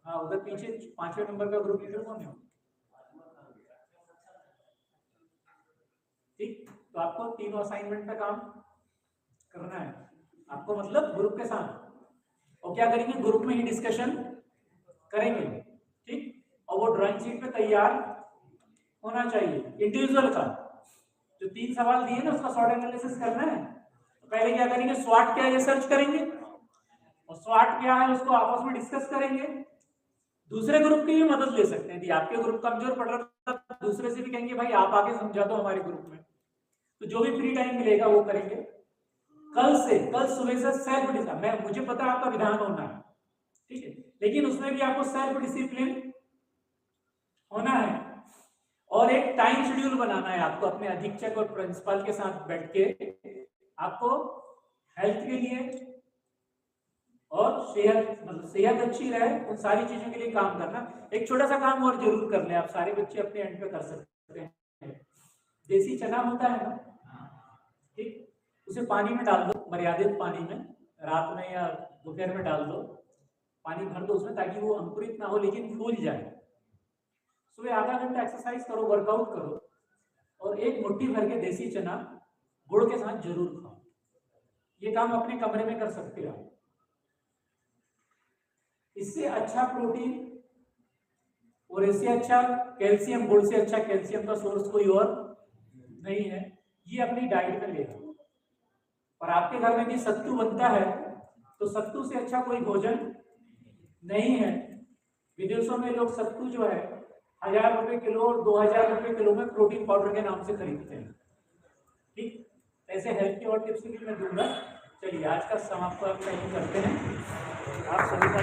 हाँ, उधर पीछे 5वें नंबर का ग्रुप लीडर कौन है? ठीक, तो आपको 3 असाइनमेंट का काम करना है आपको, मतलब ग्रुप के साथ। और क्या करेंगे? ग्रुप में ही डिस्कशन करेंगे, ठीक। और वो ड्राइंग शीट पे तैयार होना चाहिए। इंडिविजुअल का जो 3 सवाल दिए ना, उसका शॉर्ट एनालिसिस करना है। तो पहले क्या करेंगे? स्वाट क्या है ये सर्च करेंगे, और स्वाट क्या है उसको आपस में डिस्कस करेंगे। दूसरे ग्रुप की भी मदद ले सकते हैं, यदि आपके ग्रुप कमजोर पड़ रहा है दूसरे से भी कहेंगे भाई आप आके समझा दो हमारे ग्रुप में। तो जो भी फ्री टाइम मिलेगा वो करेंगे। कल सुबह से सेल्फ डिसिप्लिन, मुझे पता है आपका विधान होना है, ठीक है, लेकिन उसमें भी आपको सेल्फ डिसिप्लिन होना है। और एक टाइम शेड्यूल बनाना है आपको अपने अधीक्षक और प्रिंसिपल के साथ बैठ के। आपको हेल्थ के लिए और सेहत अच्छी रहे, उन सारी चीजों के लिए काम करना। एक छोटा सा काम और जरूर कर ले, आप सारे बच्चे अपने एंड पे कर सकते हैं। देसी चना होता है ना, ठीक, उसे पानी में डाल दो, मर्यादित पानी में, रात में या दोपहर में डाल दो, पानी भर दो उसमें, ताकि वो अंकुरित ना हो लेकिन फूल जाए। सुबह आधा घंटा एक्सरसाइज करो, वर्कआउट करो, और एक मुट्ठी भर के देसी चना गुड़ के साथ जरूर खाओ। ये काम अपने कमरे में कर सकते हो। इससे अच्छा प्रोटीन और इससे अच्छा कैल्शियम, गुड़ से अच्छा कैल्शियम का सोर्स कोई और नहीं है। ये अपनी डाइट में लेगा। और आपके घर में भी सत्तू बनता है, तो सत्तू से अच्छा कोई भोजन नहीं है। विदेशों में लोग सत्तू जो है 1000 रुपए किलो और 2000 रुपए किलो में प्रोटीन पाउडर के नाम से खरीदते हैं, ठीक। ऐसे हेल्थ की और टिप्स भी मैं दूंगा। चलिए आज का समाप्त करते हैं। आप सभी का